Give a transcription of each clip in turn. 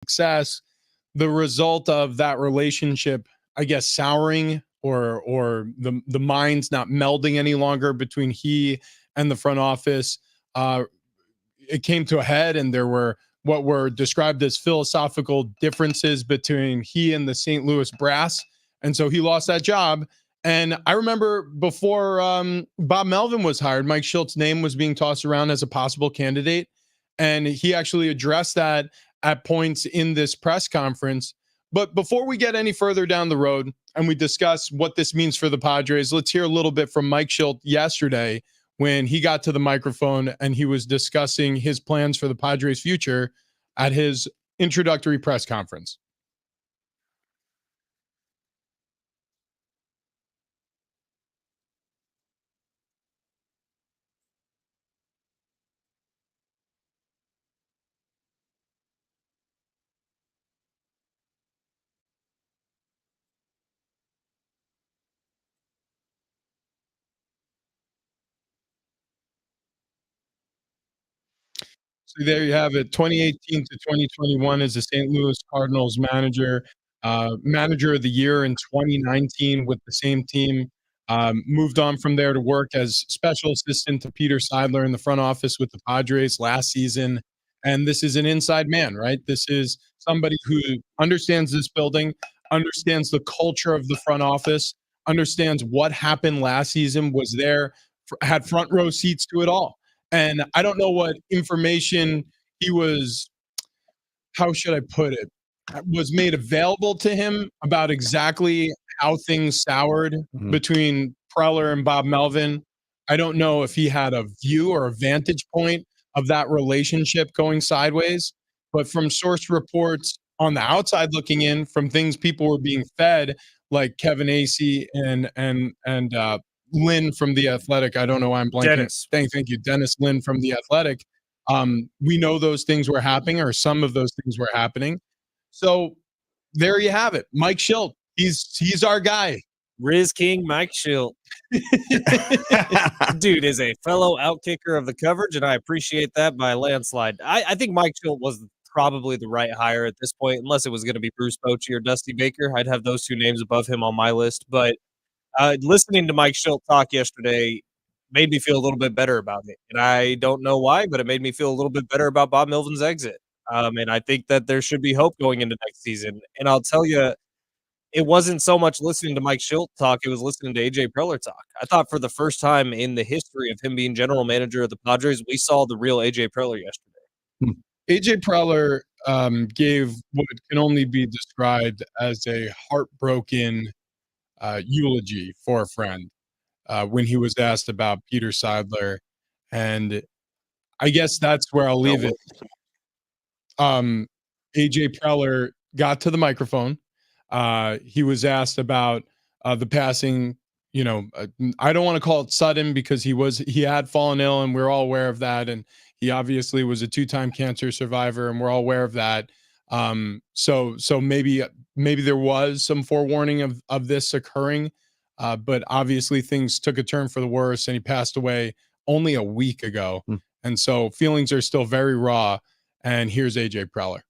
success, the result of that relationship, I guess, souring or the minds not melding any longer between he and the front office. Uh, it came to a head, and there were what were described as philosophical differences between he and the St. Louis brass, and so he lost that job. And I remember before Bob Melvin was hired, Mike Schilt's name was being tossed around as a possible candidate, and he actually addressed that at points in this press conference. But before we get any further down the road and we discuss what this means for the Padres, let's hear a little bit from Mike Schilt yesterday when he got to the microphone and he was discussing his plans for the Padres' future at his introductory press conference. So there you have it. 2018 to 2021 as the St. Louis Cardinals manager, manager of the year in 2019 with the same team. Moved on from there to work as special assistant to Peter Seidler in the front office with the Padres last season. And this is an inside man, right? This is somebody who understands this building, understands the culture of the front office, understands what happened last season, was there, had front row seats to it all. And I don't know what information he was, how should I put it, was made available to him about exactly how things soured Mhm. between Preller and Bob Melvin. I don't know if he had a view or a vantage point of that relationship going sideways, but from source reports on the outside looking in, from things people were being fed, like Kevin Acey and Lynn from the Athletic. I don't know why I'm blanking. Dennis. Thank you, Dennis Lynn from the Athletic. We know those things were happening, or some of those things were happening. So there you have it, Mike Schilt. He's our guy. Riz King, Mike Schilt. Dude is a fellow outkicker of the coverage, and I appreciate that by a landslide. I think Mike Schilt was probably the right hire at this point, unless it was going to be Bruce Bochy or Dusty Baker. I'd have those two names above him on my list. But listening to Mike Schilt talk yesterday made me feel a little bit better about it. And I don't know why, but it made me feel a little bit better about Bob Melvin's exit. And I think that there should be hope going into next season. And I'll tell you, it wasn't so much listening to Mike Schilt talk, it was listening to AJ Preller talk. I thought for the first time in the history of him being general manager of the Padres, we saw the real AJ Preller yesterday. AJ Preller gave what can only be described as a heartbroken eulogy for a friend when he was asked about Peter Seidler. And I guess that's where I'll leave it. AJ Preller got to the microphone. He was asked about the passing. I don't want to call it sudden because he had fallen ill, and we're all aware of that. And he obviously was a two-time cancer survivor, and we're all aware of that. So maybe there was some forewarning of this occurring, but obviously things took a turn for the worse, and he passed away only a week ago. And so feelings are still very raw. And here's AJ Preller.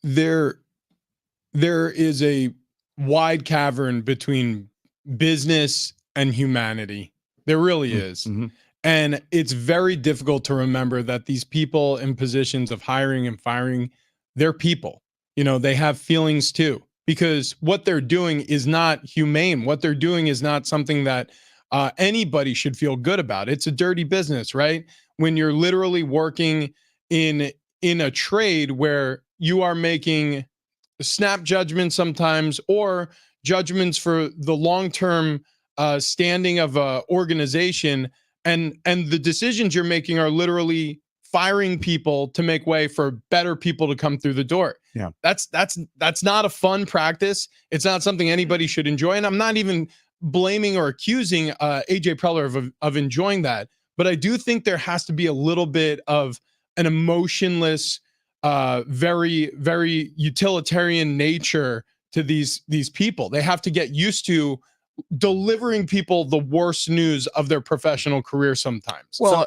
there there is a wide cavern between business and humanity. There really is. Mm-hmm. And it's very difficult to remember that these people in positions of hiring and firing, they're people. You know, they have feelings too, because what they're doing is not humane. What they're doing is not something that anybody should feel good about. It's a dirty business, right? When you're literally working in a trade where you are making snap judgments sometimes, or judgments for the long-term standing of a organization, and the decisions you're making are literally firing people to make way for better people to come through the door. Yeah. That's not a fun practice. It's not something anybody should enjoy, and I'm not even blaming or accusing AJ Preller of enjoying that, but I do think there has to be a little bit of an emotionless, very, very utilitarian nature to these people. They have to get used to delivering people the worst news of their professional career sometimes. Well,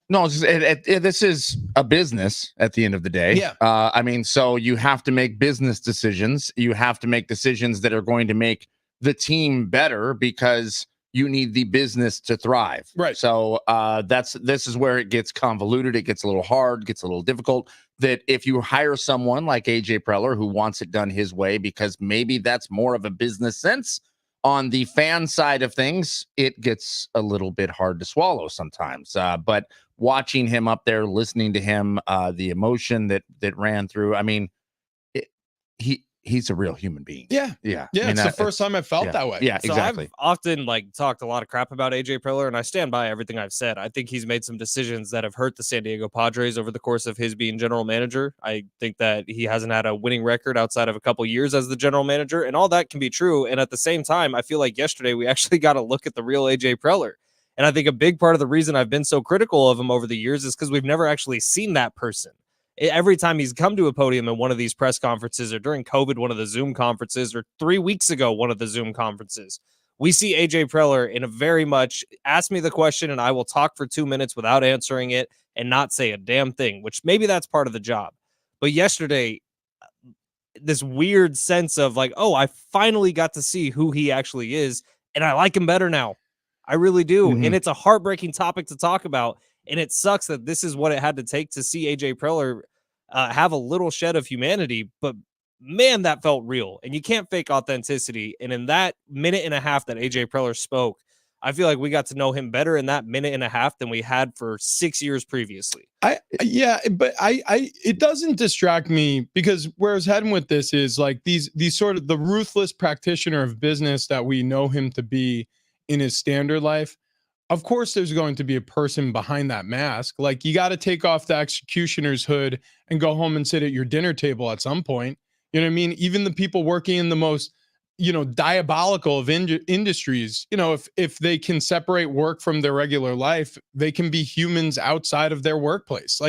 no, this is a business at the end of the day. Yeah. I mean, so you have to make business decisions. You have to make decisions that are going to make the team better, because you need the business to thrive. Right. So this is where it gets convoluted. It gets a little hard, gets a little difficult. That if you hire someone like AJ Preller who wants it done his way, because maybe that's more of a business sense, on the fan side of things, it gets a little bit hard to swallow sometimes. But watching him up there, listening to him, the emotion that ran through, I mean, he's a real human being. Yeah. Yeah. Yeah. I mean, it's the first time I felt that way. Yeah, So exactly. I've often talked a lot of crap about AJ Preller, and I stand by everything I've said. I think he's made some decisions that have hurt the San Diego Padres over the course of his being general manager. I think that he hasn't had a winning record outside of a couple years as the general manager, and all that can be true. And at the same time, I feel like yesterday we actually got to look at the real AJ Preller. And I think a big part of the reason I've been so critical of him over the years is because we've never actually seen that person. Every time he's come to a podium in one of these press conferences, or during COVID, one of the Zoom conferences, or 3 weeks ago, one of the Zoom conferences, we see AJ Preller in a very much ask me the question and I will talk for 2 minutes without answering it and not say a damn thing, which maybe that's part of the job. But yesterday, this weird sense of oh, I finally got to see who he actually is, and I like him better now. I really do. Mhm. And it's a heartbreaking topic to talk about. And it sucks that this is what it had to take to see AJ Preller have a little shed of humanity. But man, that felt real. And you can't fake authenticity. And in that minute and a half that AJ Preller spoke, I feel like we got to know him better in that minute and a half than we had for 6 years previously. It doesn't distract me, because where I was heading with this is these sort of the ruthless practitioner of business that we know him to be in his standard life. Of course, there's going to be a person behind that mask. You got to take off the executioner's hood and go home and sit at your dinner table at some point. You know what I mean? Even the people working in the most, diabolical of industries, if they can separate work from their regular life, they can be humans outside of their workplace.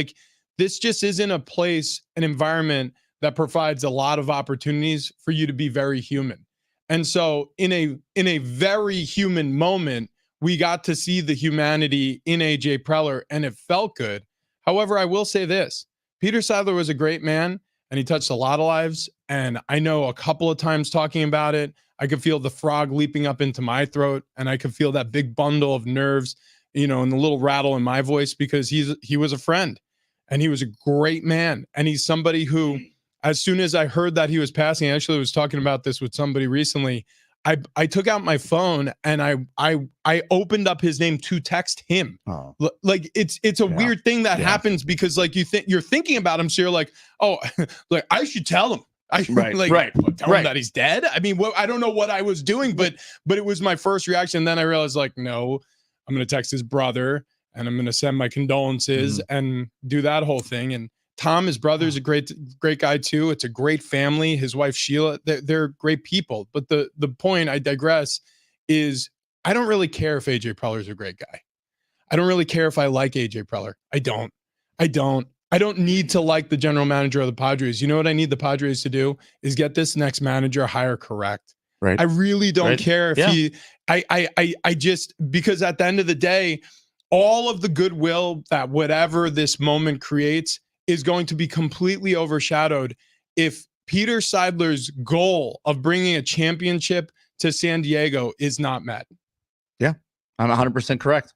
This just isn't a place, an environment that provides a lot of opportunities for you to be very human. And so in a very human moment, we got to see the humanity in AJ Preller, and it felt good. However, I will say this: Peter Seidler was a great man, and he touched a lot of lives. And I know a couple of times talking about it, I could feel the frog leaping up into my throat, and I could feel that big bundle of nerves, and the little rattle in my voice, because he was a friend, and he was a great man. And he's somebody who, as soon as I heard that he was passing, I actually was talking about this with somebody recently, I took out my phone and I opened up his name to text him. Oh. It's a weird thing that happens, because you're thinking about him, so you're like, oh, I should tell him. Right. Tell him that he's dead. I mean, I don't know what I was doing, but it was my first reaction. Then I realized, no, I'm gonna text his brother and I'm gonna send my condolences and do that whole thing. And Tom, his brother, is a great guy too. It's a great family. His wife, Sheila, they're great people. But the point, I digress, is I don't really care if AJ Preller is a great guy. I don't really care if I like AJ Preller. I don't need to like the general manager of the Padres. You know what I need the Padres to do is get this next manager hire correct. Right. I really don't care if I just, because at the end of the day, all of the goodwill that whatever this moment creates is going to be completely overshadowed if Peter Seidler's goal of bringing a championship to San Diego is not met. I'm 100% correct.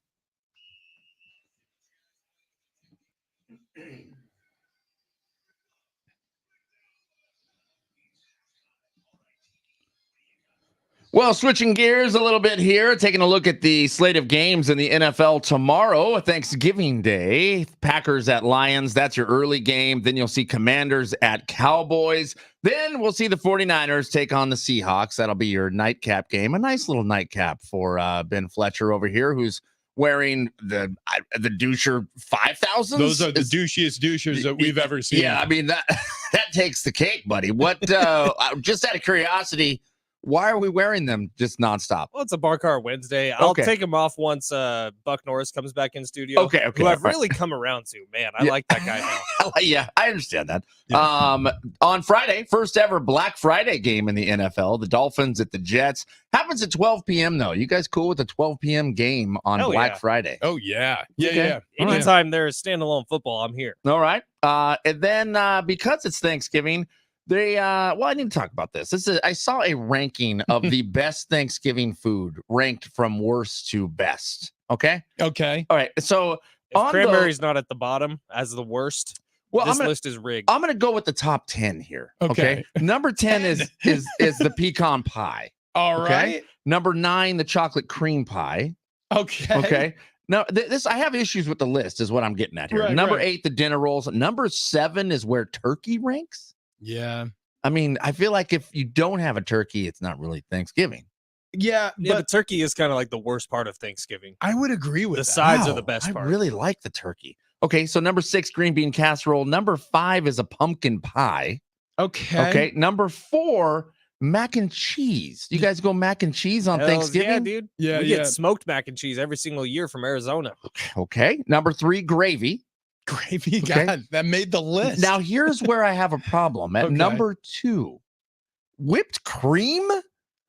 Well, switching gears a little bit here, taking a look at the slate of games in the NFL tomorrow, Thanksgiving Day. Packers at Lions, that's your early game. Then you'll see Commanders at Cowboys. Then we'll see the 49ers take on the Seahawks. That'll be your nightcap game. A nice little nightcap for Ben Fletcher over here, who's wearing the doucher 5,000. Those are the douchiest douchers that we've ever seen. Yeah, I mean, that takes the cake, buddy. What, just out of curiosity, why are we wearing them just nonstop? Well, it's a Bar Car Wednesday. I'll Okay. take him off once Buck Norris comes back in studio. Okay. Who I've right. really come around to. Man, I Yeah. like that guy now. Yeah, I understand that. Yeah. On Friday, first ever Black Friday game in the NFL, the Dolphins at the Jets. Happens at 12 p.m. though. You guys cool with the 12 p.m. game on Hell Black yeah. Friday? Oh, yeah. Yeah, Okay. yeah. All right. Anytime there's standalone football, I'm here. All right. And then because it's Thanksgiving, they I need to talk about this. I saw a ranking of the best Thanksgiving food ranked from worst to best. Okay. Okay. All right. So If on cranberry's not at the bottom as the worst, well, this list is rigged. I'm gonna go with the top 10 here. Okay. Okay. Number 10 is the pecan pie. All Okay. right. Number 9, the chocolate cream pie. Okay. Okay. Now this I have issues with the list, is what I'm getting at here. Right, Number right. 8, the dinner rolls. Number 7 is where turkey ranks. Yeah. I mean, I feel like if you don't have a turkey, it's not really Thanksgiving. Yeah. Yeah, But but turkey is kind of like the worst part of Thanksgiving. I would agree with The that. sides are Wow, the best I part. really like the turkey. Okay, so number 6, green bean casserole. Number 5 is a pumpkin pie. Okay. Okay. Number 4, mac and cheese. You guys go mac and cheese on Hells Thanksgiving? yeah, dude. Yeah. We yeah. get smoked mac and cheese every single year from Arizona. Okay. Number 3, gravy. Gravy. Okay. God, that made the list. Now, here's where I have a problem. At Okay. number 2, whipped cream.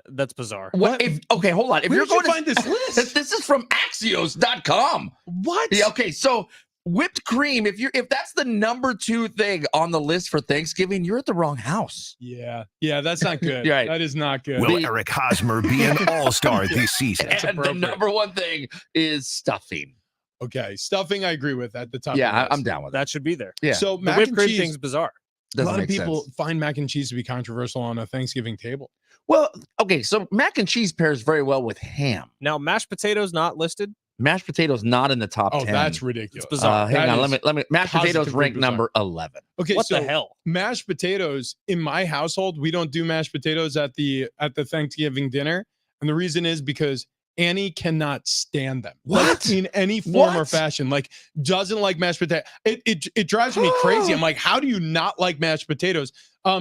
That's bizarre. What? Okay, hold on. If Where you're did you going to find this list? this is from Axios.com. What? Yeah, okay, so whipped cream. If that's the number 2 thing on the list for Thanksgiving, you're at the wrong house. Yeah. Yeah. That's not good. Right. That is not good. Will The- Eric Hosmer be an all-star this season? And the appropriate. number 1 thing is stuffing. Okay. Stuffing, I agree with at the top. Yeah, of the list. I'm down with that. That should be there. Yeah. So The mac whipped and cream cheese. thing's bizarre. A Doesn't lot of make people sense. find mac and cheese to be controversial on a Thanksgiving table. Well, okay, so mac and cheese pairs very well with ham. Now, mashed potatoes not listed. Mashed potatoes not in the top Oh, 10. that's ridiculous. It's bizarre. Hang That on, is let me. Mashed potatoes positively ranked bizarre. number 11. Okay, What so the hell? mashed potatoes in my household, we don't do mashed potatoes at the Thanksgiving dinner, and the reason is because Annie cannot stand them. Like, What? in any form or What? fashion? Like, doesn't like mashed potato. It drives me crazy. I'm like, how do you not like mashed potatoes?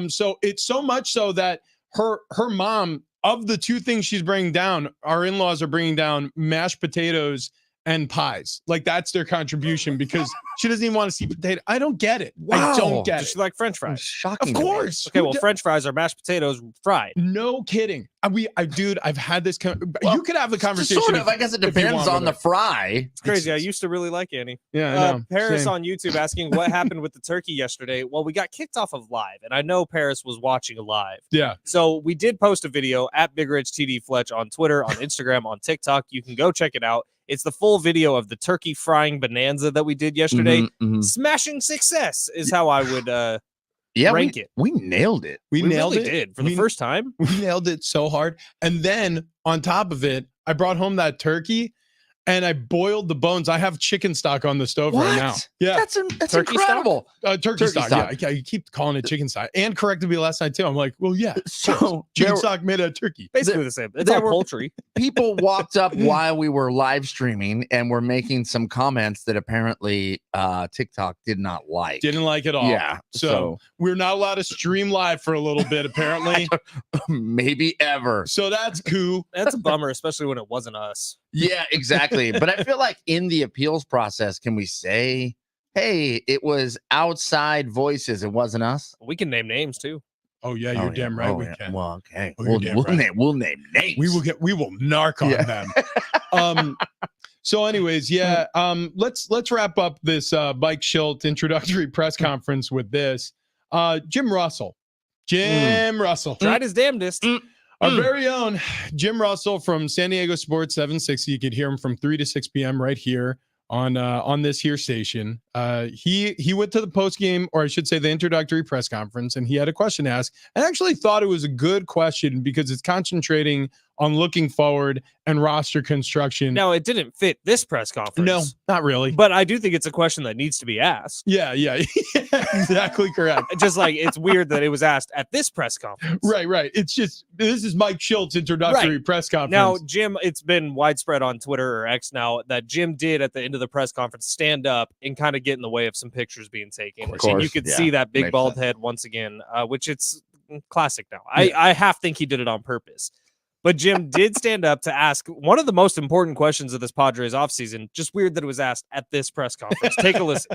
So it's so much so that her mom, of the 2 things she's bringing down, our in-laws are bringing down mashed potatoes and pies. Like, that's their contribution because she doesn't even want to see potato. I don't get it. I Wow. don't get Does it. she like French It's fries? shocking. Of to me. course. Okay, Who well, do- French fries are mashed potatoes fried. no kidding. Dude, I've had this. Well, You could have the conversation. Sort of. if- I guess it if you depends want on with the her. fry. It's crazy. I used to really like Annie. Yeah, I know. Paris Same. on YouTube asking what happened with the turkey yesterday. Well, we got kicked off of live, and I know Paris was watching live. Yeah. So we did post a video at Big Rich TD Fletch on Twitter, on Instagram, on TikTok. You can go check it out. It's the full video of the turkey frying bonanza that we did yesterday. Mhm, mhm. Smashing success is how I would Yeah, rank we, it. we nailed it. We nailed really it. did for the We- first time. We nailed it so hard. And then on top of it, I brought home that turkey and I boiled the bones. I have chicken stock on the stove right now. What? Yeah. That's Turkey stock? incredible. Turkey stock. stock. Yeah. I keep calling it chicken stock. And corrected me last night too. I'm like, well, yeah. So Chicken there- stock made out of turkey. Basically the same. It's there all were- poultry. people walked up while we were live streaming and were making some comments that apparently TikTok did not like. Didn't like it all. Yeah. So we're not allowed to stream live for a little bit, apparently. maybe ever. So that's cool. That's a bummer, especially when it wasn't us. Yeah, exactly. But I feel like in the appeals process, can we say, hey, it was outside voices, it wasn't us? We can name names too. Oh, yeah, you're damn right. We can. Well, okay. Oh, you're damn right. We'll name names. We will narc on them. So anyways, yeah, let's wrap up this Mike Schilt introductory press conference with this. Jim Russell Jim Russell. Tried his damnedest. Our very own Jim Russell from San Diego Sports 760. You could hear him from 3 to 6 p.m. right here on this here station. He went to the post game, or I should say the introductory press conference, and he had a question to ask. I actually thought it was a good question because it's concentrating on looking forward and roster construction. Now, it didn't fit this press conference. No, not really. But I do think it's a question that needs to be asked. Yeah, exactly correct. Just like it's weird that it was asked at this press conference. Right. It's just, this is Mike Schultz introductory press conference. Now, Jim, it's been widespread on Twitter or X now that Jim did at the end of the press conference stand up and kind of get in the way of some pictures being taken. Of And you course, could yeah. see that big Makes bald sense. head once again, which it's classic now. I half think he did it on purpose. But Jim did stand up to ask one of the most important questions of this Padres offseason. Just weird that it was asked at this press conference. Take a listen.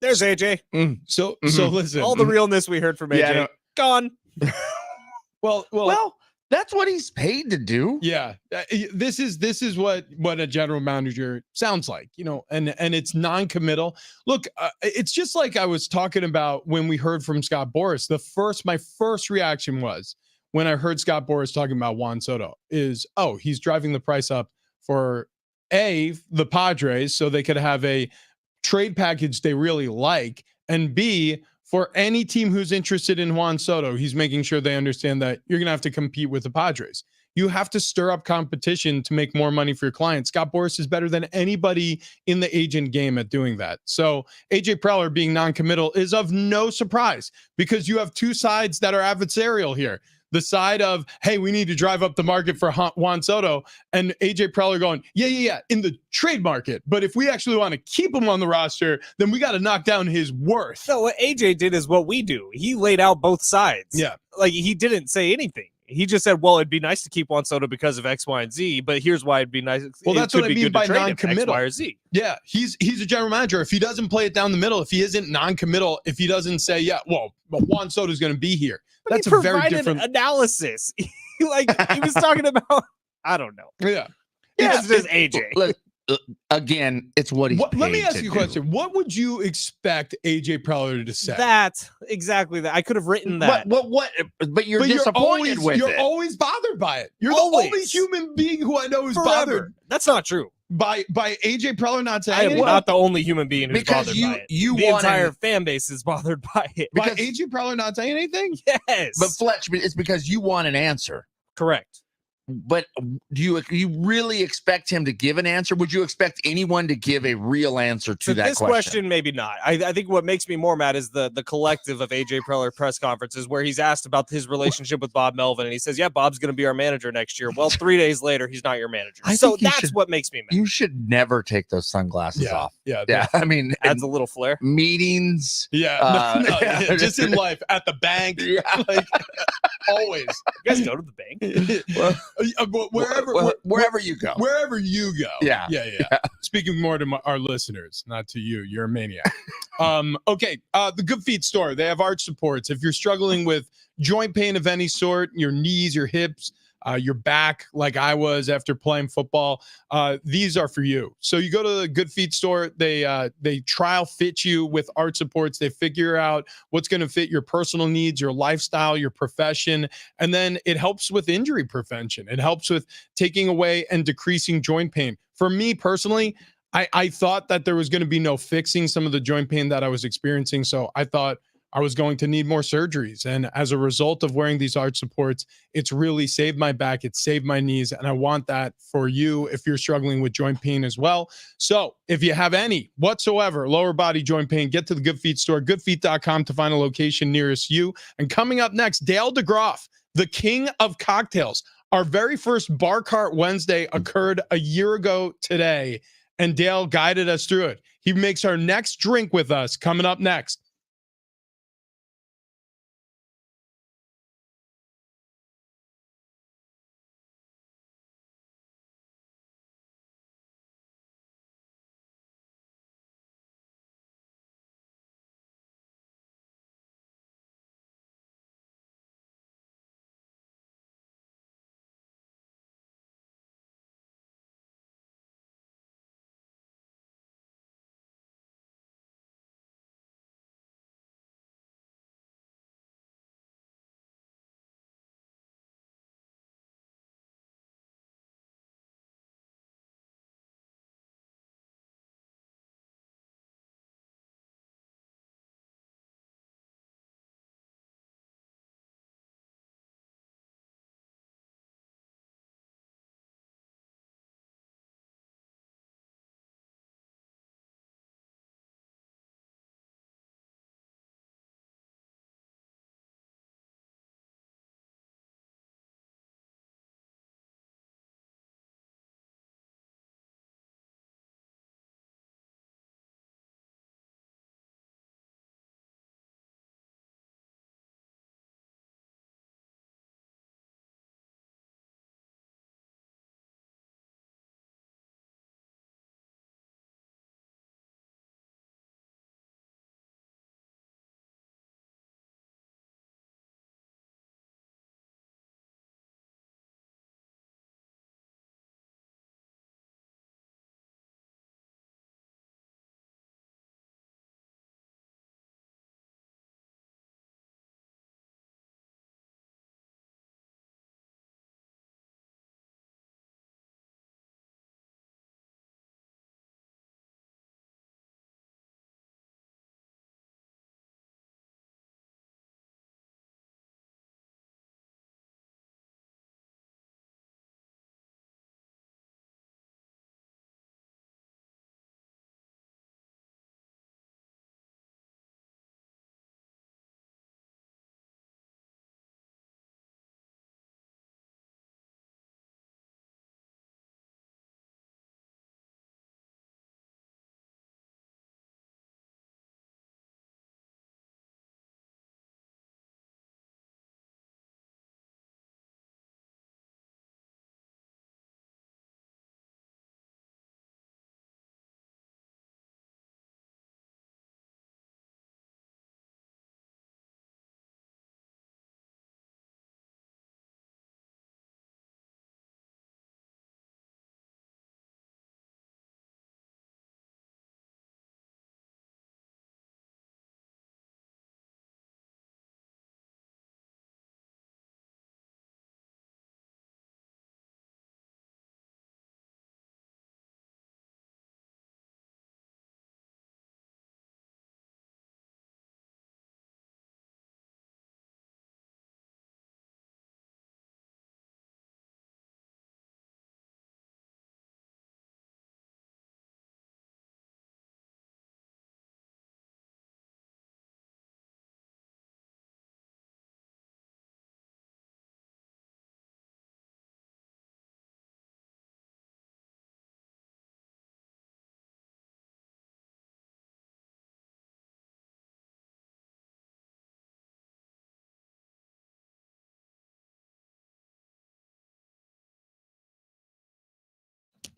There's AJ. So Mhm. listen. All the realness we heard from AJ. Yeah, I know. Gone. Well, That's what he's paid to do. yeah. This is what a general manager sounds like, and it's non-committal. Look, it's just like I was talking about when we heard from Scott Boras. My first reaction was when I heard Scott Boras talking about Juan Soto is, oh, he's driving the price up for the Padres so they could have a trade package they really like, and B, for any team who's interested in Juan Soto, he's making sure they understand that you're going to have to compete with the Padres. You have to stir up competition to make more money for your clients. Scott Boras is better than anybody in the agent game at doing that. So AJ Preller being non-committal is of no surprise because you have two sides that are adversarial here. The side of, hey, we need to drive up the market for Juan Soto, and AJ Preller going, yeah, in the trade market. But if we actually want to keep him on the roster, then we got to knock down his worth. So what AJ did is what we do. He laid out both sides. Yeah. Like he didn't say anything. He just said, well, it'd be nice to keep Juan Soto because of X, Y, and Z, but here's why it'd be nice. Well, it that's could what I be mean good to by trade him, non-committal. X, Y, or Z. Yeah, he's a general manager. If he doesn't play it down the middle, if he isn't non-committal, if he doesn't say, but Juan Soto's going to be here, But that's he a very provided different. analysis. Like he was talking about, I don't know. Yeah. It's just AJ. Look, again, it's what he's Let me paid ask to you a do. question. What would you expect AJ Preller to say? That exactly that. I could have written that. What? But you're But disappointed with you're it. always bothered by it. You're Always. the only human being who I know who's Forever. bothered That's not true. by AJ Preller not saying I am anything. not the only human being who's Because bothered you- by it. you the want entire an- fan base is bothered by it. By because- AJ Preller not saying anything? Yes. But Fletch, it's because you want an answer. correct. But do you really expect him to give an answer? Would you expect anyone to give a real answer to So that this question, maybe not. I think what makes me more mad is the collective of AJ Preller press conferences where he's asked about his relationship with Bob Melvin, and he says, "Yeah, Bob's going to be our manager next year." Well, 3 days later, he's not your manager. I So think you that's should- what makes me mad. You should never take those sunglasses off. Yeah. Yeah, I mean, Adds a little flair. meetings. Yeah. No, Yeah. just in life, at the bank, Yeah. like always. You guys go to the bank. Well, But wherever you go. Wherever you go. Yeah. Yeah. Speaking more to our listeners, not to you. You're a maniac. Okay. The Good Feet store. They have arch supports. If you're struggling with joint pain of any sort, your knees, your hips, your back, like I was after playing football, these are for you. So you go to the Good Feet store. They trial fit you with arch supports. They figure out what's going to fit your personal needs, your lifestyle, your profession, and then it helps with injury prevention. It helps with taking away and decreasing joint pain. For me personally, I thought that there was going to be no fixing some of the joint pain that I was experiencing. So I thought I was going to need more surgeries. And as a result of wearing these arch supports, it's really saved my back, it's saved my knees. And I want that for you if you're struggling with joint pain as well. So if you have any whatsoever lower body joint pain, get to the Good Feet store, goodfeet.com, to find a location nearest you. And coming up next, Dale DeGroff, the king of cocktails. Our very first Bar Cart Wednesday occurred a year ago today, and Dale guided us through it. He makes our next drink with us coming up next.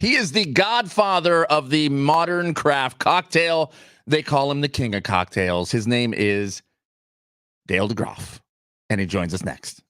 He is the godfather of the modern craft cocktail. They call him the king of cocktails. His name is Dale DeGroff, and he joins us next.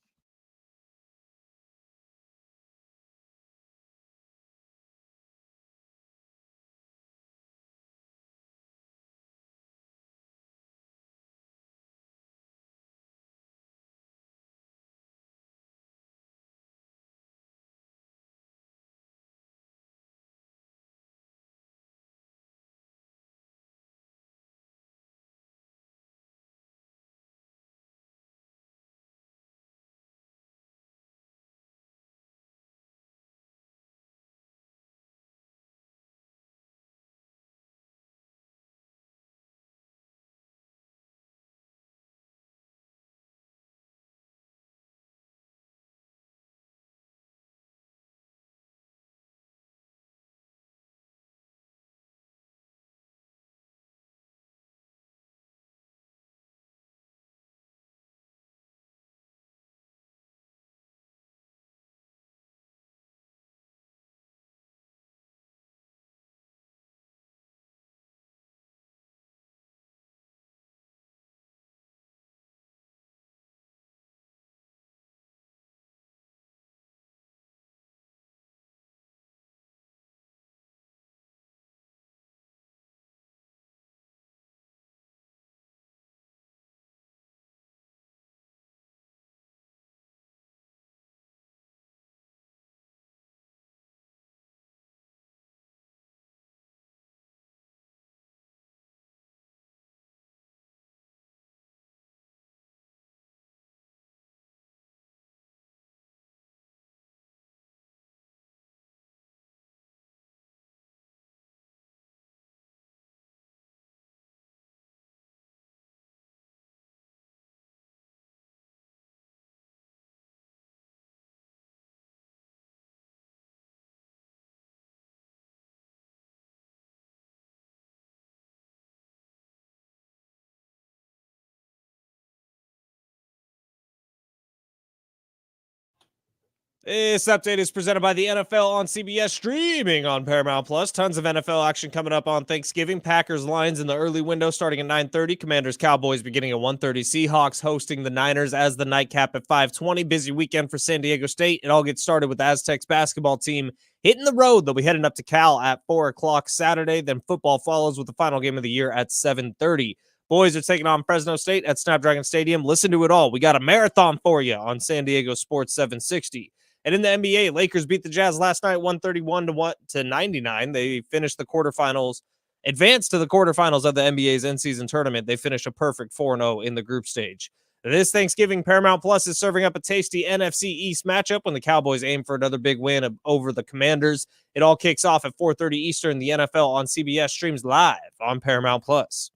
This update is presented by the NFL on CBS, streaming on Paramount Plus. Tons of NFL action coming up on Thanksgiving. Packers Lions in the early window starting at 9:30. Commanders Cowboys beginning at 1:30. Seahawks hosting the Niners as the nightcap at 5:20. Busy weekend for San Diego State. It all gets started with the Aztecs basketball team hitting the road. They'll be heading up to Cal at 4 o'clock Saturday. Then football follows with the final game of the year at 7:30. Boys are taking on Fresno State at Snapdragon Stadium. Listen to it all. We got a marathon for you on San Diego Sports 760. And in the NBA, Lakers beat the Jazz last night, 131-99. They finished the quarterfinals, advanced to the quarterfinals of the NBA's in-season tournament. They finished a perfect 4-0 in the group stage. This Thanksgiving, Paramount Plus is serving up a tasty NFC East matchup when the Cowboys aim for another big win over the Commanders. It all kicks off at 4:30 Eastern. The NFL on CBS streams live on Paramount Plus.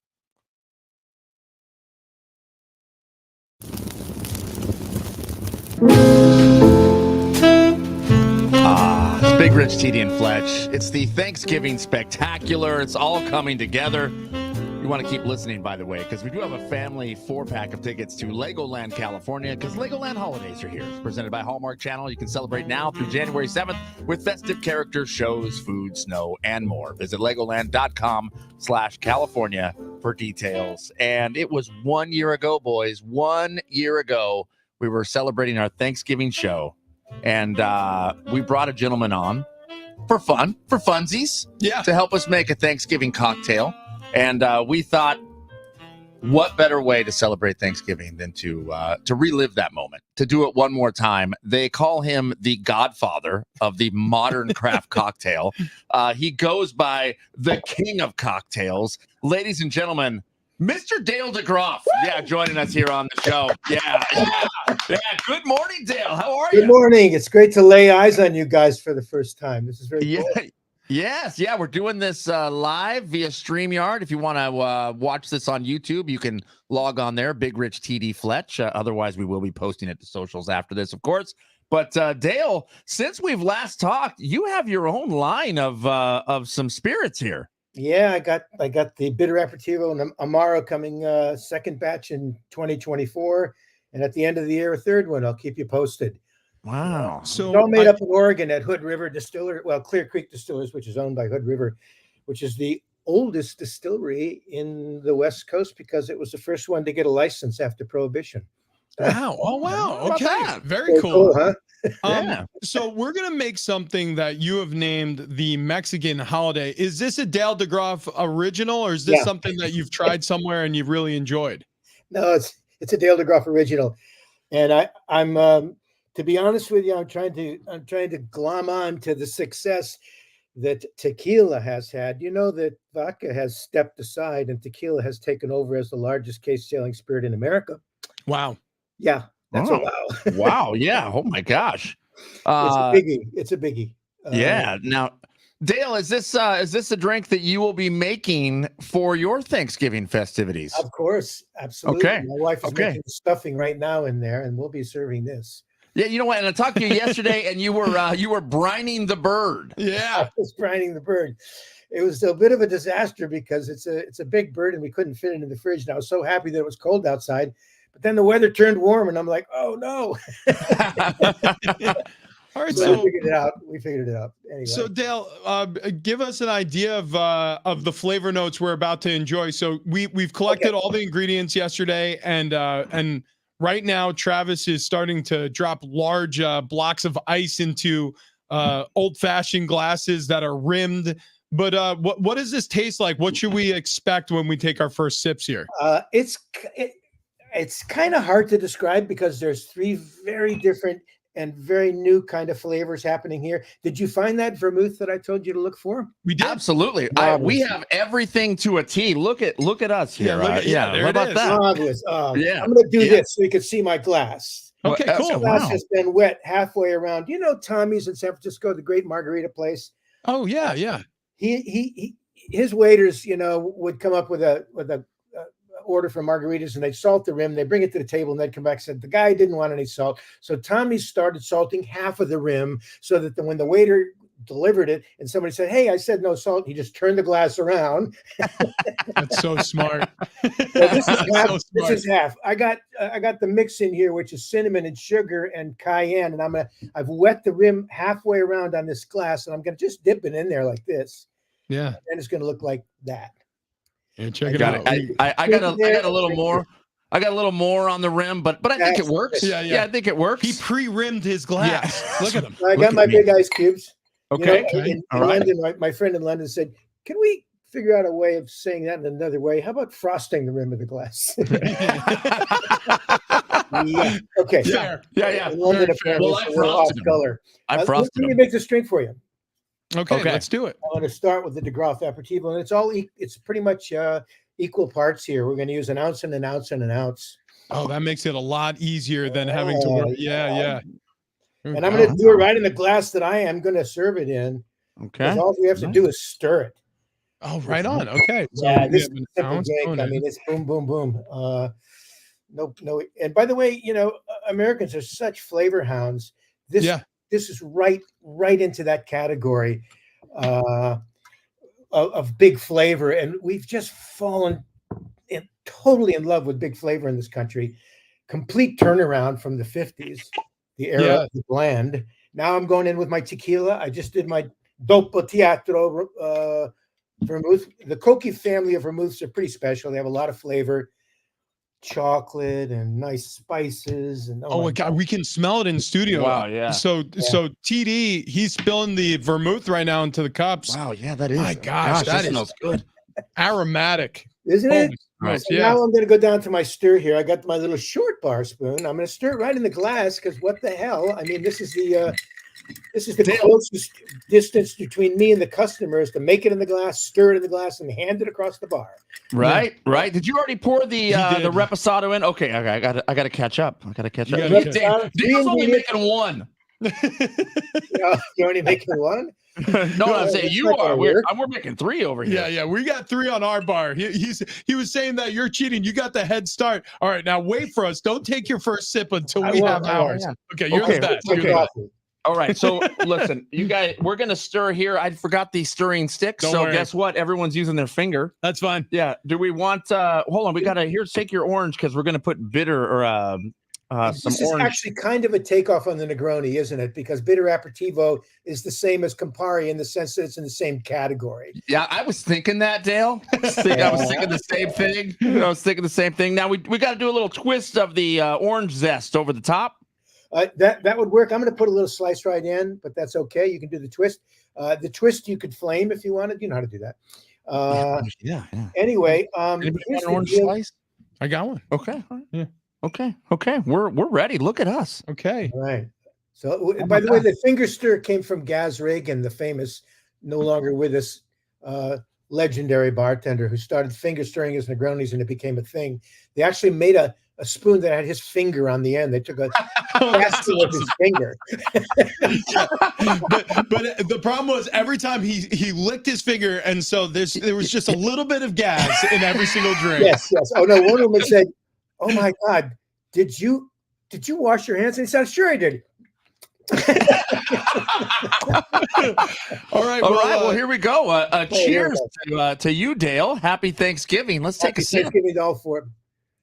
It's Big Rich, TD, and Fletch. It's the Thanksgiving Spectacular. It's all coming together. You want to keep listening, by the way, because we do have a family 4-pack of tickets to Legoland, California, because Legoland holidays are here. It's presented by Hallmark Channel. You can celebrate now through January 7th with festive characters, shows, food, snow, and more. Visit Legoland.com/California for details. And it was 1 year ago, boys. 1 year ago, we were celebrating our Thanksgiving show. And we brought a gentleman on for fun, for funsies, to help us make a Thanksgiving cocktail. And we thought, what better way to celebrate Thanksgiving than to relive that moment, to do it one more time. They call him the godfather of the modern craft cocktail. He goes by the king of cocktails. Ladies and gentlemen, Mr. Dale DeGroff, joining us here on the show. Yeah. Good morning, Dale. How are you? Good morning. It's great to lay eyes on you guys for the first time. This is very cool. Yes. Yeah. We're doing this live via StreamYard. If you want to watch this on YouTube, you can log on there, Big Rich TD Fletch. Otherwise, we will be posting it to socials after this, of course. But Dale, since we've last talked, you have your own line of some spirits here. Yeah, I got the bitter aperitivo and Amaro coming second batch in 2024, and at the end of the year a third one. I'll keep you posted. Wow. So it's all made up in Oregon at Hood River Distillery, Clear Creek Distillers, which is owned by Hood River, which is the oldest distillery in the West Coast because it was the first one to get a license after Prohibition. Wow. Oh, wow. Okay. Very Very cool. huh? So we're going to make something that you have named the Mexican holiday. Is this a Dale DeGroff original, or is this something that you've tried somewhere and you've really enjoyed? No, it's a Dale DeGroff original. And I'm to be honest with you, I'm trying to glom on to the success that tequila has had. You know that vodka has stepped aside and tequila has taken over as the largest case-selling spirit in America. Wow. Yeah, that's a wow. Wow. Yeah. Oh my gosh. It's a biggie. It's a biggie. Yeah. Now, Dale, is this a drink that you will be making for your Thanksgiving festivities? Of course, absolutely. Okay. My wife is making stuffing right now in there, and we'll be serving this. Yeah, you know what? And I talked to you yesterday, and you were brining the bird. Yeah, I was brining the bird. It was a bit of a disaster because it's a big bird, and we couldn't fit it in the fridge. And I was so happy that it was cold outside, but then the weather turned warm, and I'm like, oh no. All right, so we figured it out. Anyway. So Dale, give us an idea of the flavor notes we're about to enjoy. So we've collected all the ingredients yesterday, and right now Travis is starting to drop large blocks of ice into old-fashioned glasses that are rimmed. But what does this taste like? What should we expect when we take our first sips here? It's kind of hard to describe because there's three very different and very new kind of flavors happening here. Did you find that vermouth that I told you to look for? We did. Absolutely. We have everything to a T. Look at us here. There How about that? I'm going to do this so you can see my glass. Okay, cool. The glass has been wet halfway around. You know Tommy's in San Francisco, the great margarita place? Oh, yeah. His waiters, would come up with a order for margaritas, and they'd salt the rim. They bring it to the table, and they'd come back and said the guy didn't want any salt. So Tommy started salting half of the rim so that when the waiter delivered it and somebody said, hey, I said no salt, he just turned the glass around. That's so smart. So this is half. So This smart. is half. I got the mix in here, which is cinnamon and sugar and cayenne, and I've wet the rim halfway around on this glass, and I'm gonna just dip it in there like this, Yeah. and it's gonna look like that. Yeah, check it Got out. it. I got a little more. I got a little more on the rim, but I think it That's works. good. Yeah. I think it works. He pre-rimmed his glass. Look at him. I got my big ice cubes. Okay. In All right. London, my friend in London said, "Can we figure out a way of saying that in another way? How about frosting the rim of the glass?" Yeah. Okay. Fair. Yeah. In London, Very fair. apparently, Well, it's I a little off frosted 'em. color. I Let frosted me them. make this drink for you. Okay, Okay. let's do it. I'm going to start with the DeGraff Aperitivo, and it's all it's pretty much equal parts here. We're going to use an ounce and an ounce and an ounce, Oh, that makes it a lot easier than having to work. Yeah. and I'm going to do it right in the glass that I am going to serve it in. Okay. Because all we have to do is stir it. Oh, right on. Okay. So Yeah, we this have is an a simple ounce drink. going I in. mean, it's boom, boom, boom. No. And by the way, Americans are such flavor hounds. This is right into that category of big flavor, and we've just fallen totally in love with big flavor in this country. Complete turnaround from the 50s, the era of the blend. Now I'm going in with my tequila. I just did my Dopo Teatro vermouth. The Cochi family of vermouths are pretty special. They have a lot of flavor, chocolate and nice spices. And Oh my God, we can smell it in studio. Wow, yeah. So TD, he's spilling the vermouth right now into the cups. Wow, yeah, that is. My gosh, that that is smells good. aromatic. Isn't it? Right. So Yeah. now I'm going to go down to my stir here. I got my little short bar spoon. I'm going to stir it right in the glass because what the hell? I mean, this is the closest distance between me and the customer is to make it in the glass, stir it in the glass, and hand it across the bar. Right. Did you already pour the did. reposado in? Okay. I got to catch up. You gotta Damn, catch- Dale's only making one. You're only making one? No, I'm saying that's you not are. gonna We're work. making three over here. Yeah. We got 3 on our bar. He was saying that you're cheating. You got the head start. All right, now wait for us. Don't take your first sip until we have ours. yeah. Okay, you're Okay, the best. Take You're it the off. best. All right. So listen, you guys, we're gonna stir here. I forgot the stirring stick. Don't So worry. guess what? Everyone's using their finger. That's fine. Yeah. Do we want? Hold on. We gotta take your orange because we're gonna put bitter or some This is orange. actually kind of a takeoff on the Negroni, isn't it? Because bitter aperitivo is the same as Campari in the sense that it's in the same category. Yeah, I was thinking that, Dale. I was thinking the same thing. I was thinking the same thing. Now we got to do a little twist of the orange zest over the top. That would work. I'm going to put a little slice right in, but that's okay. You can do the twist. The twist you could flame if you wanted. You know how to do that. Yeah. Anyway, Anybody here's want an the orange deal. slice? I got one. Okay. Yeah. Okay. We're ready. Look at us. Okay. All right. So, by the way, the finger stir came from Gaz Reagan, the famous, no longer with us, legendary bartender who started finger stirring his Negronis, and it became a thing. They actually made a spoon that had his finger on the end. They took a casting of his finger. but the problem was every time he licked his finger, and so there was just a little bit of gas in every single drink. Yes. Oh no! One woman said, "Oh my God, did you wash your hands?" And he said, "Sure, I did." All right. Well, here we go. Cheers here to you, Dale. Happy Thanksgiving. Let's take a sip. Give me all four.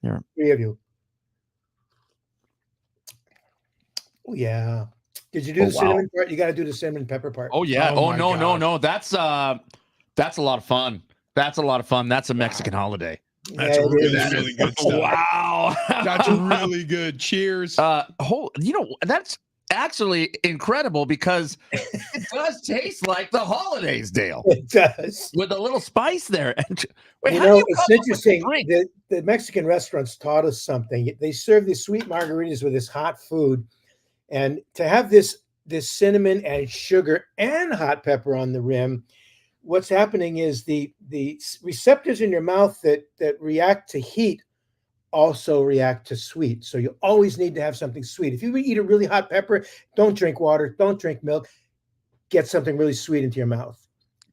Here. 3 of you. Oh yeah. Did you do the cinnamon part? You got to do the cinnamon pepper part. Oh yeah. Oh, Oh, my no. That's a lot of fun. That's a Mexican holiday. That's Yeah, it really, is. really good stuff. Wow. That's really good. Cheers. That's actually incredible because it does taste like the holidays, Dale, It does. with a little spice there. Wait, You how do know, you it's come up with interesting. a drink? The Mexican restaurants taught us something. They serve these sweet margaritas with this hot food, and to have this cinnamon and sugar and hot pepper on the rim, what's happening is the receptors in your mouth that react to heat also react to sweet. So you always need to have something sweet. If you eat a really hot pepper, don't drink water, don't drink milk. Get something really sweet into your mouth.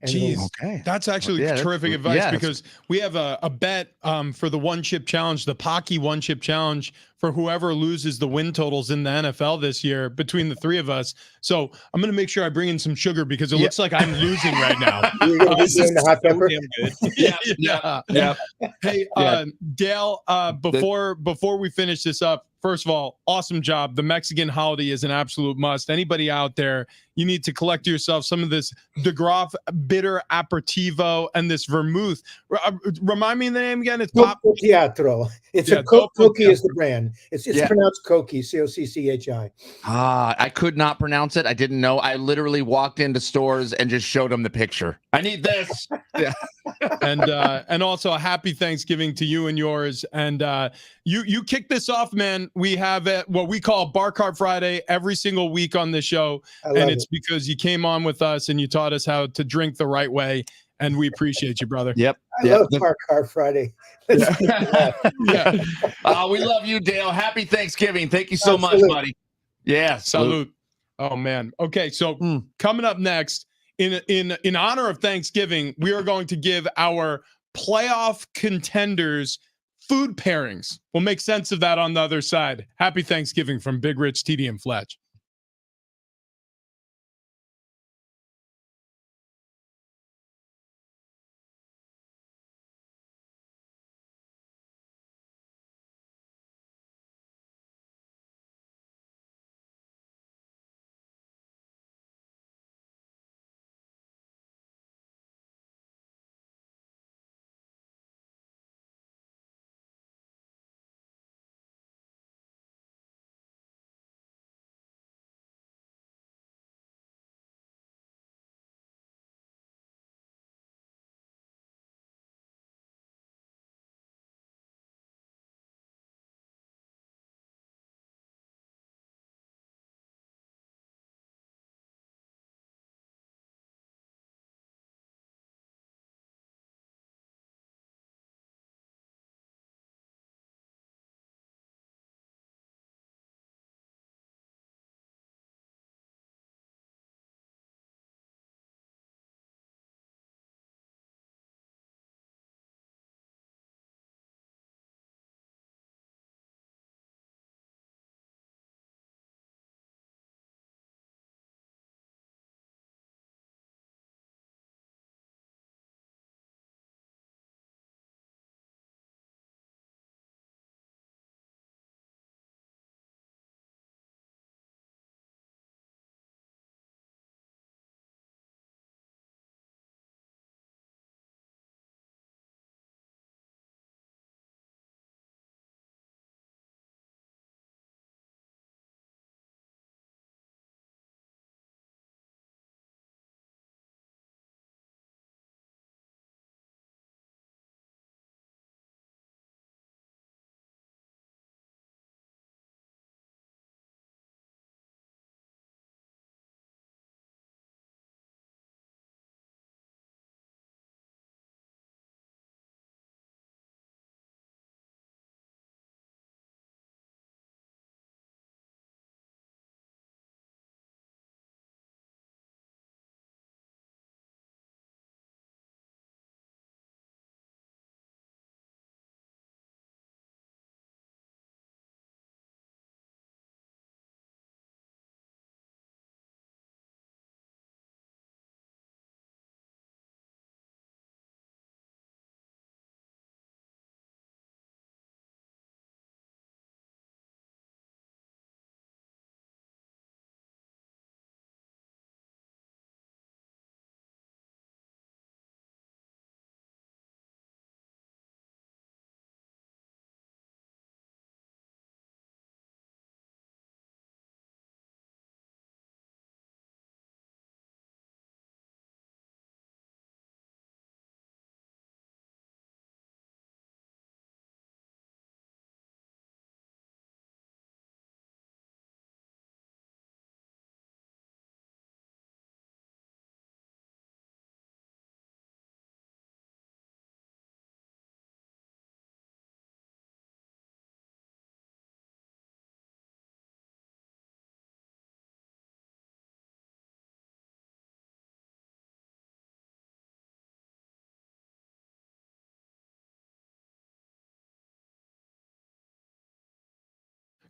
And he'll- Jeez. Okay. That's actually Yeah, that's- terrific advice yeah, that's- because we have a bet for the one chip challenge, the Pocky one chip challenge for whoever loses the win totals in the NFL this year between the three of us. So I'm going to make sure I bring in some sugar because it Yeah. looks like I'm losing right now. You're gonna be This doing is the hot so pepper. damn good. Yeah. Hey, Yeah. Dale, before we finish this up, first of all, awesome job. The Mexican holiday is an absolute must. Anybody out there, you need to collect yourself some of this De Graaf bitter aperitivo and this vermouth. Remind me the name again. It's Pop. Dopo Teatro. It's Yeah, a Coke. Dopo Koki is the brand. It's Yeah. pronounced Koki, Cocchi. I could not pronounce it. I didn't know. I literally walked into stores and just showed them the picture. I need this. And also a happy Thanksgiving to you and yours. And you kick this off, man. We have what we call Bar Cart Friday every single week on the show, I and love it's it. because you came on with us and you taught us how to drink the right way, and we appreciate you, brother. Yep. I love Park Car Friday. Let's keep it up. Yeah, We love you, Dale. Happy Thanksgiving. Thank you so much, Absolutely. buddy. Yeah. salute. Oh man. Okay, so coming up next, in honor of Thanksgiving, we are going to give our playoff contenders food pairings. We'll make sense of that on the other side. Happy Thanksgiving from Big Rich, TD, and Fletch.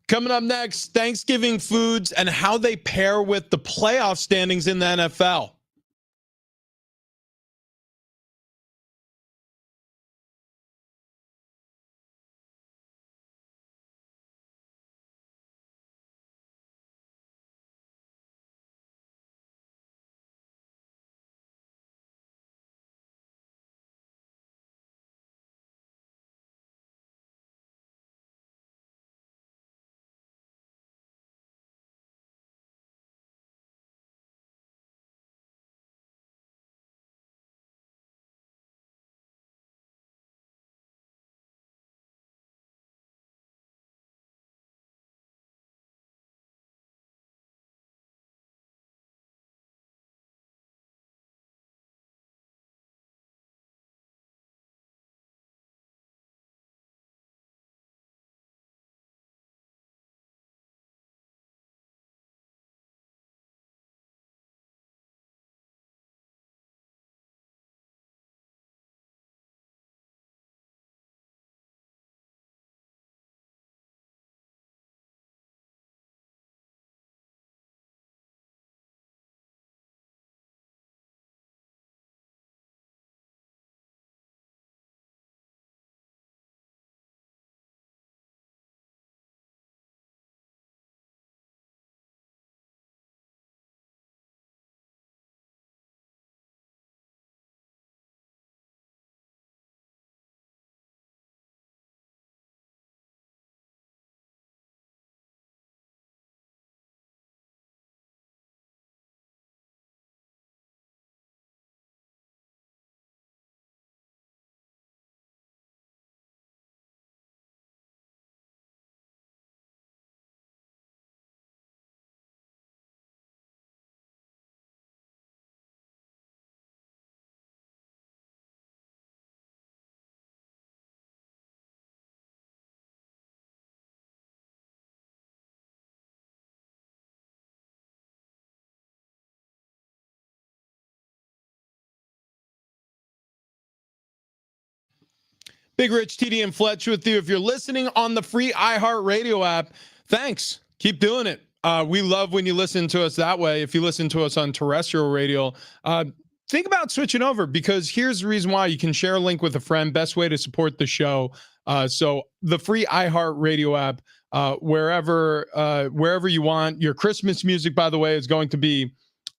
Coming up next, Thanksgiving foods and how they pair with the playoff standings in the NFL. Big Rich, TD, and Fletch with you. If you're listening on the free iHeartRadio app, thanks. Keep doing it. We love when you listen to us that way. If you listen to us on terrestrial radio, think about switching over, because here's the reason why. You can share a link with a friend. Best way to support the show. So the free iHeartRadio app, wherever you want. Your Christmas music, by the way, is going to be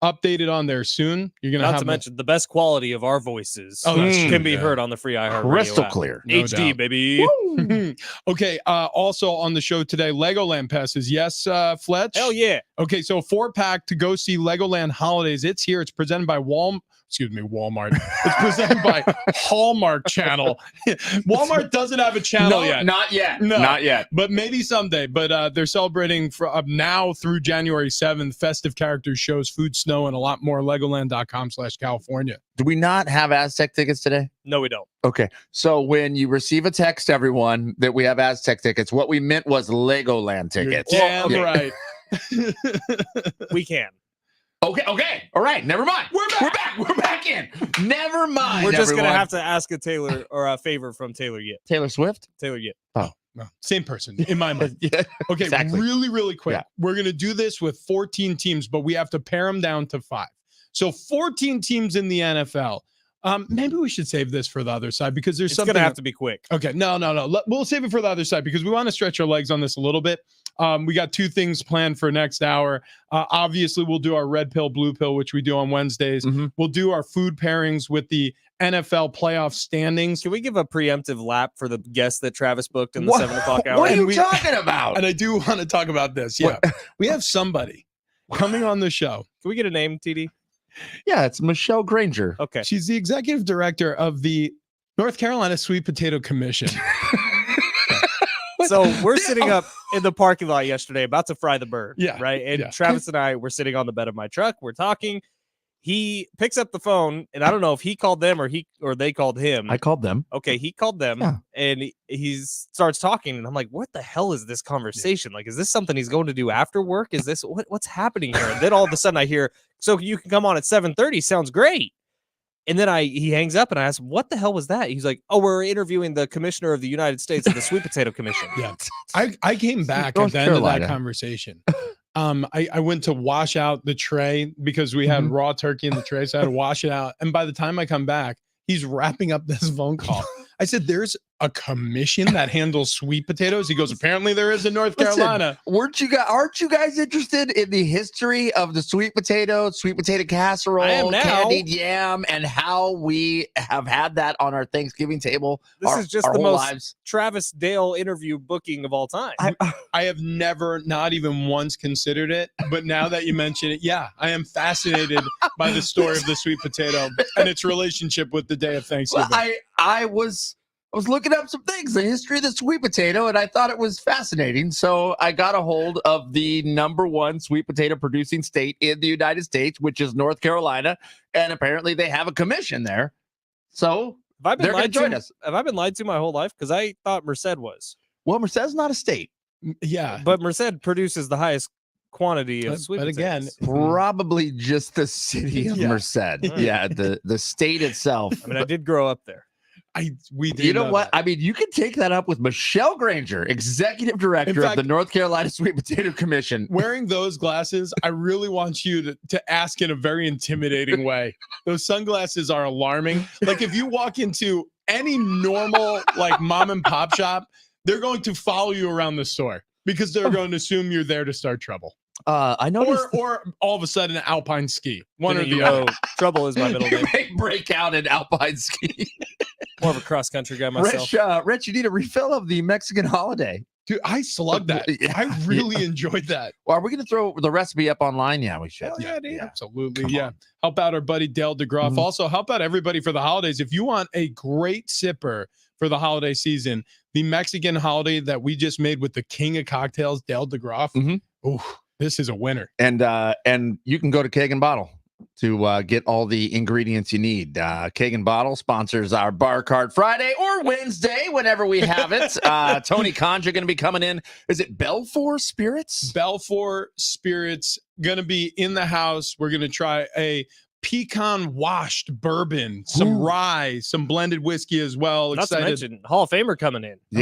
updated on there soon. You're gonna Not to mention the best quality of our voices that's true, can be heard on the free iHeartRadio Crystal app. clear. No HD doubt. baby. Okay. Also on the show today, Legoland passes. Yes, Fletch. Hell yeah. Okay, so 4-pack to go see Legoland Holidays. It's here. It's presented by Walmart. It's presented by Hallmark Channel. Walmart doesn't have a channel yet. Not yet. No. Not yet. But maybe someday. But they're celebrating from now through January 7th, festive characters, shows, food, snow, and a lot more. Legoland.com/California. Do we not have Aztec tickets today? No, we don't. Okay. So when you receive a text, everyone, that we have Aztec tickets, what we meant was Legoland tickets. Damn Yeah. right. We can. Okay. All right. Never mind. We're back in. Never mind. We're just everyone. gonna have to ask a Taylor or a favor from Taylor Yip. Taylor Swift. Taylor Yip. No, same person in my mind. Yeah. Okay, Exactly. really quick. Yeah. We're going to do this with 14 teams, but we have to pare them down to 5. So 14 teams in the NFL. Maybe we should save this for the other side, because there's It's something. gonna have to be quick. Okay, no. We'll save it for the other side, because we want to stretch our legs on this a little bit. We got 2 things planned for next hour. Obviously, we'll do our red pill, blue pill, which we do on Wednesdays. Mhm. We'll do our food pairings with the NFL playoff standings. Can we give a preemptive lap for the guest that Travis booked in the What- 7 o'clock hour? What are And you we- talking about? And I do want to talk about this. Yeah, we have somebody coming on the show. Can we get a name, TD? Yeah, it's Michelle Granger. Okay. She's the executive director of the North Carolina Sweet Potato Commission. So we're sitting up in the parking lot yesterday, about to fry the bird. Yeah, Right. And yeah. Travis and I were sitting on the bed of my truck. We're talking. He picks up the phone, and I don't know if he called them or they called him. I called them. Okay, he called them, Yeah. and he starts talking, and I'm like, "What the hell is this conversation? Like, is this something he's going to do after work? Is this what's happening here?" And then all of a sudden, I hear, "So you can come on at 7:30? Sounds great." And then he hangs up and I asked him, what the hell was that? He's like, oh, we're interviewing the commissioner of the United States of the Sweet Potato Commission. Yeah. I came back North at the end of Carolina. that conversation. I went to wash out the tray because we had raw turkey in the tray, so I had to wash it out. And by the time I come back, he's wrapping up this phone call. I said, "There's a commission that handles sweet potatoes." He goes, "Apparently there is in North Listen, Carolina." Aren't you guys interested in the history of the sweet potato casserole, I am now. candied yam, and how we have had that on our Thanksgiving table? This is just our the whole most lives. Travis Dale interview booking of all time. I have never, not even once, considered it. But now that you mention it, yeah, I am fascinated by the story of the sweet potato and its relationship with the day of Thanksgiving. Well, I was looking up some things, the history of the sweet potato, and I thought it was fascinating. So I got a hold of the #1 sweet potato producing state in the United States, which is North Carolina, and apparently they have a commission there. So they're going to join us. Have I been lied to my whole life? Because I thought Merced was. Well, Merced's not a state. Yeah, But Merced produces the highest quantity of sweet but again, potatoes. Probably just the city of Yeah. Merced. Yeah, the state itself. I mean, I did grow up there. we did You know what? that. I mean, you can take that up with Michelle Granger, executive director In fact- of the North Carolina Sweet Potato Commission. Wearing those glasses, I really want you to ask in a very intimidating way. Those sunglasses are alarming. Like if you walk into any normal like mom and pop shop, they're going to follow you around the store because they're going to assume you're there to start trouble. I noticed Or all of a sudden an alpine ski. One or Didn't the you other. know Trouble is my middle you name. may break out in alpine ski. More of a cross country guy myself. Rich, you need a refill of the Mexican holiday. Dude, I slugged that. Yeah, I really enjoyed that. Well, are we going to throw the recipe up online? Yeah, we should. Hell yeah, dude. yeah. Absolutely. Come Yeah. on. Help out our buddy Dale DeGroff. Mhm. Also, help out everybody for the holidays. If you want a great sipper for the holiday season, the Mexican holiday that we just made with the king of cocktails, Dale DeGroff. Mhm. Oh, this is a winner. And you can go to Keg and Bottle to get all the ingredients you need. Keg and Bottle sponsors our Bar Card Friday or Wednesday, whenever we have it. Tony Conja going to be coming in. Is it Belfour Spirits? Belfour Spirits going to be in the house. We're going to try a pecan washed bourbon, some Ooh. rye, some blended whiskey as well. Not to Excited. mention Hall of Famer coming in. Oh,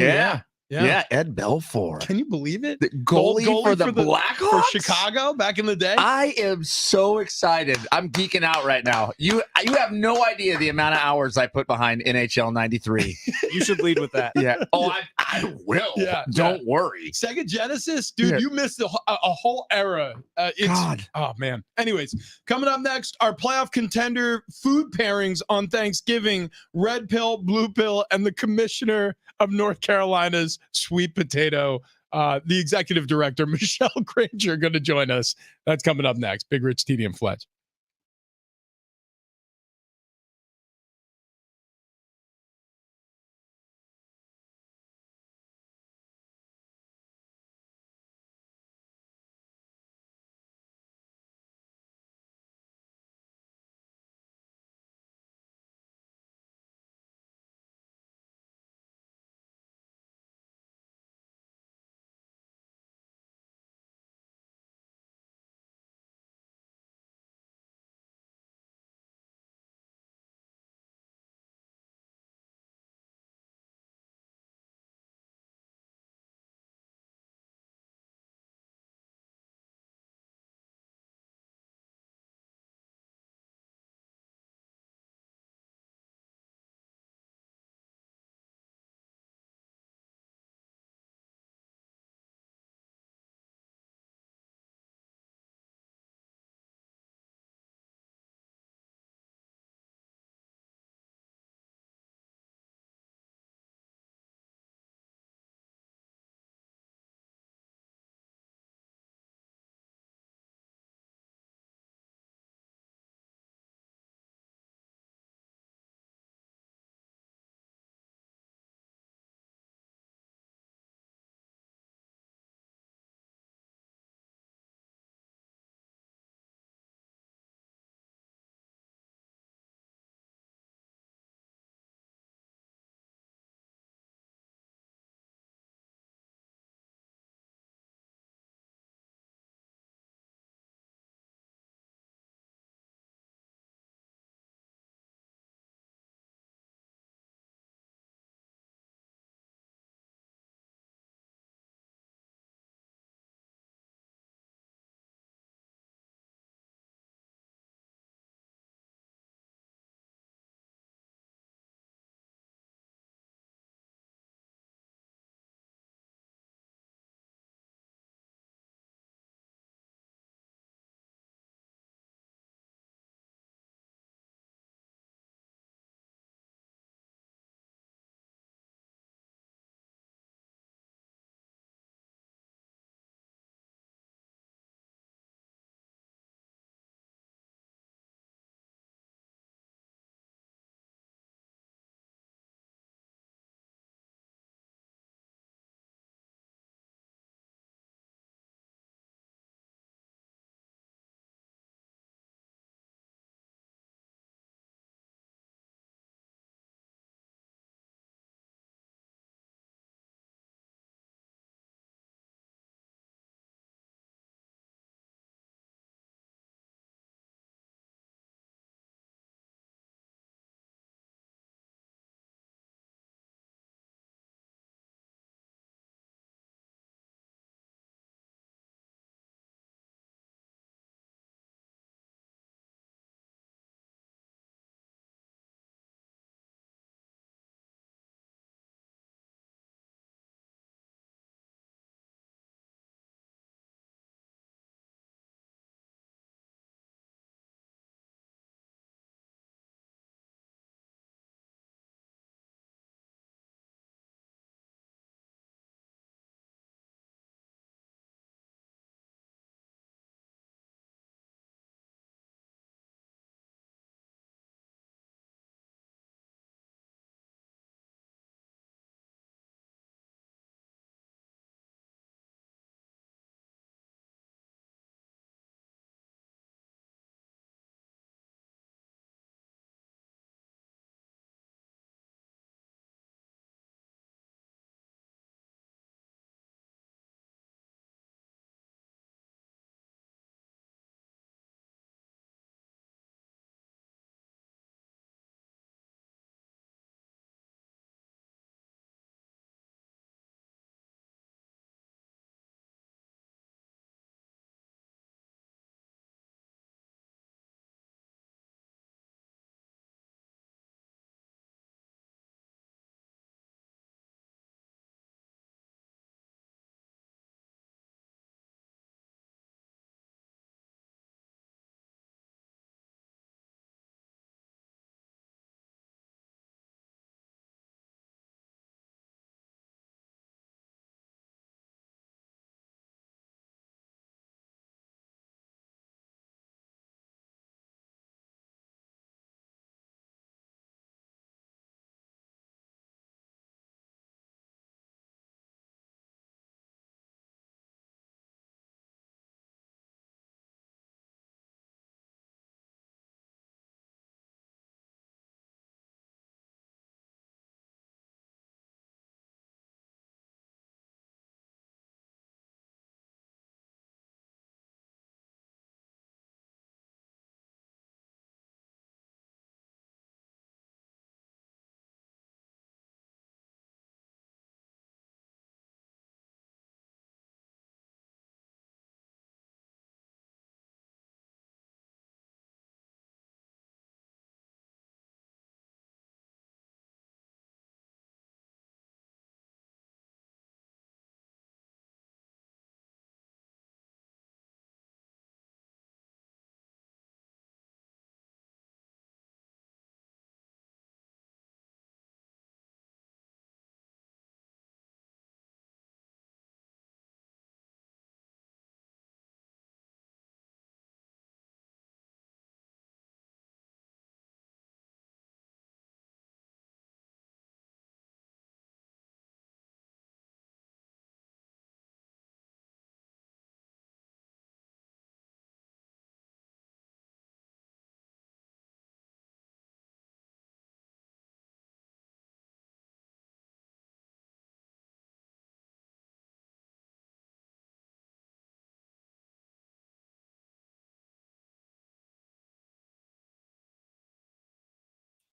yeah. Ed Belfour. Can you believe it? The goalie, for the for Blackhawks? Chicago back in the day. I am so excited. I'm geeking out right now. You have no idea the amount of hours I put behind NHL 93. You should lead with that. Yeah. Oh, I will. Yeah, Don't worry. Sega Genesis, dude, Yeah. you missed a whole era. It's God. oh man. Anyways, coming up next, our playoff contender food pairings on Thanksgiving: red pill, blue pill, and the commissioner of North Carolina's sweet potato. The executive director, Michelle Granger, going to join us. That's coming up next. Big Rich, TD, and Fletch.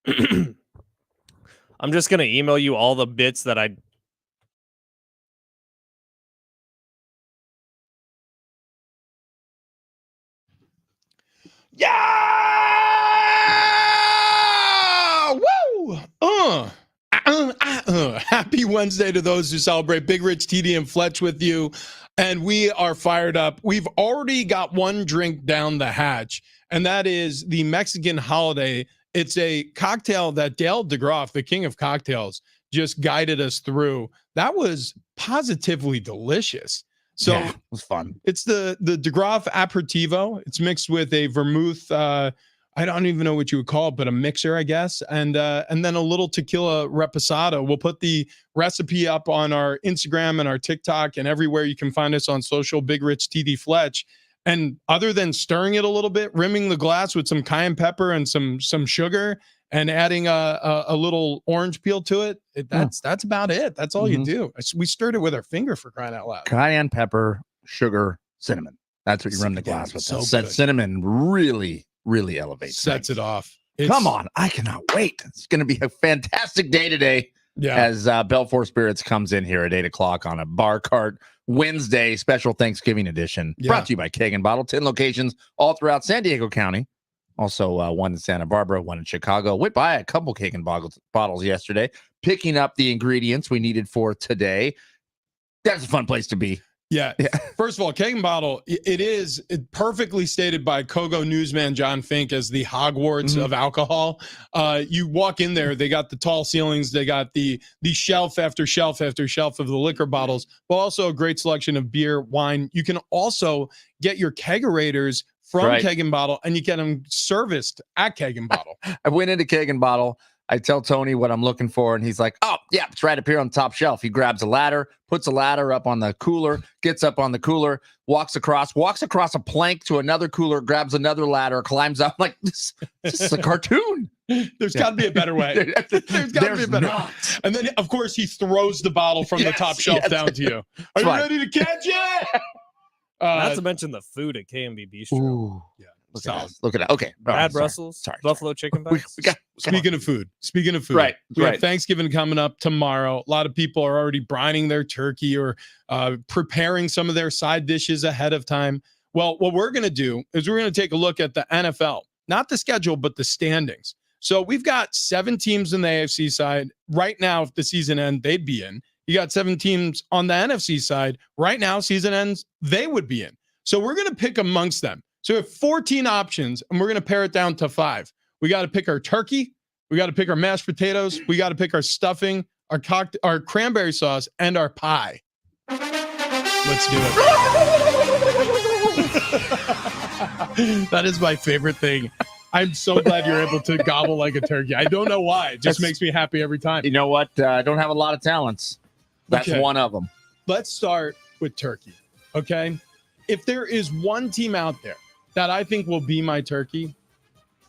I'm just gonna email you all the bits that I. Yeah! Woo! Happy Wednesday to those who celebrate. Big Rich, TD, and Fletch with you. And we are fired up. We've already got one drink down the hatch, and that is the Mexican Holiday. It's a cocktail that Dale DeGroff, the king of cocktails, just guided us through. That was positively delicious. So Yeah, it was fun. it's the DeGroff Aperitivo. It's mixed with a vermouth. I don't even know what you would call it, but a mixer, I guess, and then a little tequila reposado. We'll put the recipe up on our Instagram and our TikTok and everywhere you can find us on social. Big Rich TD Fletch. And other than stirring it a little bit, rimming the glass with some cayenne pepper and some sugar, and adding a little orange peel to it, that's about it. That's all you do. We stirred it with our finger, for crying out loud. Cayenne pepper, sugar, cinnamon. That's what you run the glass with. So That good. cinnamon really elevates Sets things. it off. Come on. I cannot wait. It's going to be a fantastic day today Yeah. as Belfour Spirits comes in here at 8 o'clock on a Bar Cart Wednesday special Thanksgiving edition. Yeah. Brought to you by Keg and Bottle. 10 locations all throughout San Diego County. Also, one in Santa Barbara, one in Chicago. Went by a couple Keg and bottles yesterday, picking up the ingredients we needed for today. That's a fun place to be. Yeah. First of all, Keg and Bottle, it is perfectly stated by Kogo newsman John Fink as the Hogwarts of alcohol. You walk in there, they got the tall ceilings, they got the shelf after shelf after shelf of the liquor bottles, but also a great selection of beer, wine. You can also get your kegerators from Right. Keg and Bottle, and you get them serviced at Keg and Bottle. I went into Keg and Bottle. I tell Tony what I'm looking for, and he's like, "Oh, yeah, it's right up here on the top shelf." He grabs a ladder, puts a ladder up on the cooler, gets up on the cooler, walks across a plank to another cooler, grabs another ladder, climbs up. Like, this is a cartoon. There's got to be a better way. There's got to be a better way. And then, of course, he throws the bottle from the Yes, top shelf yes. down to you. Are you right. ready to catch it? Not to mention the food at KMB Bistro. Ooh, Yeah. look solid. at that. Look at that. Okay, all Brad right, sorry. Brussels, Sorry. buffalo chicken We bites. got Speaking of food, Right, we have right. Thanksgiving coming up tomorrow. A lot of people are already brining their turkey or preparing some of their side dishes ahead of time. Well, what we're going to do is we're going to take a look at the NFL, not the schedule, but the standings. So we've got 7 teams in the AFC side right now. If the season ends, they'd be in. You got 7 teams on the NFC side right now. Season ends, they would be in. So we're going to pick amongst them. So we have 14 options, and we're going to pare it down to 5. We got to pick our turkey. We got to pick our mashed potatoes. We got to pick our stuffing, our cranberry sauce, and our pie. Let's do it. That is my favorite thing. I'm so glad you're able to gobble like a turkey. I don't know why. It just makes me happy every time. You know what? I don't have a lot of talents. That's Okay. one of them. Let's start with turkey. Okay. If there is one team out there that I think will be my turkey,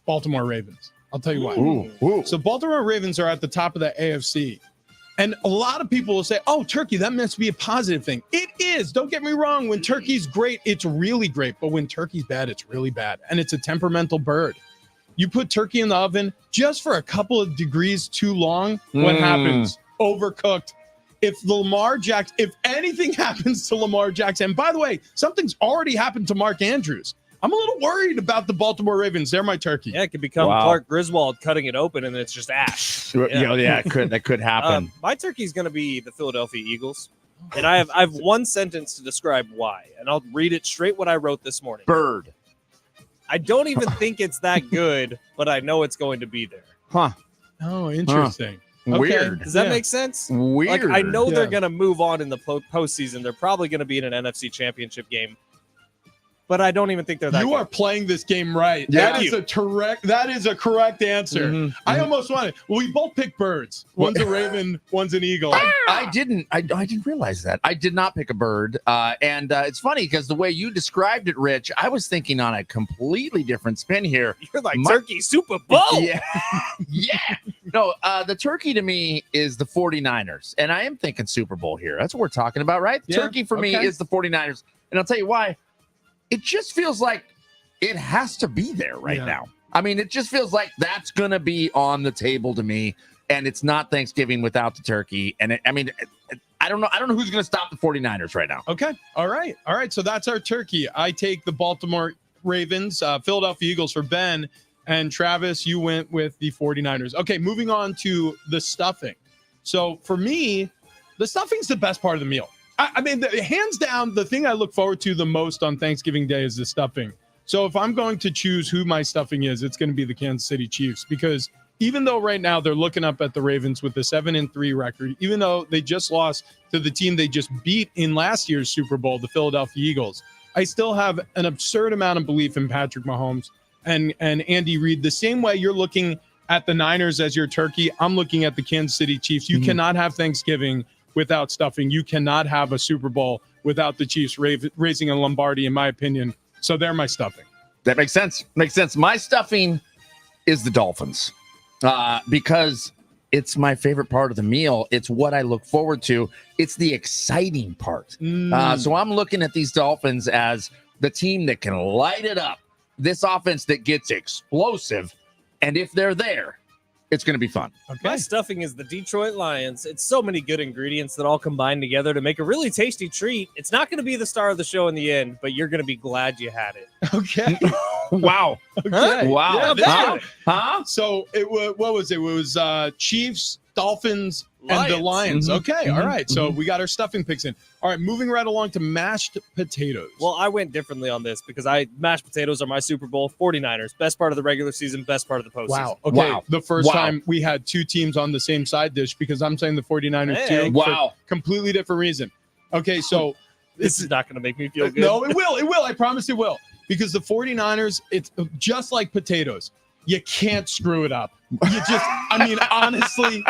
Baltimore Ravens. I'll tell you why. Ooh. So Baltimore Ravens are at the top of the AFC. And a lot of people will say, oh, turkey, that must be a positive thing. It is. Don't get me wrong. When turkey's great, it's really great. But when turkey's bad, it's really bad. And it's a temperamental bird. You put turkey in the oven just for a couple of degrees too long, what happens? Overcooked. If anything happens to Lamar Jackson, and by the way, something's already happened to Mark Andrews. I'm a little worried about the Baltimore Ravens. They're my turkey. Yeah, it could become Wow. Clark Griswold cutting it open, and then it's just ash. That could happen. My turkey is going to be the Philadelphia Eagles, and I have one sentence to describe why, and I'll read it straight what I wrote this morning. Bird. I don't even think it's that good, but I know it's going to be there. Huh. Oh, interesting. Okay. Weird. Does that Yeah. make sense? Weird. Like, I know Yeah. they're going to move on in the postseason. They're probably going to be in an NFC Championship game, but I don't even think they're that You good. are playing this game right. Yeah. That is a correct answer. Mhm. I almost wanted. Well, we both picked birds. One's a raven, one's an eagle. I didn't realize that. I did not pick a bird. And it's funny because the way you described it, Rich, I was thinking on a completely different spin here. You're like My- Turkey Super Bowl. Yeah. Yeah. No, the turkey to me is the 49ers. And I am thinking Super Bowl here. That's what we're talking about, right? Yeah, Turkey for me okay. is the 49ers. And I'll tell you why. It just feels like it has to be there right Yeah. now. I mean, it just feels like that's going to be on the table to me. And it's not Thanksgiving without the turkey. And I don't know. I don't know who's going to stop the 49ers right now. Okay. All right. So that's our turkey. I take the Baltimore Ravens, Philadelphia Eagles for Ben, and Travis, you went with the 49ers. Okay. Moving on to the stuffing. So for me, the stuffing's the best part of the meal. I mean, hands down, the thing I look forward to the most on Thanksgiving Day is the stuffing. So if I'm going to choose who my stuffing is, it's going to be the Kansas City Chiefs, because even though right now they're looking up at the Ravens with a 7-3 record, even though they just lost to the team they just beat in last year's Super Bowl, the Philadelphia Eagles, I still have an absurd amount of belief in Patrick Mahomes and Andy Reid. The same way you're looking at the Niners as your turkey, I'm looking at the Kansas City Chiefs. You cannot have Thanksgiving without stuffing. You cannot have a Super Bowl without the Chiefs raising a Lombardi, in my opinion. So they're my stuffing. That makes sense. My stuffing is the Dolphins. Because it's my favorite part of the meal. It's what I look forward to. It's the exciting part. So I'm looking at these Dolphins as the team that can light it up. This offense that gets explosive. And if they're there, it's going to be fun. My stuffing is the Detroit Lions. It's so many good ingredients that all combine together to make a really tasty treat. It's not going to be the star of the show in the end, but you're going to be glad you had it. Okay. Wow. Okay. Wow. Yeah, Huh? So it was, what was it? It was Chiefs, Dolphins, and the Lions. Okay. All right. So we got our stuffing picks in. All right. Moving right along to mashed potatoes. Well, I went differently on this because mashed potatoes are my Super Bowl. 49ers, best part of the regular season, best part of the postseason. Wow. Okay. The first time we had two teams on the same side dish, because I'm saying the 49ers too. Wow. Completely different reason. Okay. So This is not going to make me feel good. no, it will. It will. I promise it will. Because the 49ers, it's just like potatoes. You can't screw it up. You just, I mean, honestly,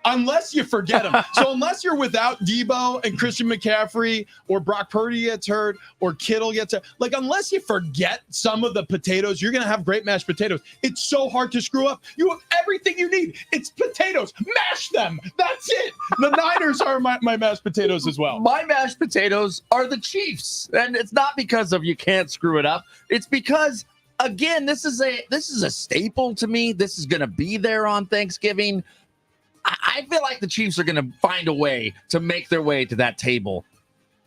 unless you forget them. So unless you're without Debo and Christian McCaffrey, or Brock Purdy gets hurt, or Kittle gets hurt, like unless you forget some of the potatoes, you're going to have great mashed potatoes. It's so hard to screw up. You have everything you need. It's potatoes. Mash them. That's it. The Niners are my mashed potatoes as well. My mashed potatoes are the Chiefs. And it's not because of you can't screw it up. It's because, again, this is a staple to me. This is going to be there on Thanksgiving. I feel like the Chiefs are going to find a way to make their way to that table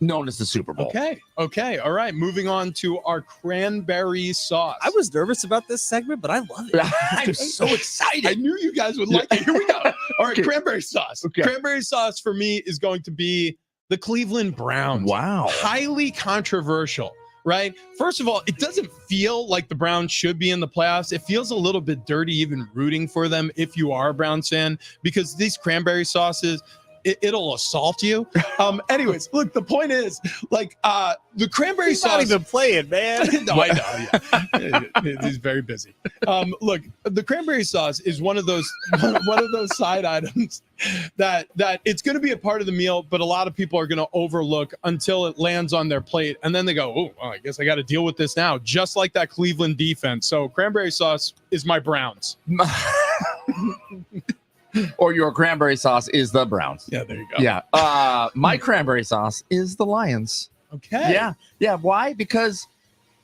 known as the Super Bowl. Okay. All right. Moving on to our cranberry sauce. I was nervous about this segment, but I love it. I'm so excited. I knew you guys would like it. Here we go. All right. Okay. Cranberry sauce. Okay. Cranberry sauce for me is going to be the Cleveland Browns. Wow. Highly controversial. Right? First of all, it doesn't feel like the Browns should be in the playoffs. It feels a little bit dirty even rooting for them if you are a Browns fan, because these cranberry sauces, it'll assault you. Anyways, look, the point is, like, the cranberry He's sauce. not even playing, man. No, I know. Yeah. He's very busy. Look, the cranberry sauce is one of those side items that it's going to be a part of the meal, but a lot of people are going to overlook until it lands on their plate, and then they go, "Oh, well, I guess I got to deal with this now." Just like that Cleveland defense. So cranberry sauce is my Browns. Or your cranberry sauce is the Browns. Yeah, there you go. Yeah. My cranberry sauce is the Lions. Okay. Yeah. Why? Because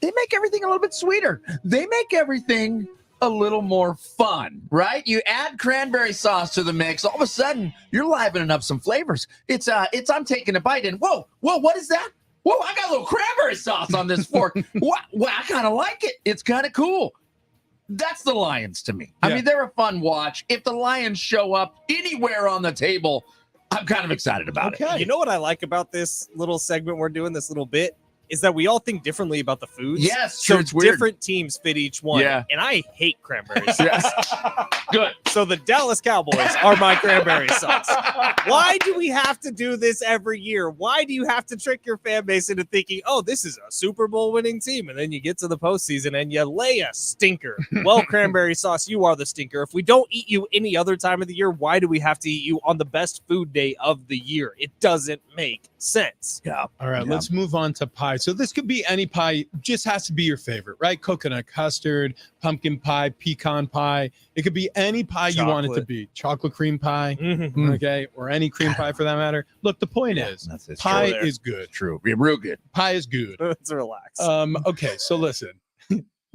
they make everything a little bit sweeter. They make everything a little more fun, right? You add cranberry sauce to the mix, all of a sudden you're livening up some flavors. It's I'm taking a bite and whoa, what is that? Whoa, I got a little cranberry sauce on this fork. Well, I kind of like it. It's kind of cool. That's the Lions to me. I mean, they're a fun watch. If the Lions show up anywhere on the table, I'm kind of excited about it. You know what I like about this little segment we're doing, this little bit, is that we all think differently about the foods. Yes, so it's weird. different teams fit each one. Yeah. And I hate cranberry sauce. Good. So the Dallas Cowboys are my cranberry sauce. Why do we have to do this every year? Why do you have to trick your fan base into thinking, oh, this is a Super Bowl winning team, and then you get to the postseason and you lay a stinker? Well, cranberry sauce, you are the stinker. If we don't eat you any other time of the year, why do we have to eat you on the best food day of the year? It doesn't make sense. Yeah. All right, let's move on to pie. So this could be any pie, just has to be your favorite, right? Coconut custard, pumpkin pie, pecan pie. It could be any pie you want it to Chocolate. be. Chocolate cream pie, Mhm. okay, or any cream pie for that matter. Look, the point is, It's pie true there. is good. true. Real good. Pie is good. Let's relax. Okay, so listen.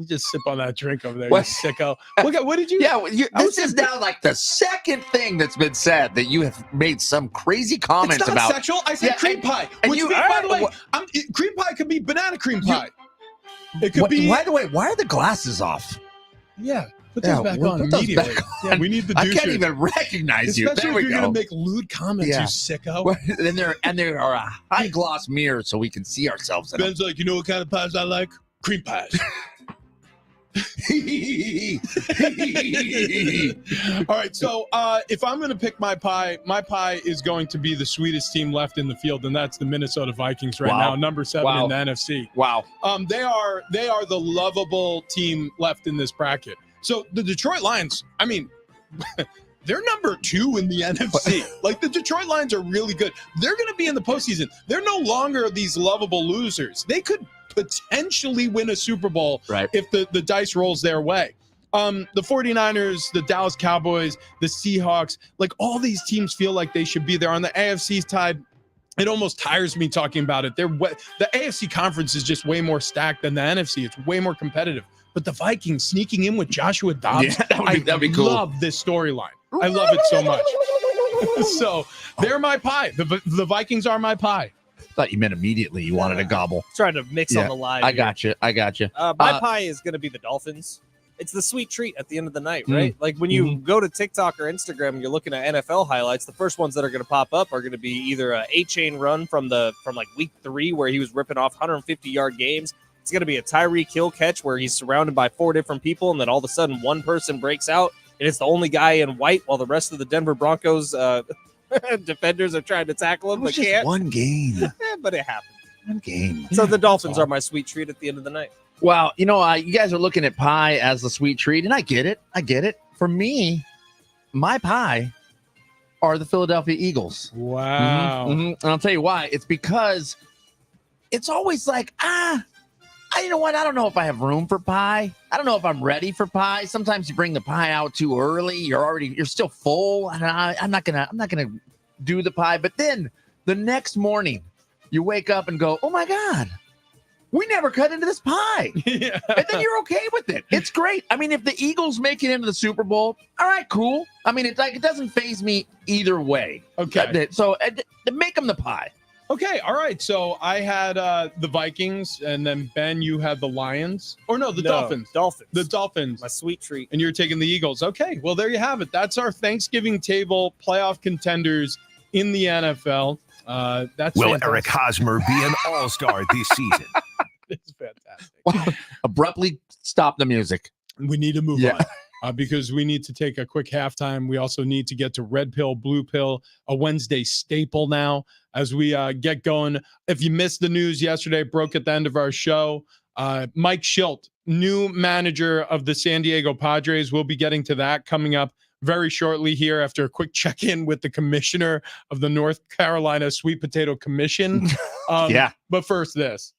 You just sip on that drink over there, What? you sicko. Look at what did you? Yeah, this is now like the second thing that's been said that you have made some crazy comments It's not about. sexual. I said Yeah, cream pie. and Which you- means, by the way, what- cream pie could be banana cream pie. It could be. By the way, why are the glasses off? Yeah. Put Yeah, those back we'll on put those immediately. back Yeah, we need the I douchers. can't even recognize you. Especially There if we you're go. gonna make lewd comments, Yeah. you sicko. Well, and there are a high gloss mirror so we can see ourselves in them. Ben's like, you know what kind of pies I like? Cream pies. All right, so if I'm going to pick my pie is going to be the sweetest team left in the field, and that's the Minnesota Vikings right Wow. now, number 7 Wow. in the NFC. Wow. They are the lovable team left in this bracket. So the Detroit Lions, I mean, they're number 2 in the NFC. Like the Detroit Lions are really good. They're going to be in the postseason. They're no longer these lovable losers. They could potentially win a Super Bowl Right. if the dice rolls their way. The 49ers, the Dallas Cowboys, the Seahawks, like all these teams feel like they should be there. On the AFC side, it almost tires me talking about it. The AFC conference is just way more stacked than the NFC. It's way more competitive. But the Vikings sneaking in with Joshua Dobbs, Yeah, that'd be cool. I love this storyline. I love it so much. So they're my pie. The Vikings are my pie. Thought you meant immediately you wanted to gobble. Trying to mix Yeah, on the line. I here. got you. My pie is going to be the Dolphins. It's the sweet treat at the end of the night, Mm. right? Like when you go to TikTok or Instagram and you're looking at NFL highlights, the first ones that are going to pop up are going to be either a 8-chain run from like week 3 where he was ripping off 150-yard games. It's going to be a Tyreek Hill catch where he's surrounded by 4 different people, and then all of a sudden one person breaks out, and it's the only guy in white while the rest of the Denver Broncos defenders are trying to tackle him, It was but just can't. one game. But it happens. One game. So the Dolphins are my sweet treat at the end of the night. Well, you guys are looking at pie as the sweet treat, and I get it. For me, my pie are the Philadelphia Eagles. Wow. And I'll tell you why. It's because it's always like, you know what? I don't know if I have room for pie. I don't know if I'm ready for pie. Sometimes you bring the pie out too early. You're still full. And I'm not gonna do the pie. But then the next morning, you wake up and go, oh my God, we never cut into this pie. Yeah. And then you're okay with it. It's great. I mean, if the Eagles make it into the Super Bowl, all right, cool. I mean, it doesn't faze me either way. Okay. So make them the pie. Okay. All right. So I had the Vikings, and then Ben, you had the Lions. Or no, the Dolphins. Dolphins. The Dolphins. My sweet treat. And you're taking the Eagles. Okay. Well, there you have it. That's our Thanksgiving table playoff contenders in the NFL. That's Will fantastic. Eric Hosmer be an all-star this season? It's fantastic. Abruptly stop the music. We need to move Yeah. on because we need to take a quick halftime. We also need to get to Red Pill, Blue Pill, a Wednesday staple now as we get going. If you missed the news yesterday, broke at the end of our show. Mike Schilt, new manager of the San Diego Padres. We'll be getting to that coming up very shortly here after a quick check-in with the commissioner of the North Carolina Sweet Potato Commission. Yeah. But first, this.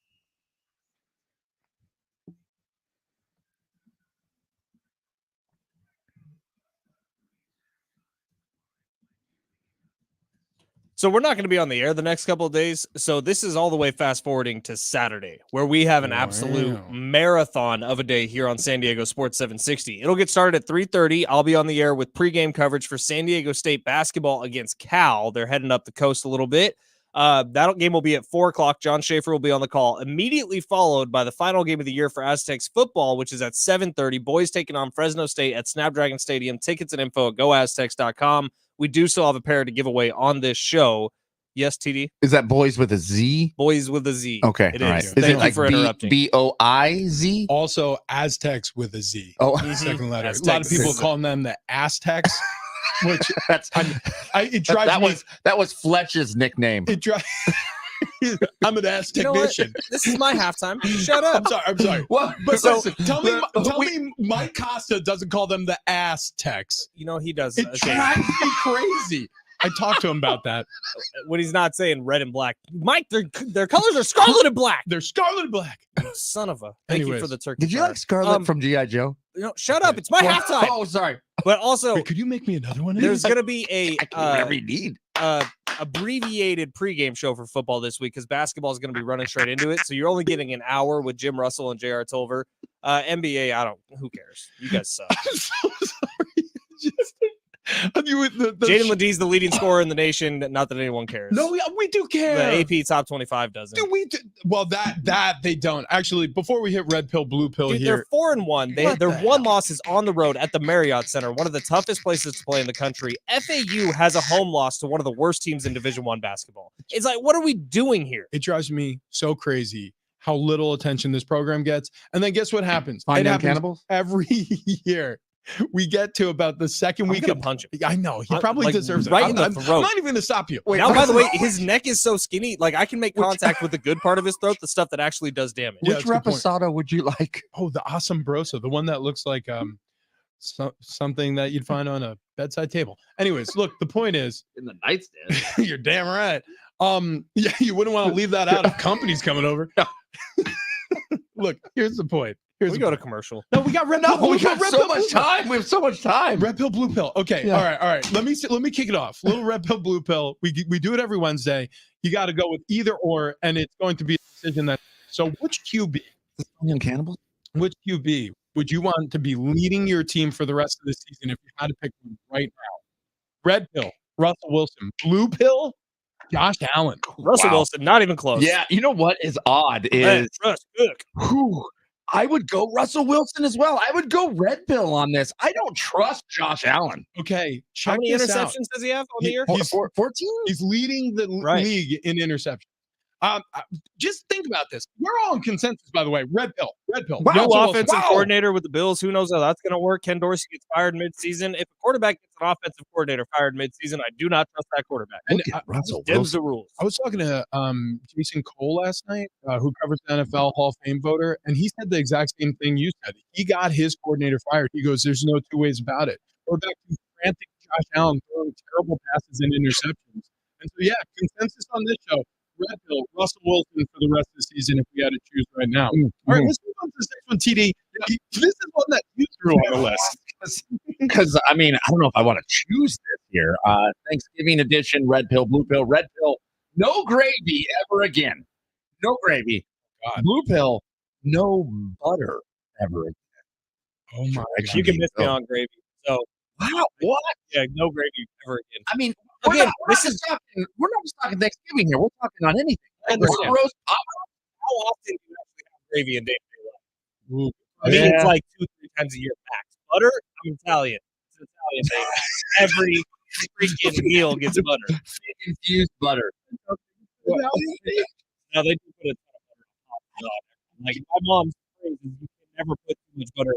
So we're not going to be on the air the next couple of days. So this is all the way fast forwarding to Saturday, where we have an absolute Wow. marathon of a day here on San Diego Sports 760. It'll get started at 3:30. I'll be on the air with pregame coverage for San Diego State basketball against Cal. They're heading up the coast a little bit. That game will be at 4 o'clock. John Schaefer will be on the call, immediately followed by the final game of the year for Aztecs football, which is at 7:30. Boys taking on Fresno State at Snapdragon Stadium. Tickets and info at goaztecs.com. We do still have a pair to give away on this show. Yes, TD? Is that boys with a Z? Boys with a Z. Okay. It all right. is. Is Thank it you like for interrupting. BOIZ? Also, Aztecs with a Z. Oh, Second letter. Aztecs. A lot of people calling them the Aztecs, which that's it drives me. that was Fletch's nickname. It drives. I'm an ass You know what? technician. This is my halftime. Shut up. I'm sorry. Well, But so listen, tell me, Mike Costa doesn't call them the Aztecs. You know, he does. It Okay. drives me crazy. I talked to him about that. When he's not saying red and black. Mike, their colors are scarlet and black. They're scarlet and black. Son of a. Thank you Anyways. for the turkey. did you fry. like Scarlet Um, from G.I. Joe? Shut up. It's my halftime. Oh, sorry. But also, Wait, could you make me another one? of there's these? going to be I can whatever you need. a abbreviated pregame show for football this week because basketball is going to be running straight into it. So you're only getting an hour with Jim Russell and J.R. Tolver. NBA, who cares? You guys suck. I'm so sorry. Jaden Ladee's the leading scorer in the nation. Not that anyone cares. No, we do care. The AP top 25 doesn't. Well, that they don't. Actually, before we hit red pill, blue pill Dude, here. they're 4-1. Their one loss is on the road at the Marriott Center, one of the toughest places to play in the country. FAU has a home loss to one of the worst teams in Division I basketball. It's like, what are we doing here? It drives me so crazy how little attention this program gets. And then guess what happens? Find it them happens cannibals every year. We get to about the second week of punch him. I know he probably Like, deserves it. right in the I'm throat. not even going to stop you. Wait, now, by the way, his neck is so skinny. Like, I can make contact with the good part of his throat, the stuff that actually does damage. Yeah, which that's a good point. reposado would you like? Oh, the Asombroso, the one that looks like something that you'd find on a bedside table. Anyways, look, the point is, In the nightstand. you're damn right. Yeah, you wouldn't want to leave that out if company's coming over. Look, here's the point. We go to commercial. No, we got red pill. We got red so pill, much blue pill. time. We have so much time. Red pill, blue pill. Okay, Yeah. all right. Let me kick it off. Little red pill, blue pill. We do it every Wednesday. You got to go with either or, and it's going to be a decision that. So, which QB? Onion cannibals. Which QB would you want to be leading your team for the rest of the season if you had to pick one right now? Red pill, Russell Wilson. Blue pill, Josh Allen. Russell Wow. Wilson, not even close. Yeah, you know what is odd is Russ, look. whew, I would go Russell Wilson as well. I would go red pill on this. I don't trust Josh Allen. Okay, How check many this out. interceptions does he have on the He- year? he's- 14? He's leading the Right. league in interceptions. Just think about this. We're all in consensus, by the way. Red pill. New Russell Wilson. offensive Wow. coordinator with the Bills. Who knows how that's going to work? Ken Dorsey gets fired midseason. If a quarterback gets an offensive coordinator fired midseason, I do not trust that quarterback. And Look at Russell Dims Wilson. the rules. I was talking to Jason Cole last night, who covers the NFL Hall of Fame voter, and he said the exact same thing you said. He got his coordinator fired. He goes, "There's no two ways about it." We're back to frantic Josh Allen throwing terrible passes and interceptions. And so, yeah, consensus on this show: red pill, Russell Wilson for the rest of the season. If we had to choose right now, all right, let's move on to the next one. TD, this is one that you threw on the list. Because I mean, I don't know if I want to choose this here. Thanksgiving edition, red pill, blue pill, red pill, no gravy ever again. No gravy. God. Blue pill, no butter ever again. Oh my Actually, You can miss me oh. on gravy. So, Wow, what? yeah, no gravy ever again. I mean, Again, we're not just talking Thanksgiving here. We're talking on anything. I understand. Roast pop. How often do you actually have gravy in day-to-day life? Ooh. I mean, Yeah. it's like 2-3 times a year max. Butter, I'm Italian. It's an Italian thing. Every freaking meal gets butter. Infused butter. Now they do put a ton of butter on top of it. Like my mom's crazy. You can never put too much butter.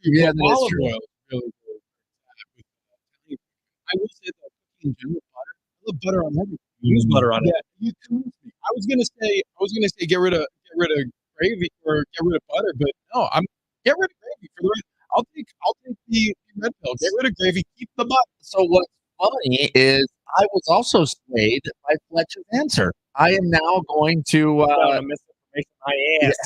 Yeah, that is Olive true. oil is really good. I will say that cooking in general, butter. I love butter on everything. Use butter on it. Yeah, you convinced me. I was gonna say get rid of gravy or get rid of butter, but no, I'm get rid of gravy for the rest. I'll take the red pill. Get rid of gravy, keep the butter. So what's funny is I was also swayed by Fletcher's answer. I am now going to Misinformation. My ass.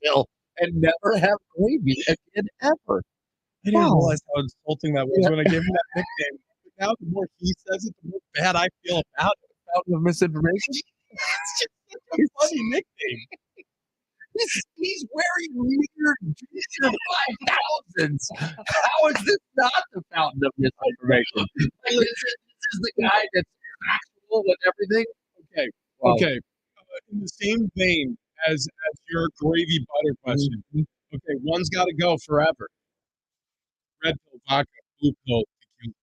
Bill and never have gravy again ever. I didn't Wow. realize how insulting that was when I gave him that nickname. But now the more he says it, the more bad I feel about it. Fountain of misinformation. It's just such a funny nickname. He's wearing weird Gear 5000s. How is this not the fountain of misinformation? Like, this is the guy that's factual with everything. Okay. Wow. Okay. In the same vein as your gravy butter question. Okay, one's got to go forever. Red pill vodka, blue pill tequila.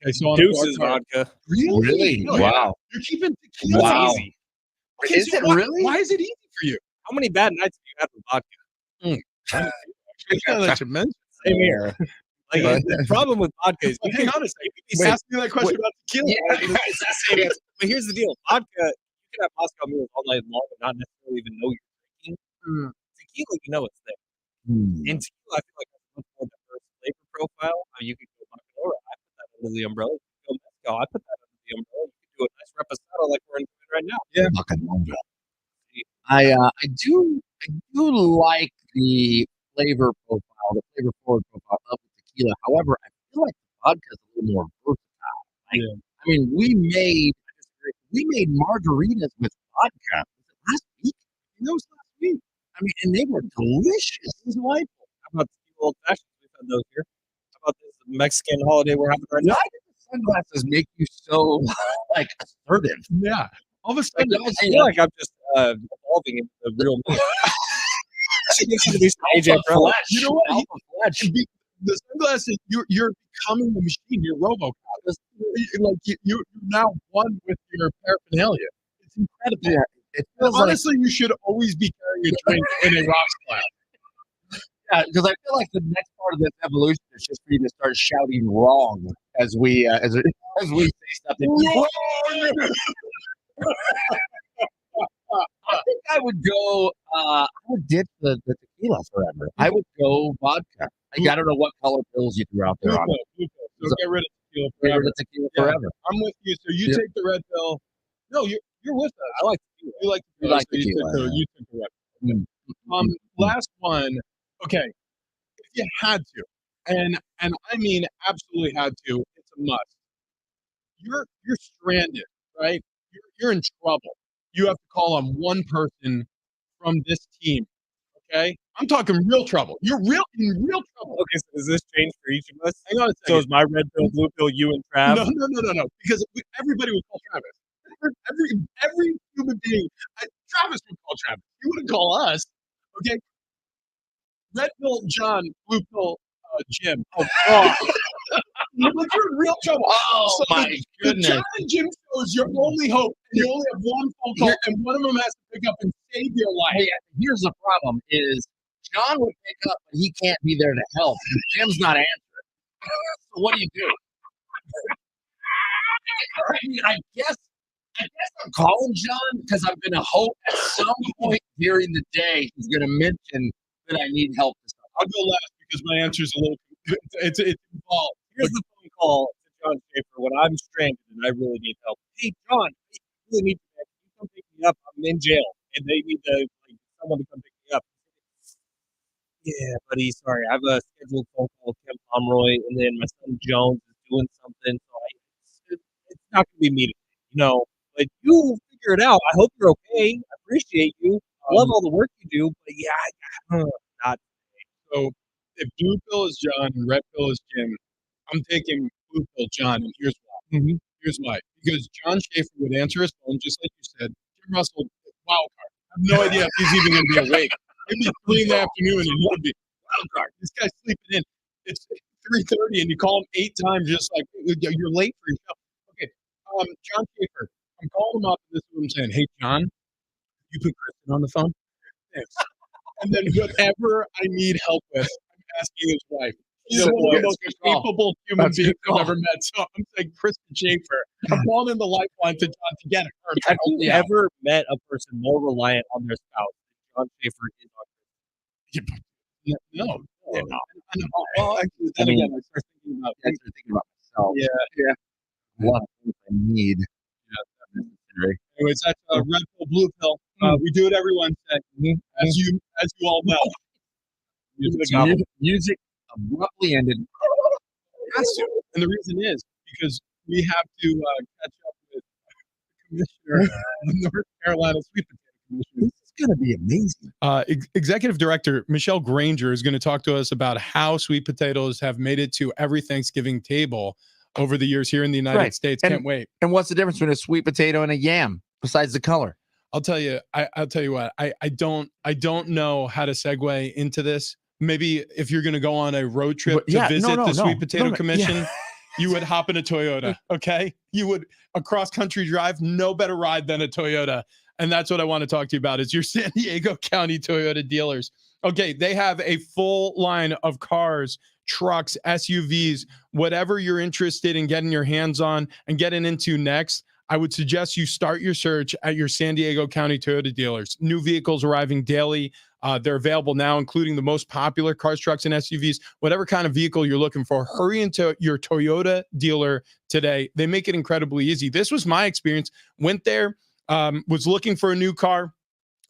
Okay, so on the Deuces bar card- vodka. Really? Oh, yeah. Wow. You're keeping tequila. Wow. That's easy. Okay, Is so it why- really? Why is it easy for you? How many bad nights have you had with vodka? Now that you mentioned it. Same here. Like But- the problem with vodka is But hang on a second. you could be He's sassy. asking me that question about tequila. It's the same answer. But here's the deal: vodka, you can have Moscow mules all night long and not necessarily even know you're drinking. Tequila, you know it's there. In tequila, I feel like that's much more diverse flavor profile. You could go Bacanora. I put that under the umbrella. You could go Mezcal. I put that under the umbrella. You could do a nice reposado like we're doing right now. I do like the flavor profile, the flavor forward profile of the tequila. However, I feel like the vodka is a little more versatile. mean, we made margaritas with vodka last week. And that was last week. I mean, and they were delicious. It was delightful. How about the old fashions? We've had those here. How about this Mexican holiday we're having right now? Why did the sunglasses make you so like assertive? Yeah. All of a Like, sudden, I feel like I'm just evolving into the real me. Should give some of these to AJ Preller. you know what? Alpha Fletch. The sunglasses, you're becoming the machine. You're RoboCop. Like you're now one with your paraphernalia. It's incredible. Yeah, it feels like Honestly, you should always be carrying a drink in a rocks glass. yeah, because I feel like the next part of this evolution is just for you to start shouting wrong as we say something. I think I would go. I would ditch the tequila forever. I would go vodka. Like, I don't know what color pills you threw out there on it. Blue pill. So get rid of tequila Get rid forever. of tequila Yeah. forever. I'm with you. So you Yeah. take the red pill. No, you're with us. I like tequila. You like You tequila. like so you tequila, took the- yeah. you took the red pill. Last one. Okay, if you had to, and I mean absolutely had to, it's a must. You're stranded, right? You're in trouble. You have to call on one person from this team. Okay, I'm talking real trouble. You're in real trouble. Okay, so does this change for each of us? Hang on a So second. is my red pill, blue pill, you and Trav? No. Because everybody would call Travis. Every human being, Travis would call Travis. He wouldn't call us. Okay. Red pill John, blue pill Jim. Oh God. Like you're in real trouble. Oh So my the goodness! John and Jim show is your only hope. And you only have one phone call, and one of them has to pick up and save your life. Hey, here's the problem: is John would pick up, but he can't be there to help. Jim's not answering. So what do you do? I mean, I guess I'm calling John because I'm going to hope at some point during the day he's going to mention that I need help. I'll go last because my answer is a little. It's involved. Here's the phone call to John Schaefer when I'm stranded and I really need help. Hey, John, I really need you. Can you come pick me up? I'm in jail, and they need someone to come pick me up. Yeah, buddy. Sorry, I have a scheduled phone call with Kim Pomeroy, and then my son Jones is doing something, so it's not going to be me today, But you figure it out. I hope you're okay. I appreciate you. I love all the work you do, but yeah, not. So if blue pill is John and red pill is Jim, I'm taking blue pill John, and here's why. Here's why. Because John Schaefer would answer his phone just like you said. Jim Russell, wild card. I have no idea if he's even going to be awake. Maybe 3 in the afternoon, and he would be wild card. This guy's sleeping in. It's 3:30, and you call him 8 times, just like you're late for your show. Okay, John Schaefer, I'm calling him up. And this is what I'm saying. Hey, John, you put Kristen on the phone. Thanks. And then whatever I need help with, I'm asking his wife. She's one of the most capable human That's a beings good I've call. ever met. So I'm saying Kristen Schaefer. I'm calling in the lifeline to John to get her. Have you ever met a person more reliant on their spouse than John Schaefer is on? No. Yeah. Well, actually, then I mean, again, I start thinking about I start thinking about myself. Yeah. A lot of things I need. Necessary. anyways, that's red pill, blue pill. We do it every Wednesday, as you all know. Music abruptly ended. Has to. And the reason is because we have to catch up with the commissioner of the North Carolina Sweet Potato Commission. This is going to be amazing. Executive Director Michelle Granger is going to talk to us about how sweet potatoes have made it to every Thanksgiving table over the years here in the United Right. States. And- Can't wait. And what's the difference between a sweet potato and a yam besides the color? I'll tell you. I'll tell you what. I don't know how to segue into this. Maybe if you're going to go on a road trip But- to yeah, visit no, the no. Sweet Potato No, no, Commission, yeah. you would hop in a Toyota. Okay, you would a cross country drive. No better ride than a Toyota. And that's what I want to talk to you about. Is your San Diego County Toyota dealers. Okay, they have a full line of cars, trucks, SUVs, whatever you're interested in getting your hands on and getting into next. I would suggest you start your search at your San Diego County Toyota dealers. New vehicles arriving daily. They're available now, including the most popular cars, trucks, and SUVs. Whatever kind of vehicle you're looking for, hurry into your Toyota dealer today. They make it incredibly easy. This was my experience. Went there, was looking for a new car.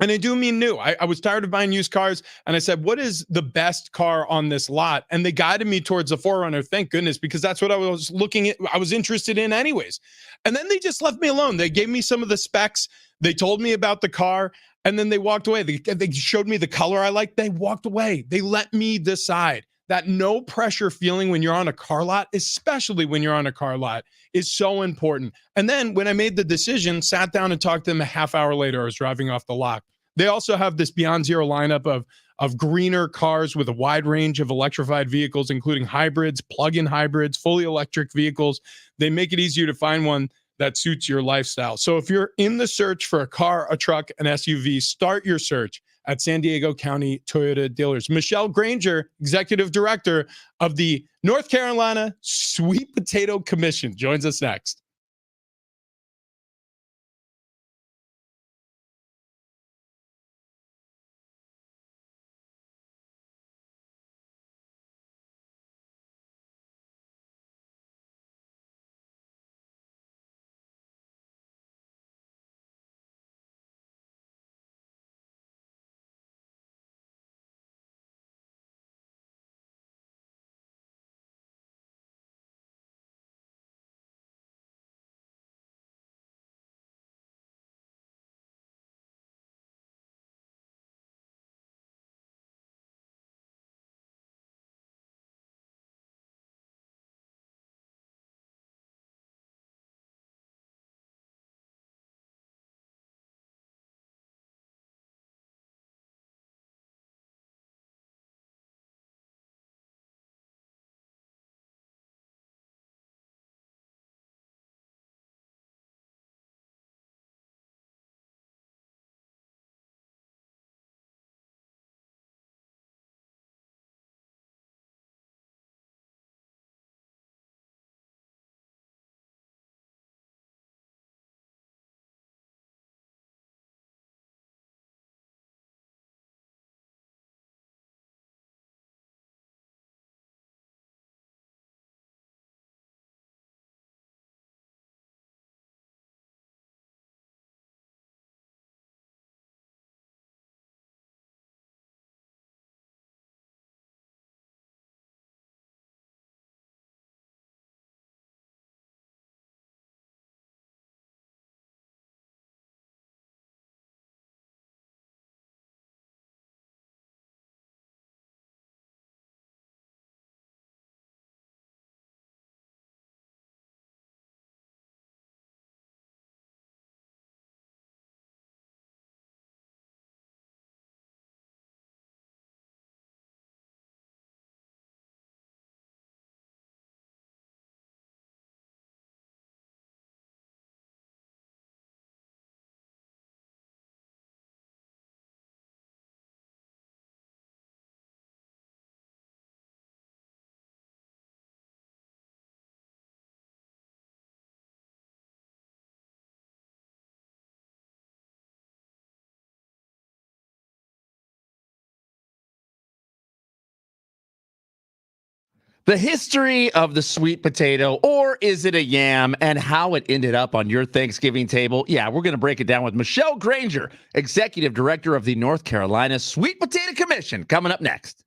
And I do mean new. I was tired of buying used cars, and I said, what is the best car on this lot? And they guided me towards the 4Runner, thank goodness, because that's what I was looking at. I was interested in anyways. And then they just left me alone. They gave me some of the specs. They told me about the car, and then they walked away. They showed me the color I liked. They walked away. They let me decide. That no pressure feeling when you're on a car lot, especially when you're on a car lot, is so important. And then when I made the decision, sat down and talked to them a half hour later, I was driving off the lot. They also have this Beyond Zero lineup of greener cars with a wide range of electrified vehicles, including hybrids, plug-in hybrids, fully electric vehicles. They make it easier to find one that suits your lifestyle. So if you're in the search for a car, a truck, an SUV, start your search at San Diego County Toyota dealers. Michelle Granger, Executive Director of the North Carolina Sweet Potato Commission, joins us next. The history of the sweet potato, or is it a yam, and how it ended up on your Thanksgiving table. Yeah, we're going to break it down with Michelle Granger, Executive Director of the North Carolina Sweet Potato Commission, coming up next.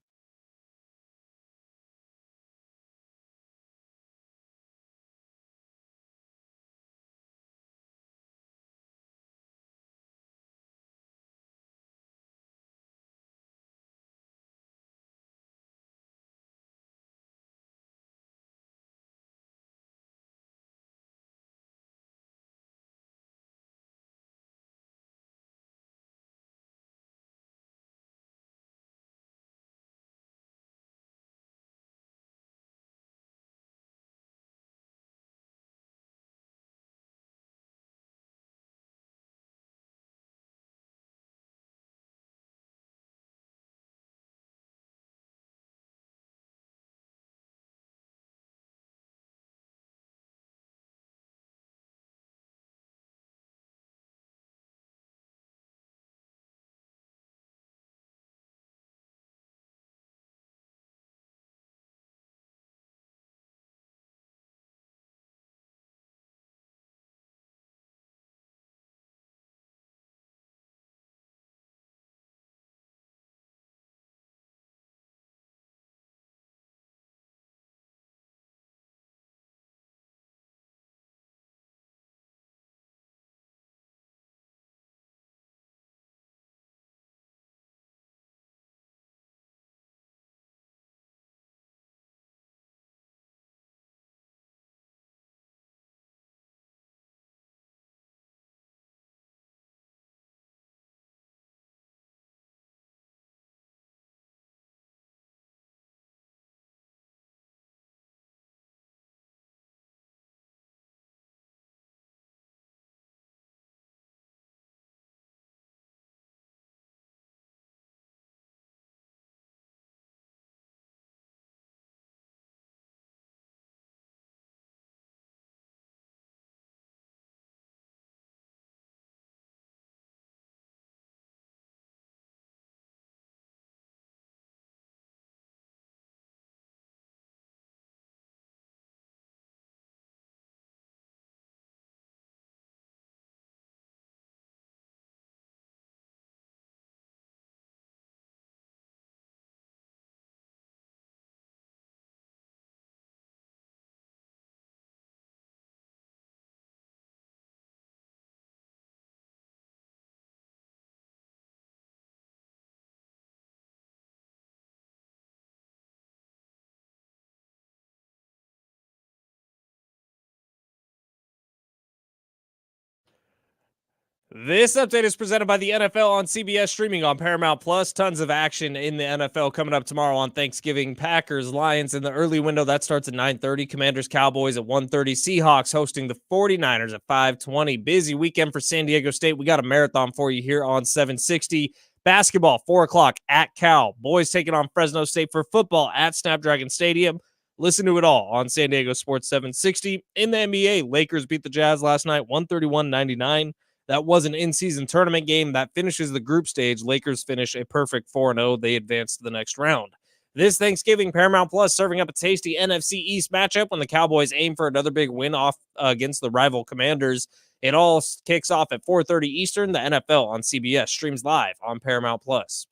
This update is presented by the NFL on CBS, streaming on Paramount Plus. Tons of action in the NFL coming up tomorrow on Thanksgiving. Packers, Lions in the early window. That starts at 9:30. Commanders, Cowboys at 1:30. Seahawks hosting the 49ers at 5:20. Busy weekend for San Diego State. We got a marathon for you here on 760. Basketball, 4 o'clock at Cal. Boys taking on Fresno State for football at Snapdragon Stadium. Listen to it all on San Diego Sports 760. In the NBA, Lakers beat the Jazz last night, 131-99. That was an in-season tournament game that finishes the group stage. Lakers finish a perfect 4-0. They advance to the next round. This Thanksgiving, Paramount Plus serving up a tasty NFC East matchup when the Cowboys aim for another big win off against the rival Commanders. It all kicks off at 4:30 Eastern. The NFL on CBS streams live on Paramount Plus.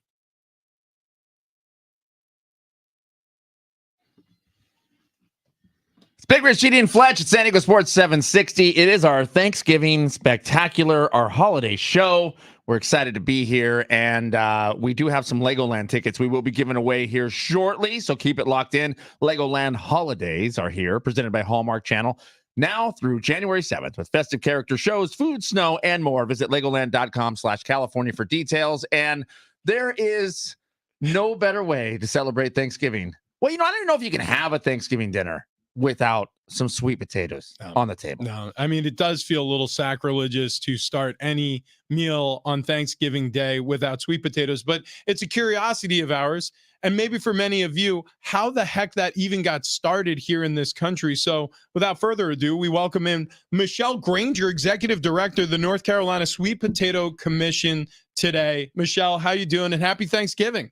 It's Big Rich, GD, and Fletch at San Diego Sports 760. It is our Thanksgiving spectacular, our holiday show. We're excited to be here, and we do have some Legoland tickets we will be giving away here shortly, so keep it locked in. Legoland holidays are here, presented by Hallmark Channel, now through January 7th with festive character shows, food, snow, and more. Visit legoland.com/California for details, and there is no better way to celebrate Thanksgiving. Well, I don't even know if you can have a Thanksgiving dinner without some sweet potatoes on the table. No, I mean, it does feel a little sacrilegious to start any meal on Thanksgiving Day without sweet potatoes, but it's a curiosity of ours. And maybe for many of you, how the heck that even got started here in this country. So without further ado, we welcome in Michelle Granger, Executive Director of the North Carolina Sweet Potato Commission today. Michelle, how you doing? And happy Thanksgiving.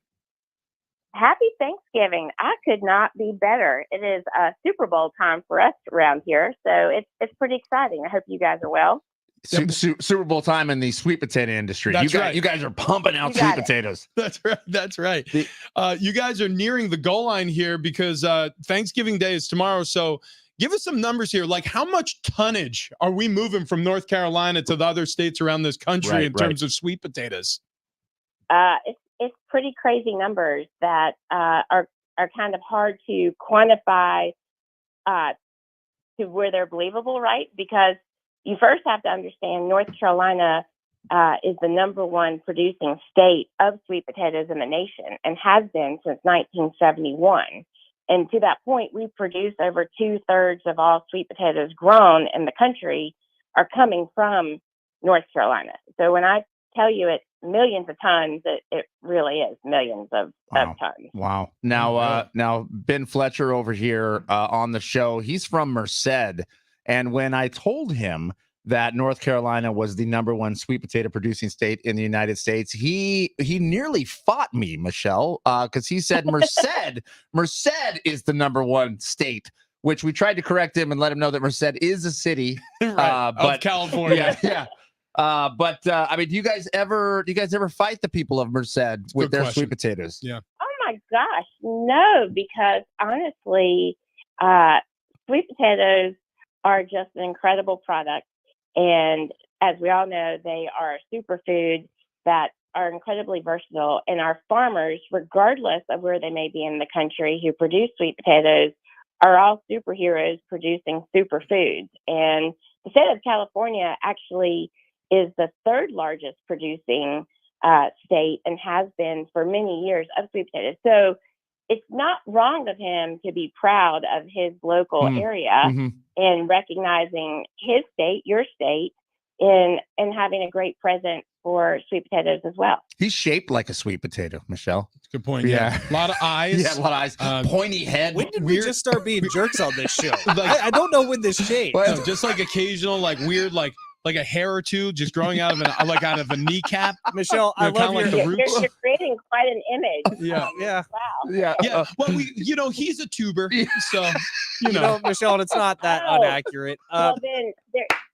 Happy Thanksgiving. I could not be better. It is Super Bowl time for us around here, so it's pretty exciting. I hope you guys are well. Super Bowl time in the sweet potato industry. That's right. You guys are pumping out You got sweet it. potatoes. That's right. That's right. You guys are nearing the goal line here because Thanksgiving Day is tomorrow. So give us some numbers here. Like, how much tonnage are we moving from North Carolina to the other states around this country in terms of sweet potatoes? It's pretty crazy numbers that are kind of hard to quantify to where they're believable, right? Because you first have to understand North Carolina is the number one producing state of sweet potatoes in the nation and has been since 1971. And to that point, we produce over 2/3 of all sweet potatoes grown in the country are coming from North Carolina. So when I tell you it's millions of tons, it really is millions of tons. Wow. Now Ben Fletcher over here on the show, he's from Merced. And when I told him that North Carolina was the number one sweet potato producing state in the United States, he nearly fought me, Michelle, because he said Merced is the number one state, which we tried to correct him and let him know that Merced is a city, Right, but of California. yeah. I mean, do you guys ever fight the people of Merced with Good their question. sweet potatoes? Yeah. Oh my gosh, no, because honestly, sweet potatoes are just an incredible product. And as we all know, they are a superfood that are incredibly versatile. And our farmers, regardless of where they may be in the country who produce sweet potatoes, are all superheroes producing superfoods. And the state of California actually is the third largest producing state and has been for many years of sweet potatoes. So it's not wrong of him to be proud of his local area and recognizing his state, your state, and having a great present for sweet potatoes as well. He's shaped like a sweet potato, Michelle. Good point. Yeah. A lot of eyes. Yeah, a lot of eyes. Pointy head. When did we just start being jerks on this show? Like- I don't know when this changed. No, just like occasional, like weird, like a hair or two just growing out of a kneecap. Michelle, I You know, kinda love like your the You're, roots. you're creating quite an image. Yeah. yeah. Wow. Yeah. Yeah. Well, he's a tuber, so You know, Michelle, it's not that Oh. inaccurate. Well, then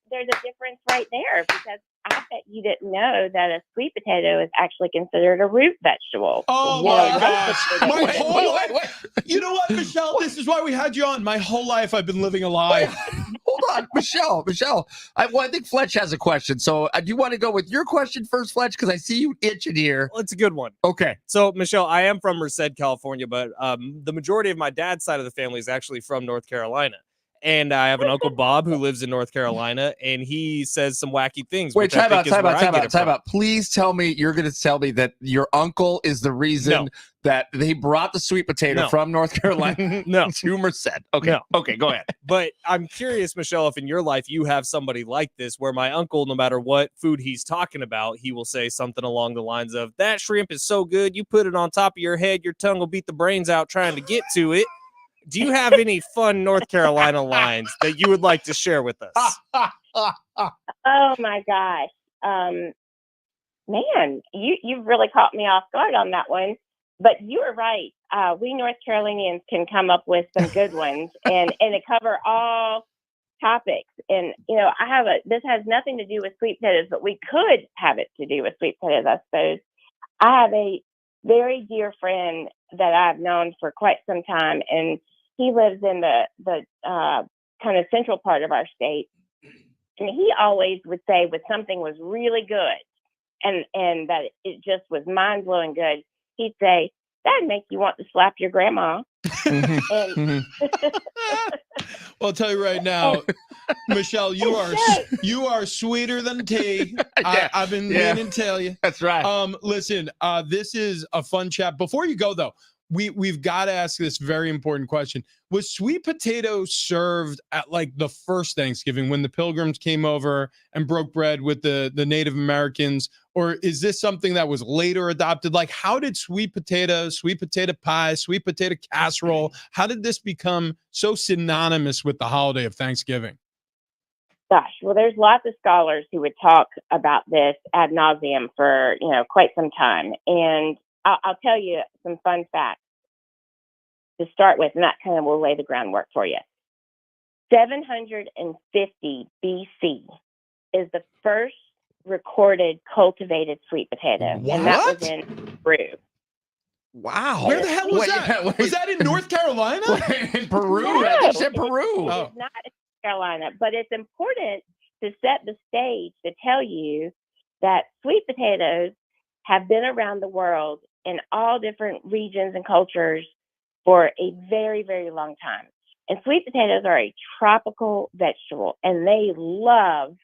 there's a difference right there because I bet you didn't know that a sweet potato is actually considered a root vegetable. Oh You know, my root gosh. potatoes- My whole wait, wait. You know what, Michelle? This is why we had you on. My whole life I've been living a lie. Hold on, Michelle. I think Fletch has a question. So do you want to go with your question first, Fletch? Because I see you itching here. Well, it's a good one. Okay. So, Michelle, I am from Merced, California, but the majority of my dad's side of the family is actually from North Carolina. And I have an Uncle Bob who lives in North Carolina, and he says some wacky things. Wait, which I time out, think is time where out, I time get out, it time from. out. Please tell me you're going to tell me that your uncle is the reason No. that they brought the sweet potato No. from North Carolina No. to Merced. Okay, No. okay, go ahead. But I'm curious, Michelle, if in your life you have somebody like this, where my uncle, no matter what food he's talking about, he will say something along the lines of, "That shrimp is so good, you put it on top of your head, your tongue will beat the brains out trying to get to it." Do you have any fun North Carolina lines that you would like to share with us? Oh my gosh. Man, you've really caught me off guard on that one. But you were right. We North Carolinians can come up with some good ones and it cover all topics. And this has nothing to do with sweet potatoes, but we could have it to do with sweet potatoes, I suppose. I have a very dear friend that I've known for quite some time, and he lives in the kind of central part of our state. And he always would say when something was really good and that it just was mind blowing good, he'd say, "That'd make you want to slap your grandma." And Well, I'll tell you right now, Michelle, you are sweeter than tea. Yeah, I've been yeah. meaning to tell you. That's right. Listen, this is a fun chat. Before you go though, we've got to ask this very important question. Was sweet potato served at like the first Thanksgiving when the Pilgrims came over and broke bread with the Native Americans? Or is this something that was later adopted? Like, how did sweet potato pie, sweet potato casserole, how did this become so synonymous with the holiday of Thanksgiving? gosh, well, there's lots of scholars who would talk about this ad nauseum for, quite some time. And I'll tell you some fun facts to start with, and that kind of will lay the groundwork for you. 750 BC is the first recorded cultivated sweet potato, and that What? was in Peru. Wow. Where the hell was Wait, that? wait. Was that in North Carolina? In Peru? No, I think you said Peru. Oh. It's not in Carolina, but it's important to set the stage to tell you that sweet potatoes have been around the world in all different regions and cultures for a very, very long time. And sweet potatoes are a tropical vegetable, and they love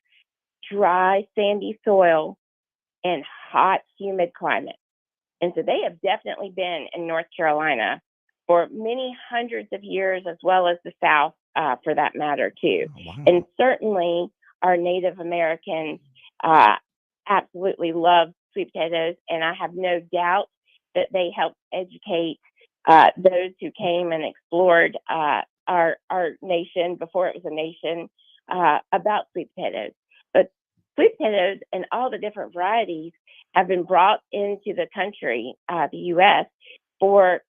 dry, sandy soil and hot, humid climates. And so they have definitely been in North Carolina for many hundreds of years, as well as the South, for that matter, too. Oh, wow. And certainly our Native Americans absolutely love sweet potatoes, and I have no doubt that they helped educate those who came and explored our nation before it was a nation about sweet potatoes. But sweet potatoes and all the different varieties have been brought into the country, the U.S., from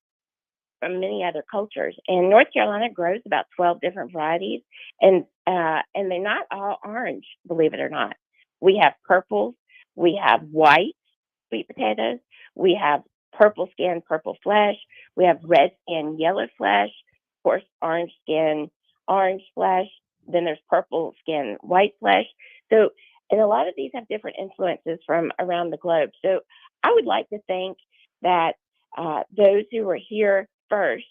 many other cultures. And North Carolina grows about 12 different varieties, and they're not all orange, believe it or not. We have purples, we have white sweet potatoes, we have purple skin, purple flesh, we have red skin, yellow flesh, of course, orange skin, orange flesh, then there's purple skin, white flesh. So, and a lot of these have different influences from around the globe. So I would like to think that those who were here first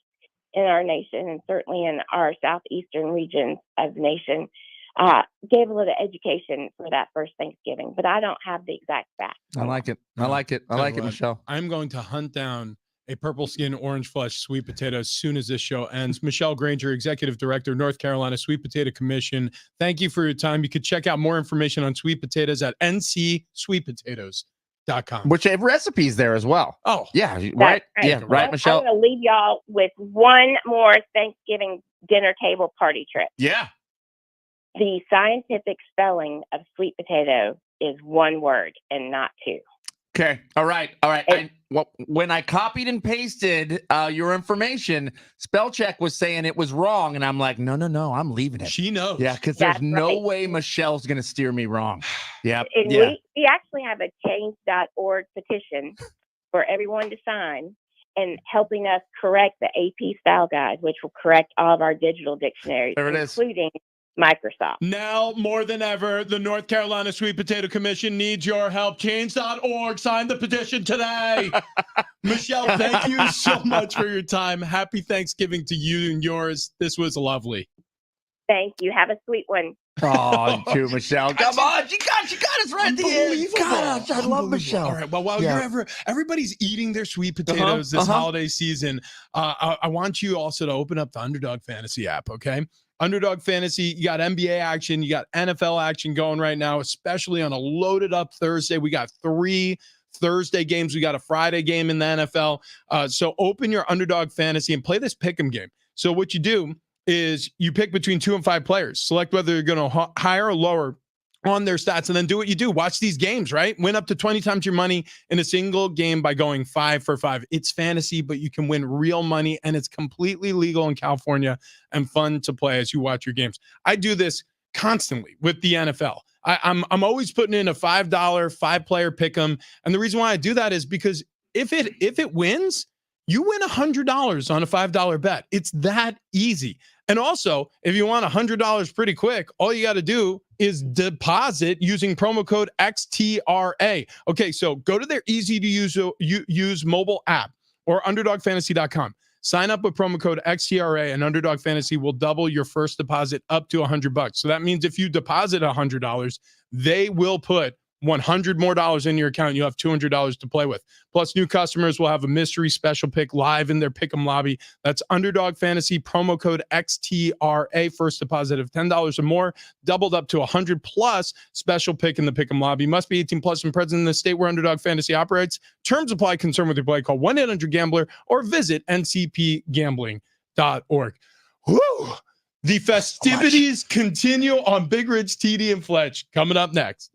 in our nation, and certainly in our southeastern regions of the nation, gave a little education for that first Thanksgiving. But I don't have the exact facts. I like it. I like it. I Tell like you it, what, Michelle. I'm going to hunt down a purple skin, orange flesh sweet potato as soon as this show ends. Michelle Granger, Executive Director, North Carolina Sweet Potato Commission. Thank you for your time. You could check out more information on sweet potatoes at ncsweetpotatoes.com. Which have recipes there as well. Oh, Yeah, right? Right. Yeah, right, Michelle? I'm going to leave y'all with one more Thanksgiving dinner table party trick. Yeah. The scientific spelling of sweet potato is one word and not two. Okay. All right. When I copied and pasted your information, spell check was saying it was wrong, and I'm like, no, I'm leaving it. she knows. Yeah, because there's That's no right. way Michelle's going to steer me wrong. Yeah. And Yeah. we actually have a change.org petition for everyone to sign and helping us correct the AP style guide, which will correct all of our digital dictionaries, There it is. including Microsoft. Now more than ever, the North Carolina Sweet Potato Commission needs your help. Change.org. Sign the petition today. Michelle, thank you so much for your time. Happy Thanksgiving to you and yours. This was lovely. Thank you. Have a sweet one. Oh, you too, Michelle. Come on, she got us right at the end. Unbelievable. Gosh, I love Unbelievable. Michelle. All right. Well, while Yeah. everybody's eating their sweet potatoes this uh-huh. holiday season, I want you also to open up the Underdog Fantasy app. Okay. Underdog Fantasy, you got NBA action, you got NFL action going right now, especially on a loaded up Thursday. We got 3 Thursday games. We got a Friday game in the NFL. So open your Underdog Fantasy and play this pick'em game. So what you do is you pick between 2 and 5 players, select whether you're going to higher or lower on their stats, and then do what you do. Watch these games, right? Win up to 20 times your money in a single game by going 5 for 5. It's fantasy, but you can win real money, and it's completely legal in California and fun to play as you watch your games. I do this constantly with the NFL. I'm always putting in a $5 5-player pick'em, and the reason why I do that is because if it wins, you win $100 on a $5 bet. It's that easy. And also, if you want $100 pretty quick, all you got to do is deposit using promo code XTRA. Okay, so go to their easy to use mobile app or underdogfantasy.com. Sign up with promo code XTRA, and Underdog Fantasy will double your first deposit up to $100. So that means if you deposit $100, they will put $100 more in your account. You have $200 to play with. Plus, new customers will have a mystery special pick live in their pick'em lobby. That's Underdog Fantasy, promo code XTRA. First deposit of $10 or more, doubled up to $100 plus special pick in the pick'em lobby. Must be 18 plus and present in the state where Underdog Fantasy operates. Terms apply. Concern with your play. Call 1-800-GAMBLER or visit ncpgambling.org. Woo! The festivities continue on Big Rich, TD, and Fletch. Coming up next.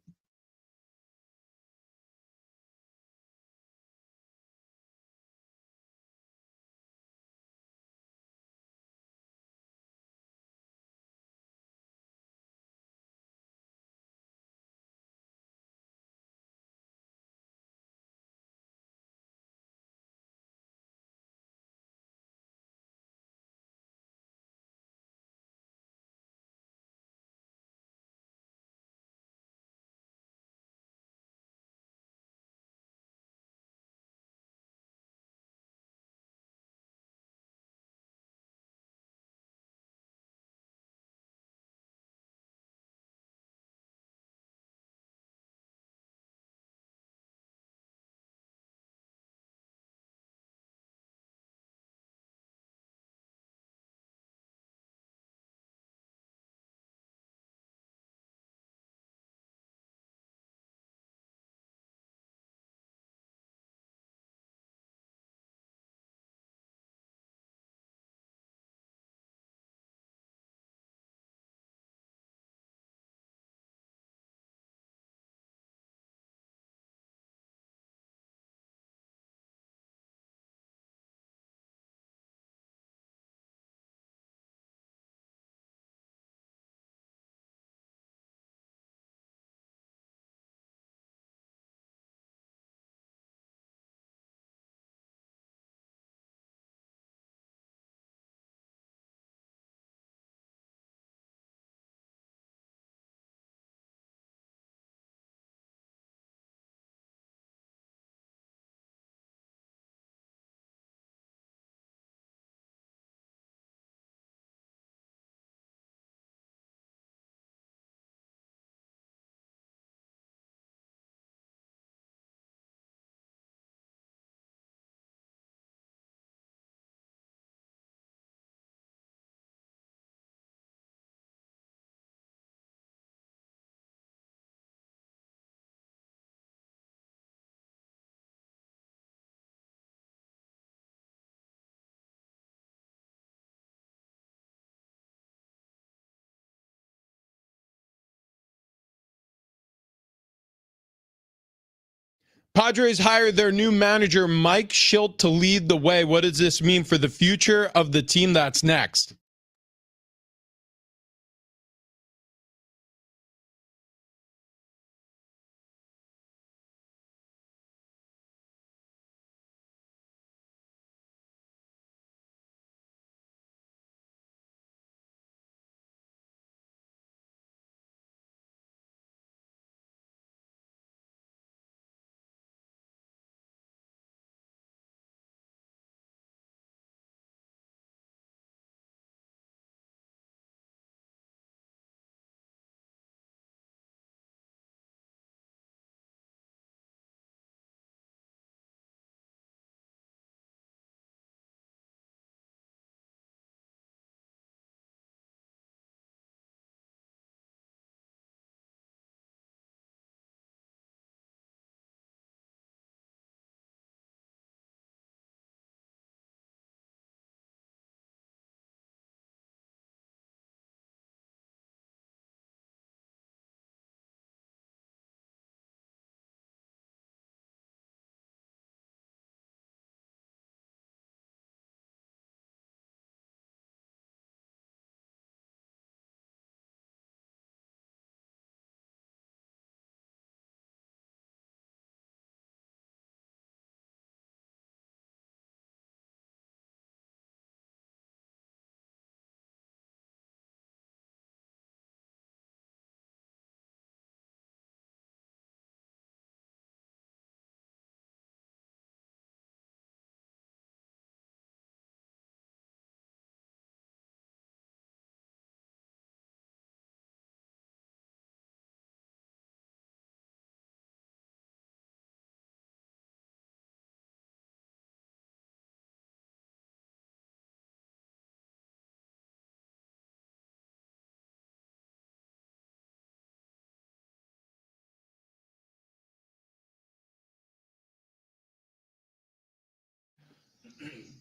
Padres hired their new manager, Mike Shildt, to lead the way. What does this mean for the future of the team that's next?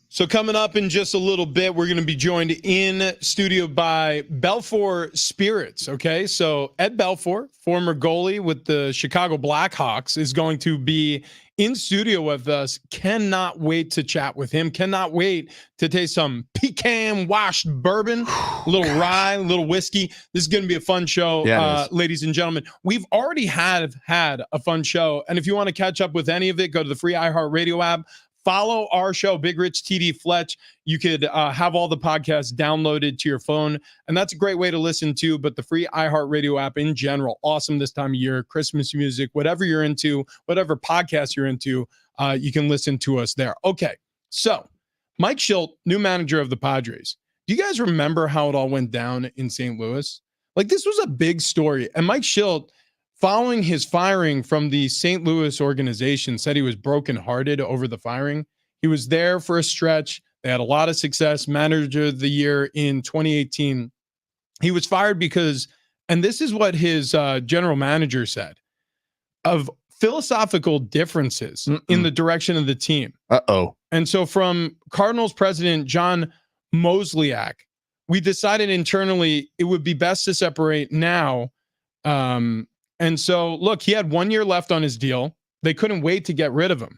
So coming up in just a little bit, we're going to be joined in studio by Belfour Spirits, okay? So Ed Belfour, former goalie with the Chicago Blackhawks, is going to be in studio with us. Cannot wait to chat with him. Cannot wait to taste some pecan washed bourbon, a little rye, a little whiskey. This is going to be a fun show, ladies and gentlemen. We've already had a fun show, and if you want to catch up with any of it, go to the free iHeartRadio app. Follow our show, Big Rich TD Fletch. You could have all the podcasts downloaded to your phone, and that's a great way to listen to. But the free iHeartRadio app in general, awesome this time of year, Christmas music, whatever you're into, whatever podcast you're into, you can listen to us there. Okay, so Mike Shildt, new manager of the Padres. Do you guys remember how it all went down in St. Louis? Like, this was a big story, and Mike Shildt, following his firing from the St. Louis organization, said he was brokenhearted over the firing. He was there for a stretch. They had a lot of success. Manager of the year in 2018. He was fired because, and this is what his general manager said, of philosophical differences in the direction of the team. And so from Cardinals president John Mozeliak, we decided internally it would be best to separate now. And so, look, he had 1 year left on his deal. They couldn't wait to get rid of him.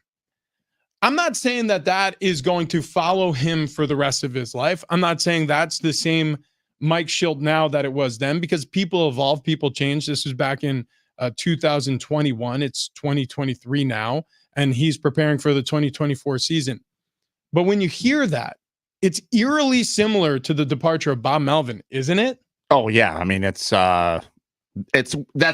I'm not saying that is going to follow him for the rest of his life. I'm not saying that's the same Mike Shildt now that it was then, because people evolve, people change. This was back in 2021. It's 2023 now, and he's preparing for the 2024 season. But when you hear that, it's eerily similar to the departure of Bob Melvin, isn't it? Oh, yeah. I mean, that's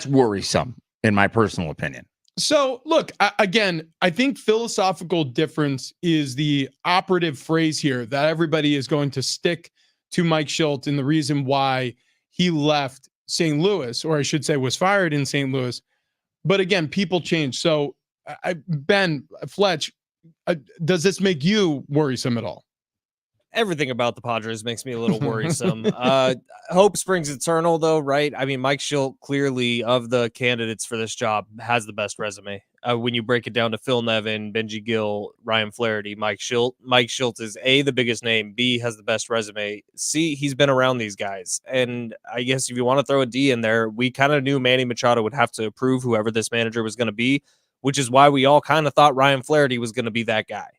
worrisome in my personal opinion. So look, again, I think philosophical difference is the operative phrase here that everybody is going to stick to Mike Shildt and the reason why he left St. Louis, or I should say was fired in St. Louis. But again, people change. So Ben, Fletch, does this make you worrisome at all? Everything about the Padres makes me a little worrisome. Hope springs eternal, though, right? I mean, Mike Shildt, clearly, of the candidates for this job, has the best resume. When you break it down to Phil Nevin, Benji Gill, Ryan Flaherty, Mike Shildt. Mike Shildt is A, the biggest name, B, has the best resume, C, he's been around these guys. And I guess if you want to throw a D in there, we kind of knew Manny Machado would have to approve whoever this manager was going to be, which is why we all kind of thought Ryan Flaherty was going to be that guy.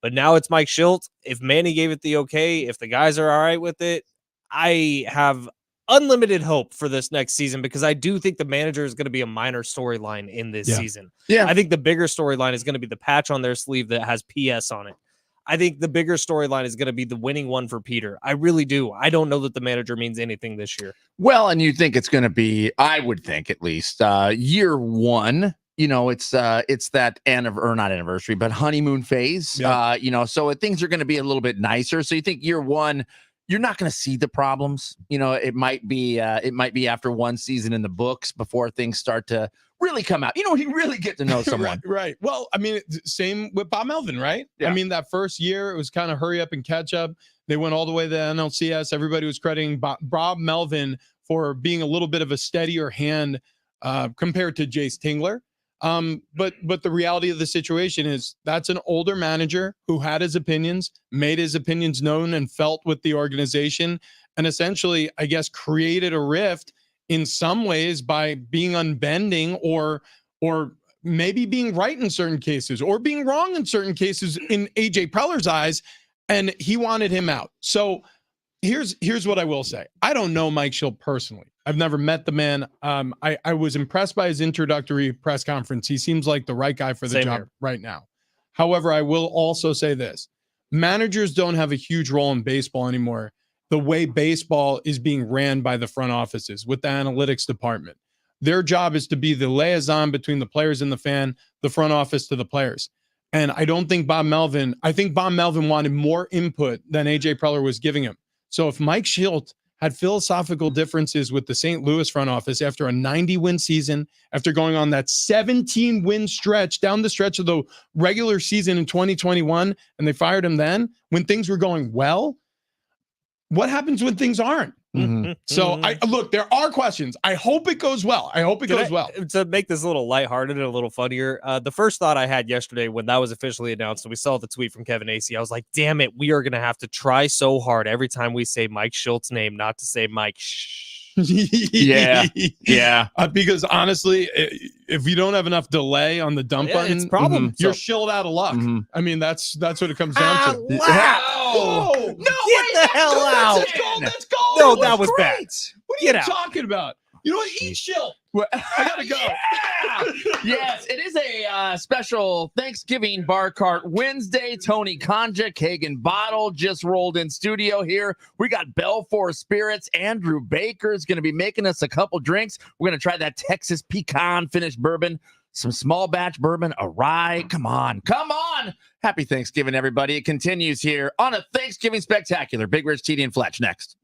But now it's Mike Shildt. If Manny gave it the okay, if the guys are all right with it, I have unlimited hope for this next season, because I do think the manager is going to be a minor storyline in this season. Yeah, I think the bigger storyline is going to be the patch on their sleeve that has PS on it. I think the bigger storyline is going to be the winning one for Peter. I really do. I don't know that the manager means anything this year. Well, and you think it's going to be, I would think at least, year one. You know, it's that not anniversary, but honeymoon phase. Yeah. So things are going to be a little bit nicer. So you think year one, you're not going to see the problems. It might be after one season in the books before things start to really come out. You really get to know someone. Right. Well, I mean, same with Bob Melvin, right? Yeah. I mean, that first year, it was kind of hurry up and catch up. They went all the way to the NLCS. Everybody was crediting Bob Melvin for being a little bit of a steadier hand compared to Jace Tingler. But the reality of the situation is that's an older manager who had his opinions, made his opinions known and felt with the organization, and essentially, I guess, created a rift in some ways by being unbending or maybe being right in certain cases or being wrong in certain cases in AJ Preller's eyes, and he wanted him out. So here's what I will say. I don't know Mike Shildt personally. I've never met the man. I was impressed by his introductory press conference. He seems like the right guy for the job right now. However, I will also say this. Managers don't have a huge role in baseball anymore, the way baseball is being ran by the front offices with the analytics department. Their job is to be the liaison between the players and the front office to the players. And I think Bob Melvin wanted more input than AJ Preller was giving him. So if Mike Shildt had philosophical differences with the St. Louis front office after a 90-win season, after going on that 17-win stretch down the stretch of the regular season in 2021, and they fired him then when things were going well, what happens when things aren't? Mm-hmm. So I look, there are questions. I hope it goes well. I hope it goes well. To make this a little lighthearted and a little funnier, the first thought I had yesterday when that was officially announced and we saw the tweet from Kevin Acey, I was like, damn it, we are going to have to try so hard every time we say Mike Schultz's name not to say Mike Yeah. Because honestly, if you don't have enough delay on the dump Yeah, button, it's a problem. you're So- shilled out of luck. Mhm. I mean, that's what it comes down to. Wow. Whoa! Get the hell out. Let's go! Let's go! No, It that was bad. great. What are Get you out. talking about? You know what? Eat shill. I gotta go. Yes, it is a special Thanksgiving bar cart Wednesday. Tony Konja, Kagan Bottle just rolled in studio here. We got Belfour Spirits. Andrew Baker is going to be making us a couple drinks. We're going to try that Texas pecan finished bourbon, some small batch bourbon, a rye. Come on. Happy Thanksgiving, everybody. It continues here on a Thanksgiving spectacular. Big Rich, TD, and Fletch next.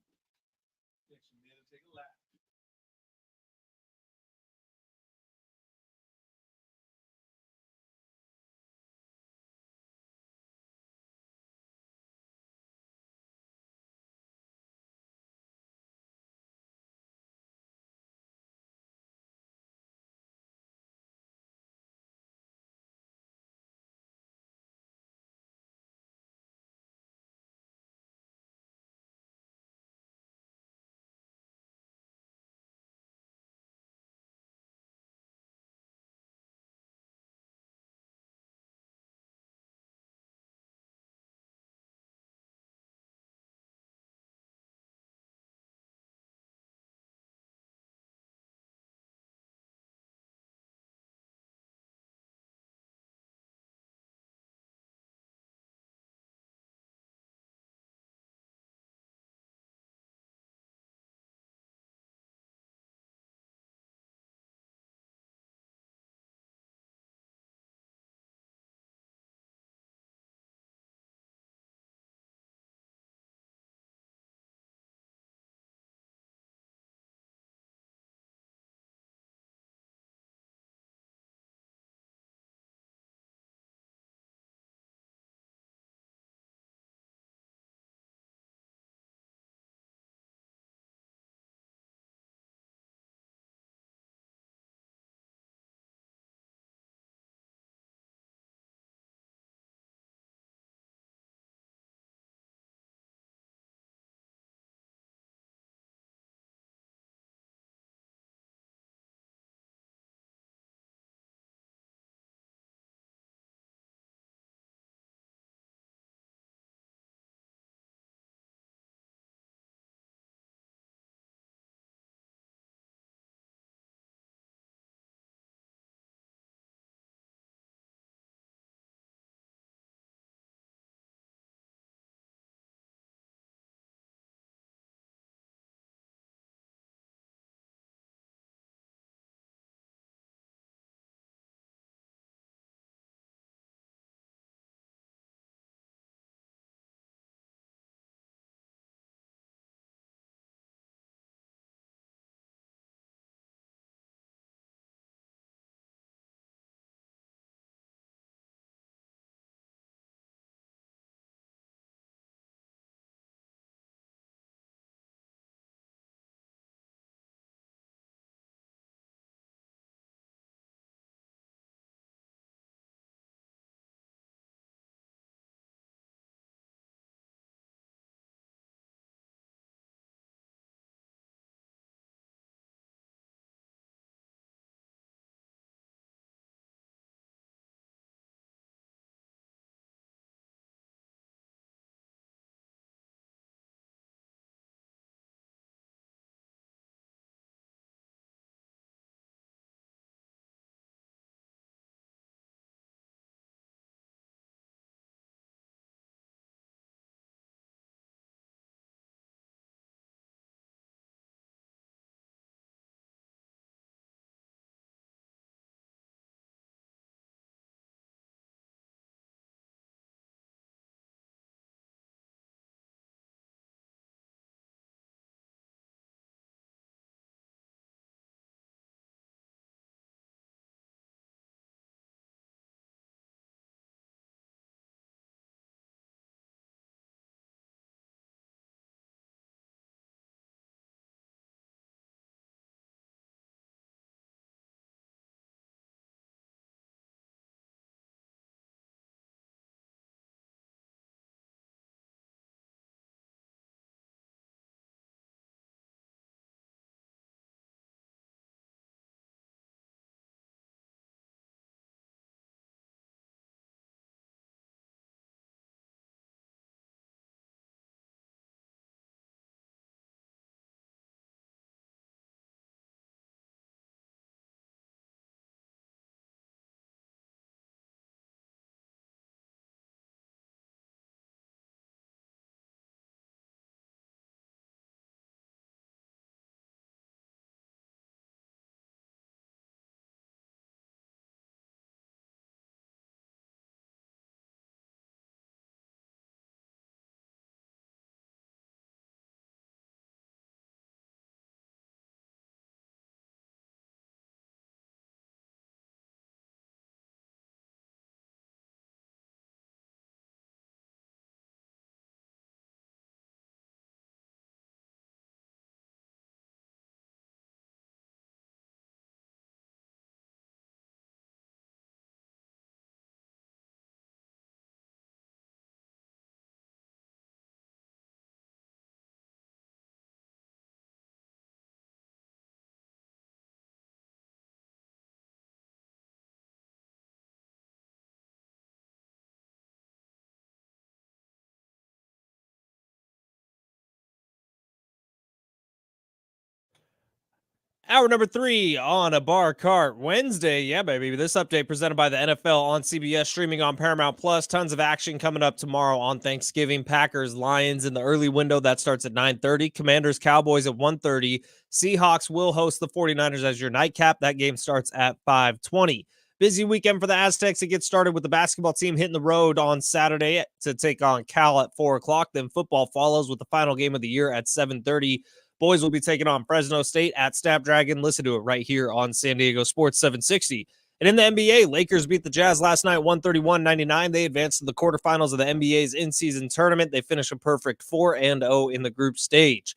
Hour number 3 on a Bar Cart Wednesday. Yeah, baby. This update presented by the NFL on CBS, streaming on Paramount Plus. Tons of action coming up tomorrow on Thanksgiving. Packers, Lions in the early window. That starts at 9:30. Commanders, Cowboys at 1:30. Seahawks will host the 49ers as your nightcap. That game starts at 5:20. Busy weekend for the Aztecs. It gets started with the basketball team hitting the road on Saturday to take on Cal at 4 o'clock. Then football follows with the final game of the year at 7:30. Boys will be taking on Fresno State at Snapdragon. Listen to it right here on San Diego Sports 760. And in the NBA, Lakers beat the Jazz last night 131-99. They advanced to the quarterfinals of the NBA's in-season tournament. They finished a perfect 4-0 in the group stage.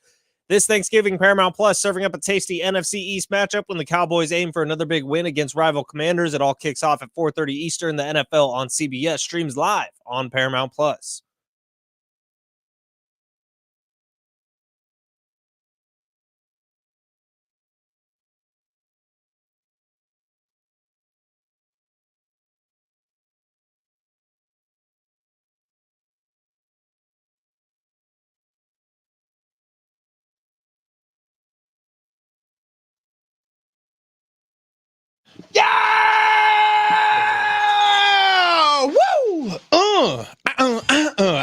This Thanksgiving, Paramount Plus serving up a tasty NFC East matchup when the Cowboys aim for another big win against rival Commanders. It all kicks off at 4:30 Eastern. The NFL on CBS streams live on Paramount Plus. Yeah! Woo!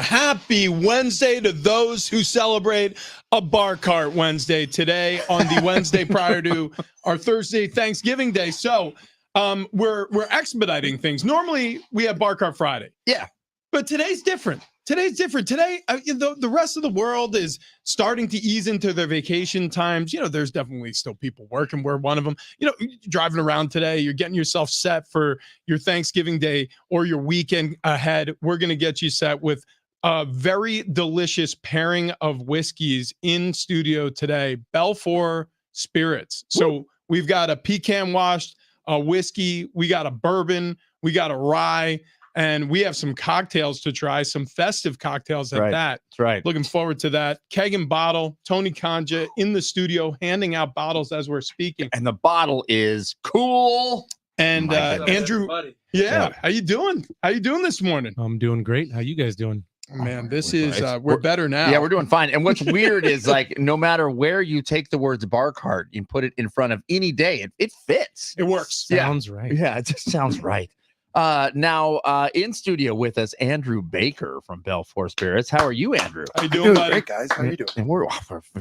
Happy Wednesday to those who celebrate a Bar Cart Wednesday today on the Wednesday prior to our Thursday Thanksgiving Day. So we're expediting things. Normally we have Bar Cart Friday. Yeah. But today's different. Today, the rest of the world is starting to ease into their vacation times. You know, there's definitely still people working. We're one of them. You know, driving around today, you're getting yourself set for your Thanksgiving Day or your weekend ahead. We're going to get you set with a very delicious pairing of whiskeys in studio today. Belfour Spirits. So we've got a pecan washed whiskey. We got a bourbon. We got a rye. And we have some cocktails to try, some festive cocktails at that. That's right. Looking forward to that. Keg and bottle, Tony Kanja in the studio, handing out bottles as we're speaking. And the bottle is cool. And Andrew, Yeah. how you doing? How you doing this morning? I'm doing great. How you guys doing? Man, this We're is nice. we're better now. Yeah, we're doing fine. And what's weird is like no matter where you take the words bar cart, you put it in front of any day, it fits. It works. Yeah. Sounds right. Yeah, it just sounds right. Now in studio with us, Andrew Baker from Belfour Spirits. How are you, Andrew? How you doing, buddy? Great, guys. How you doing? And we're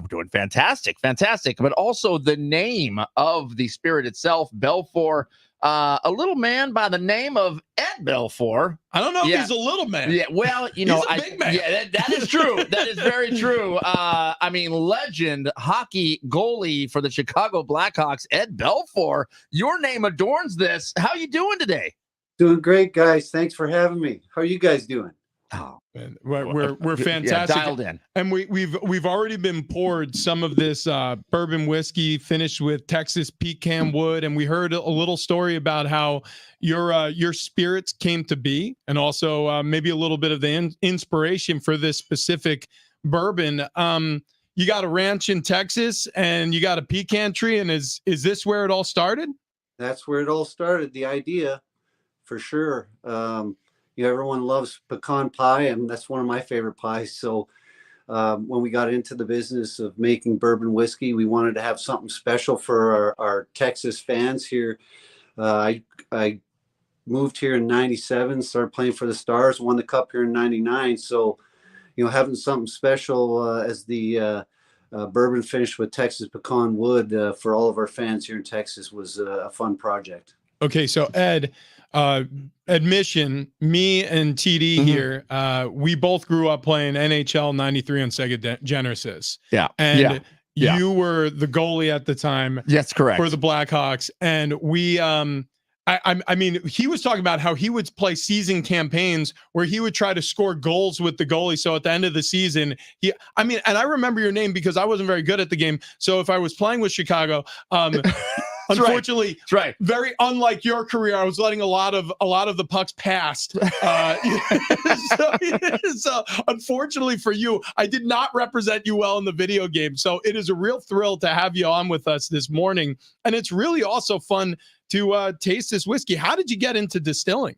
doing fantastic. But also the name of the spirit itself, Belfour. A little man by the name of Ed Belfour. I don't know if Yeah. he's a little man. Yeah, well, you know, He's a big man. yeah, that is true. That is very true. I mean, legend hockey goalie for the Chicago Blackhawks, Ed Belfour. Your name adorns this. How you doing today? Doing great, guys. Thanks for having me. How are you guys doing? Oh, Man, we're yeah, fantastic. dialed in. And we've already been poured some of this bourbon whiskey finished with Texas pecan wood, and we heard a little story about how your spirits came to be, and also maybe a little bit of the inspiration for this specific bourbon. You got a ranch in Texas, and you got a pecan tree, and is this where it all started? That's where it all started. The idea, for sure. Everyone loves pecan pie, and that's one of my favorite pies. So when we got into the business of making bourbon whiskey, we wanted to have something special for our Texas fans here. I moved here in 97, started playing for the Stars, won the Cup here in 99. So, having something special as the bourbon finished with Texas pecan wood for all of our fans here in Texas was a fun project. Okay, so Ed, admission, me and TD here, we both grew up playing NHL 93 on Sega Genesis. Yeah. And Yeah. you were the goalie at the time That's correct. for the Blackhawks. And we, I mean, he was talking about how he would play season campaigns where he would try to score goals with the goalie. So at the end of the season, and I remember your name because I wasn't very good at the game. So if I was playing with Chicago, unfortunately, That's right. very unlike your career, I was letting a lot of the pucks past. So unfortunately for you, I did not represent you well in the video game. So it is a real thrill to have you on with us this morning, and it's really also fun to taste this whiskey. How did you get into distilling?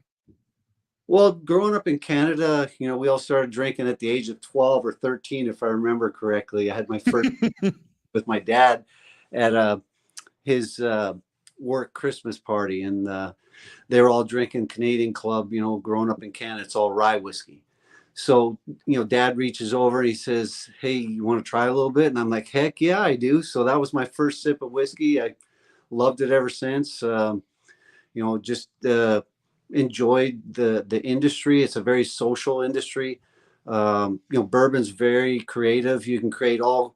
Well, growing up in Canada, we all started drinking at the age of 12 or 13, if I remember correctly. I had my first with my dad at his work Christmas party, and they were all drinking Canadian Club. You know, growing up in Canada, it's all rye whiskey. So, you know, Dad reaches over, he says, "Hey, you want to try a little bit?" And I'm like, "Heck yeah, I do." So that was my first sip of whiskey. I loved it ever since. You know, just enjoyed the industry. It's a very social industry. You know, bourbon's very creative. You can create all.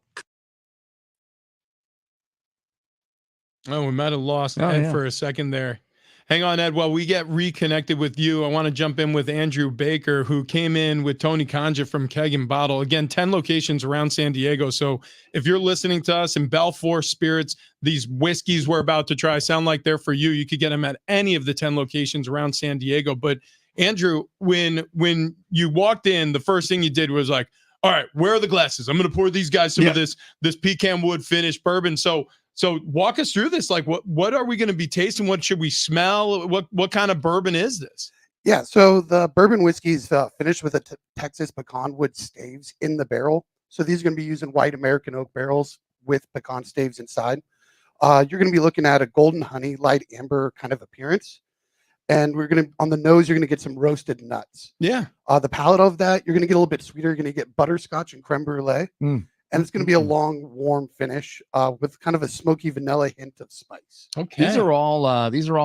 Oh, we might have lost Oh, Ed yeah. for a second there. Hang on, Ed. While we get reconnected with you, I want to jump in with Andrew Baker, who came in with Tony Kanja from Keg and Bottle. Again, 10 locations around San Diego. So if you're listening to us in Belfour Spirits, these whiskeys we're about to try sound like they're for you. You could get them at any of the 10 locations around San Diego. But Andrew, when you walked in, the first thing you did was like, all right, where are the glasses? I'm going to pour these guys some of this pecan wood finished bourbon. So walk us through this. Like, what are we going to be tasting? What should we smell? What kind of bourbon is this? Yeah, so the bourbon whiskey is finished with a Texas pecan wood staves in the barrel. So these are going to be using white American oak barrels with pecan staves inside. You're going to be looking at a golden honey, light amber kind of appearance. And we're going to, on the nose, you're going to get some roasted nuts. Yeah. The palate of that, you're going to get a little bit sweeter. You're going to get butterscotch and creme brulee. And it's going to be a long, warm finish with kind of a smoky vanilla hint of spice. Okay. These are all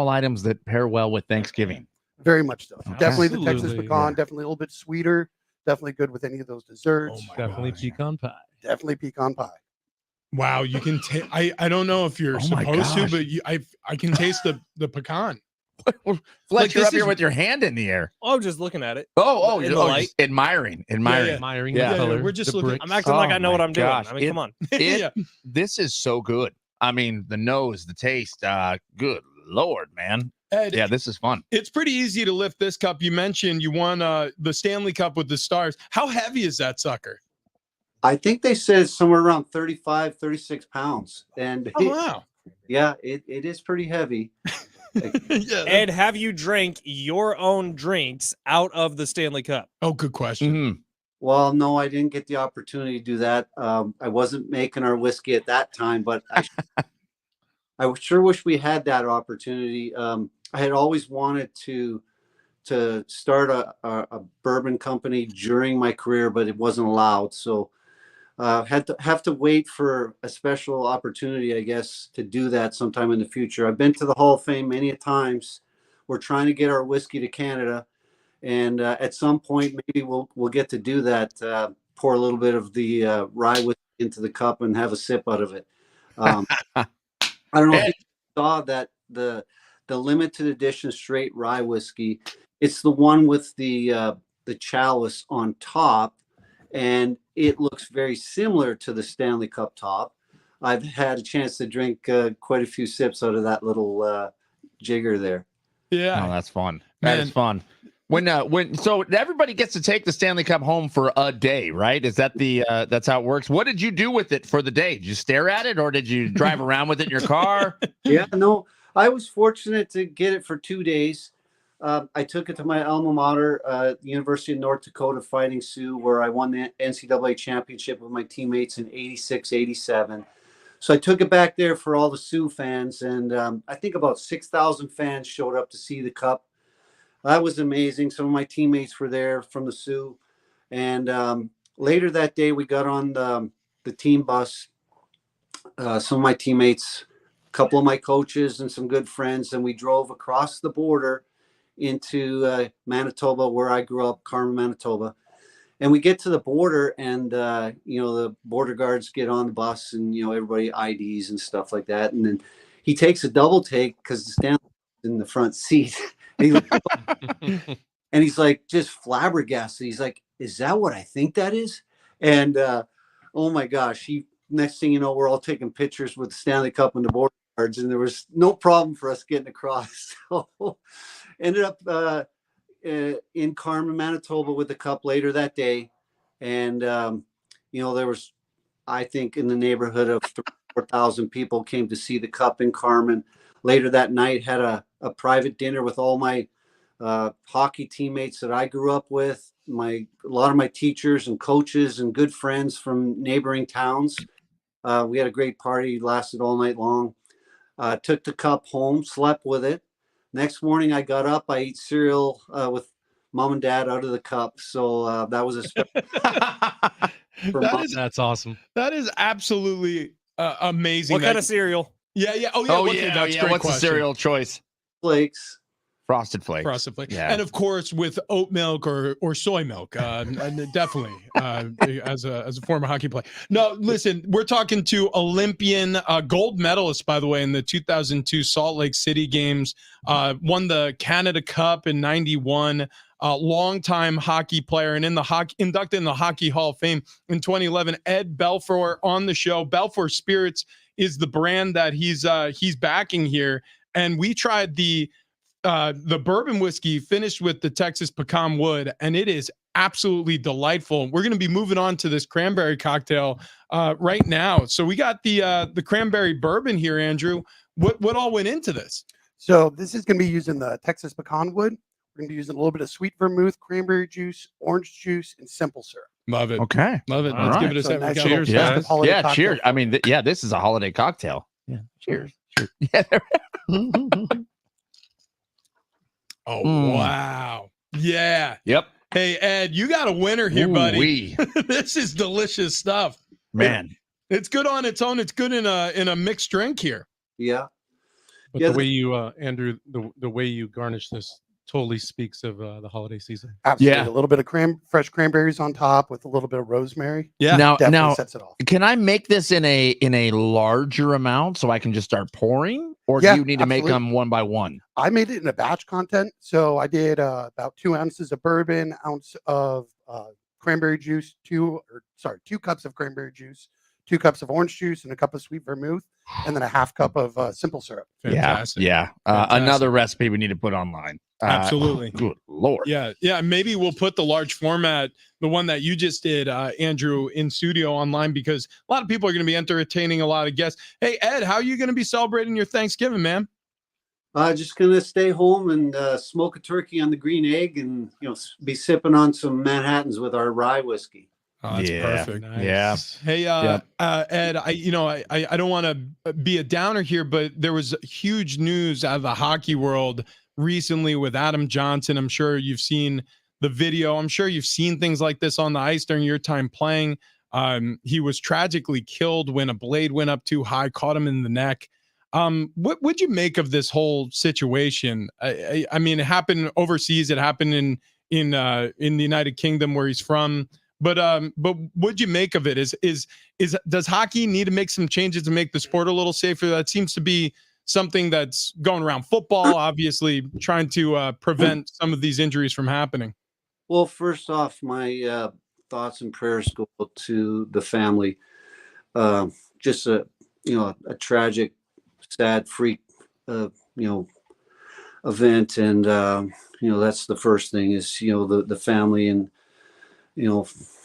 items that pair well with Thanksgiving. Very much so. Definitely the Texas Absolutely, pecan, yeah. definitely a little bit sweeter. Definitely good with any of those desserts. Oh my Definitely gosh. pecan pie. Definitely pecan pie. Wow. You can taste. I don't know if you're Oh my supposed to, gosh. but I can taste the pecan. Fletch, Like, you're this up here is- with your hand in the air. I'm just looking at it. Oh, In you're the light. just admiring. Yeah. Admiring Yeah. the color. We're just the looking- bricks. I'm acting like Oh I know what my I'm doing. gosh. I mean, come on. It- Yeah. This is so good. I mean, the nose, the taste. Good Lord, man. Ed, Yeah, this is fun. it's pretty easy to lift this cup. You mentioned you won the Stanley Cup with the Stars. How heavy is that sucker? I think they said it's somewhere around 35, 36 pounds. And Oh, wow. yeah, it is pretty heavy. Yeah. Ed, have you drank your own drinks out of the Stanley Cup? Oh, good question. Mhm. Well, no, I didn't get the opportunity to do that. I wasn't making our whiskey at that time, but I sure wish we had that opportunity. I had always wanted to start a bourbon company during my career, but it wasn't allowed. So had to have to wait for a special opportunity, I guess, to do that sometime in the future. I've been to the Hall of Fame many a times. We're trying to get our whiskey to Canada, and at some point, maybe we'll get to do that. Pour a little bit of the rye whiskey into the cup and have a sip out of it. I don't know if you saw that the limited edition straight rye whiskey. It's the one with the chalice on top, and it looks very similar to the Stanley Cup top. I've had a chance to drink quite a few sips out of that little jigger there. Yeah. Oh, that's fun. That is fun. So everybody gets to take the Stanley Cup home for a day, right? Is that that's how it works? What did you do with it for the day? Did you stare at it, or did you drive around with it in your car? Yeah, no, I was fortunate to get it for 2 days. I took it to my alma mater, University of North Dakota Fighting Sioux, where I won the NCAA championship with my teammates in '86, '87. So I took it back there for all the Sioux fans, and I think about 6,000 fans showed up to see the cup. That was amazing. Some of my teammates were there from the Sioux, and later that day we got on the team bus. Some of my teammates, a couple of my coaches, and some good friends, and we drove across the border into Manitoba, where I grew up, Carmen, Manitoba. And we get to the border, and the border guards get on the bus, and everybody IDs and stuff like that. And then he takes a double take because the Stanley's in the front seat. And he's like just flabbergasted. He's like, "Is that what I think that is?" And oh my gosh, next thing you know, we're all taking pictures with the Stanley Cup and the border guards, and there was no problem for us getting across. So ended up in Carmen, Manitoba with the cup later that day. And, there was, I think, in the neighborhood of 4,000 people came to see the cup in Carmen. Later that night, had a private dinner with all my hockey teammates that I grew up with, a lot of my teachers and coaches and good friends from neighboring towns. We had a great party, lasted all night long. Took the cup home, slept with it. Next morning, I got up. I ate cereal with mom and dad out of the cup. So that was a special for That mom. is That's awesome. that is absolutely amazing. What kind that- of cereal? Yeah, yeah. Oh, yeah. Oh, okay, yeah. that's a Yeah. great What's question. the cereal choice? Flakes. Frosted Flakes. Frosted Flakes. Yeah. And of course, with oat milk or soy milk, and definitely as a former hockey player. No, listen, we're talking to Olympian gold medalist, by the way, in the 2002 Salt Lake City Games, won the Canada Cup in '91. Longtime hockey player and inducted in the Hockey Hall of Fame in 2011. Ed Belfour on the show. Belfour Spirits is the brand that he's backing here, and we tried the bourbon whiskey finished with the Texas pecan wood, and it is absolutely delightful. We're going to be moving on to this cranberry cocktail right now. So we got the cranberry bourbon here, Andrew. What all went into this? So this is going to be using the Texas pecan wood. We're going to be using a little bit of sweet vermouth, cranberry juice, orange juice, and simple syrup. Love it. Okay. Love it. All Let's right. give it a So second. nice Cheers, little guys. festive holiday Yeah. cocktail Cheers. I for mean, yeah, this is a holiday cocktail. Yeah. Cheers. Cheers. Yeah. Oh, Mm. wow. Yeah. Yep. Hey, Ed, you got a winner here, buddy. Ooh-wee. This is delicious stuff. Man. It's good on its own. It's good in a mixed drink here. Yeah. But Yeah, the way you, Andrew, the way you garnish this totally speaks of the holiday season. Absolutely. Yeah. A little bit of fresh cranberries on top with a little bit of rosemary. Yeah. Definitely sets it off. Can I make this in a larger amount so I can just start pouring, or Yeah, do you need to make absolutely. them one by one? I made it in a batch content. So I did about 2 ounces of bourbon, ounce of cranberry juice, 2 cups of cranberry juice, 2 cups of orange juice, and a cup of sweet vermouth, and then a half cup of simple syrup. Fantastic. Yeah. Fantastic. Another recipe we need to put online. Absolutely. Good Lord. Yeah. Yeah. Maybe we'll put the large format, the one that you just did, Andrew, in studio online, because a lot of people are going to be entertaining a lot of guests. Hey, Ed, how are you going to be celebrating your Thanksgiving, man? Just gonna stay home and smoke a turkey on the green egg, and be sipping on some Manhattans with our rye whiskey. Oh, that's Yeah. perfect. Yeah. Hey, Ed, I don't want to be a downer here, but there was huge news out of the hockey world recently with Adam Johnson. I'm sure you've seen the video. I'm sure you've seen things like this on the ice during your time playing. He was tragically killed when a blade went up too high, caught him in the neck. What would you make of this whole situation? I mean, it happened overseas. It happened in the United Kingdom where he's from. But what'd you make of it? Does hockey need to make some changes to make the sport a little safer? That seems to be something that's going around football, obviously trying to prevent some of these injuries from happening. Well, first off, my thoughts and prayers go to the family. Just a tragic, sad freak, event, and that's the first thing is the family and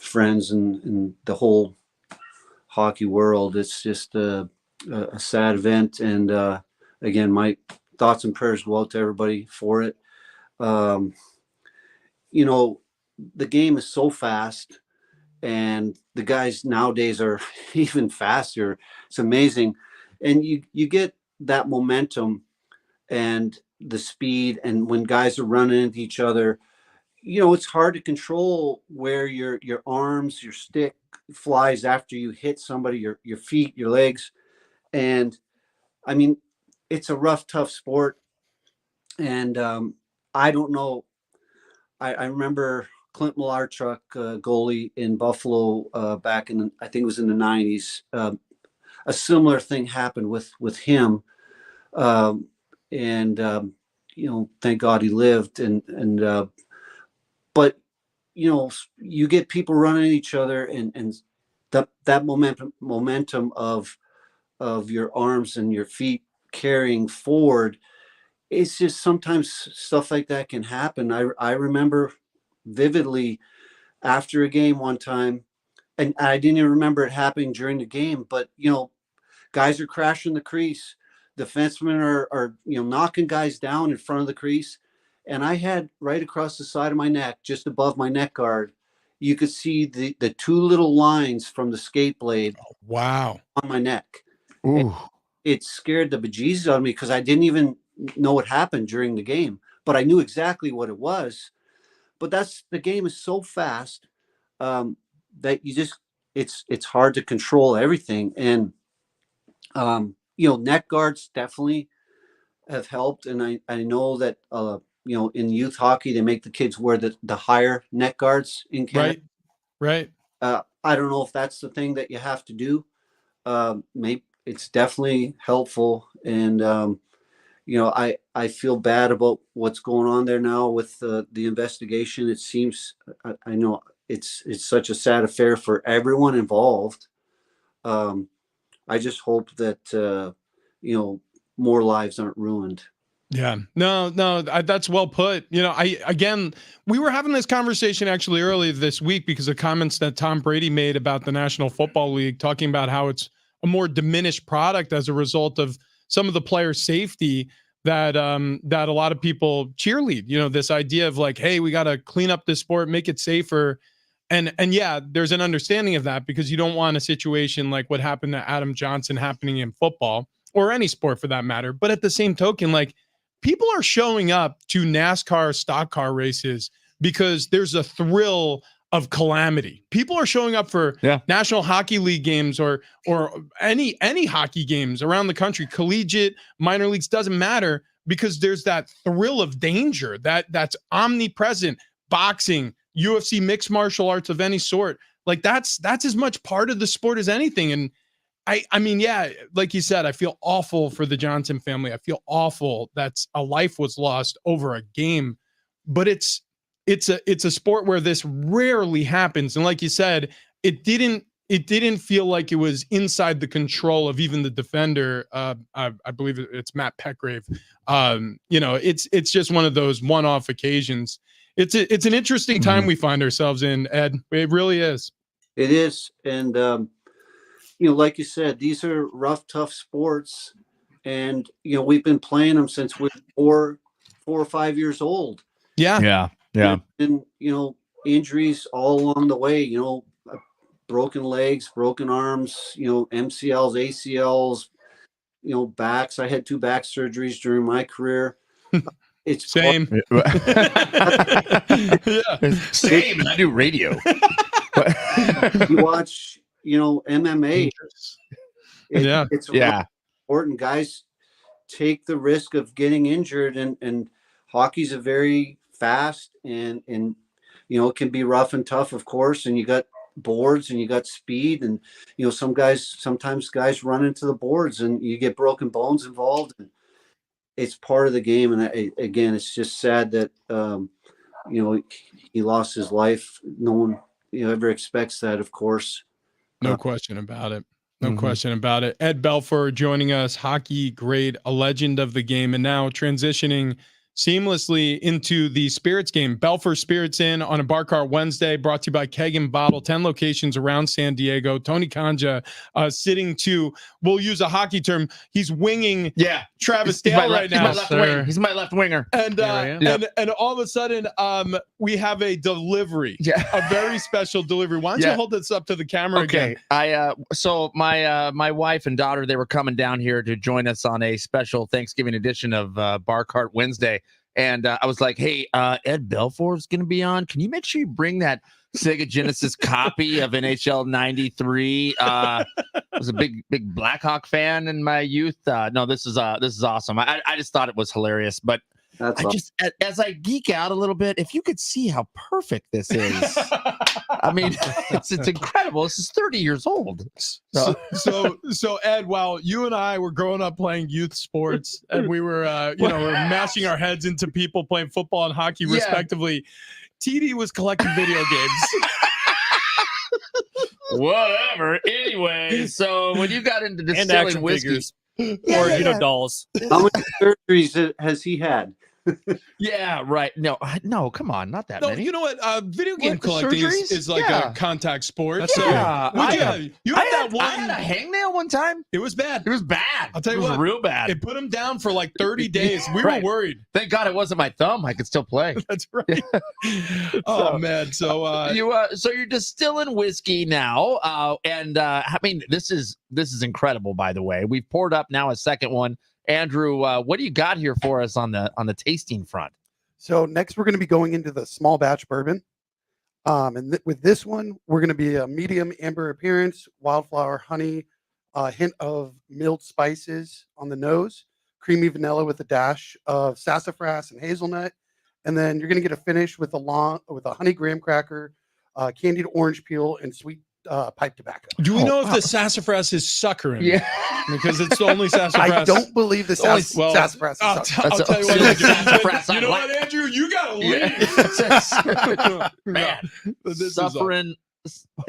friends and the whole hockey world. It's just a sad event, and again, my thoughts and prayers go out to everybody for it. The game is so fast, and the guys nowadays are even faster. It's amazing, and you get that momentum and the speed, and when guys are running into each other, it's hard to control where your arms, your stick flies after you hit somebody, your feet, your legs. And I mean, it's a rough, tough sport. And I don't know. I remember Clint Malarchuk, goalie in Buffalo, back in, I think it was in the 90s. A similar thing happened with him. Thank God he lived. But you get people running at each other, and that momentum of your arms and your feet carrying forward. It's just sometimes stuff like that can happen. I remember vividly after a game one time, and I didn't even remember it happening during the game, but guys are crashing the crease. Defensemen are knocking guys down in front of the crease. And I had right across the side of my neck, just above my neck guard, you could see the 2 little lines from the skate blade Wow. on my neck. Ooh. it scared the bejesus out of me because I didn't even know what happened during the game, but I knew exactly what it was. But the game is so fast that you just it's hard to control everything. And net guards definitely have helped, and I know that in youth hockey they make the kids wear the higher net guards in Canada. Right. I don't know if that's the thing that you have to do. Maybe it's definitely helpful, and I feel bad about what's going on there now with the investigation. It seems I know it's such a sad affair for everyone involved. I just hope that more lives aren't ruined. Yeah, no, that's well put. We were having this conversation actually earlier this week because of comments that Tom Brady made about the National Football League, talking about how it's a more diminished product as a result of some of the player safety that a lot of people cheerlead. This idea of like, hey, we got to clean up this sport, make it safer. And yeah, there's an understanding of that because you don't want a situation like what happened to Adam Johnson happening in football or any sport for that matter. But at the same token, like, people are showing up to NASCAR stock car races because there's a thrill of calamity. People are showing up for National Hockey League games or any hockey games around the country, collegiate, minor leagues, doesn't matter, because there's that thrill of danger that's omnipresent. Boxing, UFC, mixed martial arts of any sort, like that's as much part of the sport as anything. And I mean, yeah, like you said, I feel awful for the Johnson family. I feel awful that a life was lost over a game, but it's a sport where this rarely happens. And like you said, it didn't feel like it was inside the control of even the defender. I believe it's Matt Petgrave. It's just one of those one-off occasions. It's an interesting time we find ourselves in, Ed. It really is. It is, and like you said, these are rough, tough sports, and we've been playing them since we were 4 or 5 years old. Yeah. And injuries all along the way. Broken legs, broken arms. MCLs, ACLs. Backs. I had 2 back surgeries during my career. It's same. Same. And I do radio. You watch. MMA. It's important. Guys take the risk of getting injured, and hockey's a very fast and it can be rough and tough, of course. And you got boards and you got speed, and sometimes guys run into the boards and you get broken bones involved. And it's part of the game. And again, it's just sad that he lost his life. No one ever expects that, of course. No question about it. No question about it. Ed Belfour joining us, hockey great, a legend of the game, and now transitioning seamlessly into the Spirits game. Belfour Spirits In on a Bar Cart Wednesday, brought to you by Keg and Bottle, 10 locations around San Diego. Tony Kanja sitting to, we'll use a hockey term, he's winging Travis Dale right now. He's my left winger. And all of a sudden, we have a delivery, a very special delivery. Why don't you hold this up to the camera again? So my wife and daughter, they were coming down here to join us on a special Thanksgiving edition of Bar Cart Wednesday. And I was like, hey, Ed Belfour is going to be on. Can you make sure you bring that Sega Genesis copy of NHL 93? I was a big Blackhawk fan in my youth. No, this is awesome. I just thought it was hilarious. But as I geek out a little bit, if you could see how perfect this is. I mean, it's incredible. This is 30 years old. So Ed, while you and I were growing up playing youth sports, and we were, we're mashing our heads into people playing football and hockey respectively, TD was collecting video games. Whatever. Anyway, so when you got into distilling whiskey, or dolls, how many surgeries has he had? Yeah, right. No, no, come on, not that No, many. you know what? Video game What, collecting surgeries? is like Yeah. a contact sport. That's So Yeah, what'd you I- have? You had that I had a one. hangnail one time. It was bad. It was bad. I'll tell you it was what, real bad. It put him down for like 30 days. We Right. were worried. Thank God it wasn't my thumb. I could still play. That's right. Oh man. So So you're distilling whiskey now, and I mean this is incredible. By the way, we've poured up now a second one. Andrew, what do you got here for us on the tasting front? So next we're going to be going into the small batch bourbon. And with this one, we're going to be a medium amber appearance, wildflower, honey, a hint of milled spices on the nose, creamy vanilla with a dash of sassafras and hazelnut. And then you're going to get a finish with a honey graham cracker, candied orange peel, and sweet pipe tobacco. do we know if wow. the sassafras is sucker in it? Yeah, Because it's the only sassafras. I don't believe the Well, sassafras is I'll, sucker. I'll tell you what. That's sassafras You know I what, like. Andrew? You gotta leave. Yeah. Man, This is suffering.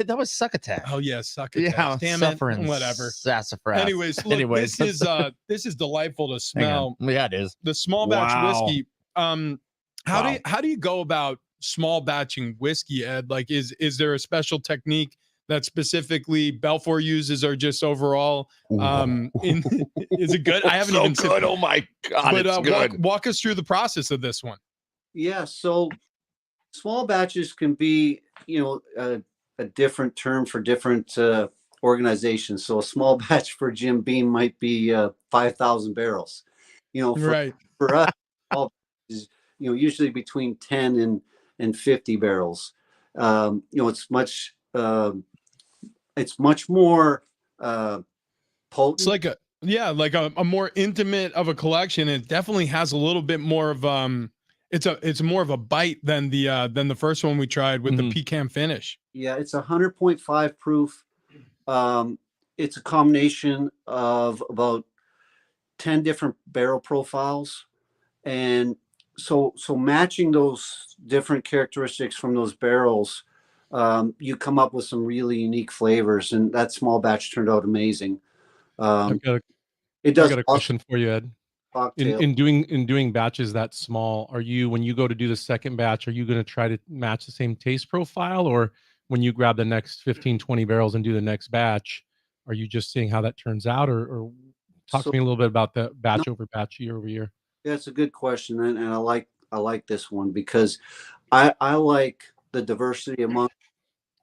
That was succotash. Oh yeah, suck it. Yeah, Damn suffering it. Whatever. sassafras. Anyways, look, this is delightful to Hang smell. on. Yeah, it is. The small batch Wow. whiskey. How do you go about small batching whiskey, Ed? Like, is there a special technique that specifically Belfour uses, or just overall? Is it good? I haven't so even good. Oh my God, But it's good. walk us through the process of this one. Yeah, so small batches can be, a different term for different organizations. So a small batch for Jim Beam might be 5,000 barrels. Right. For us, small batches, usually between 10 and 50 barrels. It's much more potent. It's like a more intimate of a collection. It definitely has a little bit more of it's more of a bite than the first one we tried with the pecan finish. Yeah, it's 100.5 proof. It's a combination of about 10 different barrel profiles. And so matching those different characteristics from those barrels, you come up with some really unique flavors, and that small batch turned out amazing. I've got It does a question for you, Ed. cocktail. In doing batches that small, when you go to do the second batch, are you going to try to match the same taste profile, or when you grab the next 15, 20 barrels and do the next batch, are you just seeing how that turns out, or talk So- to me a little bit about the batch over batch, year over year? Yeah, it's a good question, and I like this one because I like the diversity among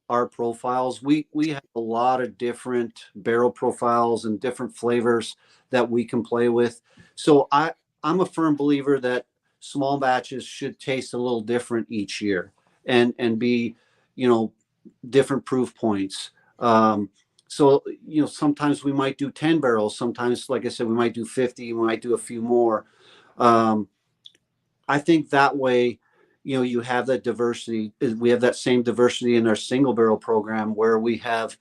our profiles. We have a lot of different barrel profiles and different flavors that we can play with. So I'm a firm believer that small batches should taste a little different each year and be, different proof points. So, sometimes we might do 10 barrels. Sometimes, like I said, we might do 50, we might do a few more. I think that way, you have that diversity. We have that same diversity in our single barrel program where we have,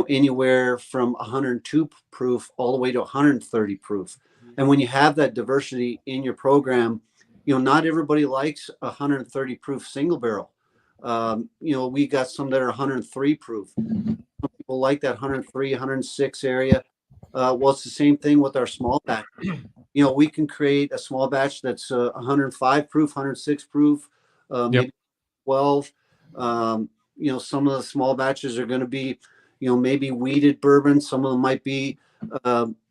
anywhere from 102 proof all the way to 130 proof. And when you have that diversity in your program, not everybody likes 130 proof single barrel. We got some that are 103 proof. Some people like that 103, 106 area. Well, it's the same thing with our small batch. We can create a small batch that's 105 proof, 106 proof, maybe 12. Some of the small batches are going to be, maybe weeded bourbon. Some of them might be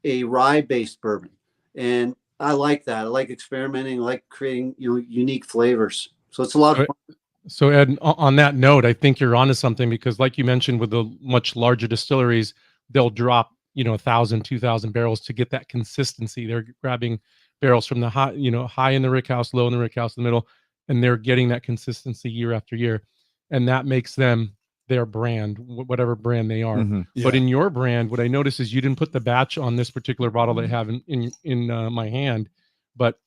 a rye-based bourbon. And I like that. I like experimenting, I like creating, unique flavors. So it's a lot of fun. So Ed, on that note, I think you're onto something, because like you mentioned, with the much larger distilleries, they'll drop 1,000, 2,000 barrels to get that consistency. They're grabbing barrels from the high, high in the rick house, low in the rick house, in the middle, and they're getting that consistency year after year, and that makes them their brand, whatever brand they are. Mm-hmm. But in your brand, what I noticed is you didn't put the batch on this particular bottle that I have in my hand, but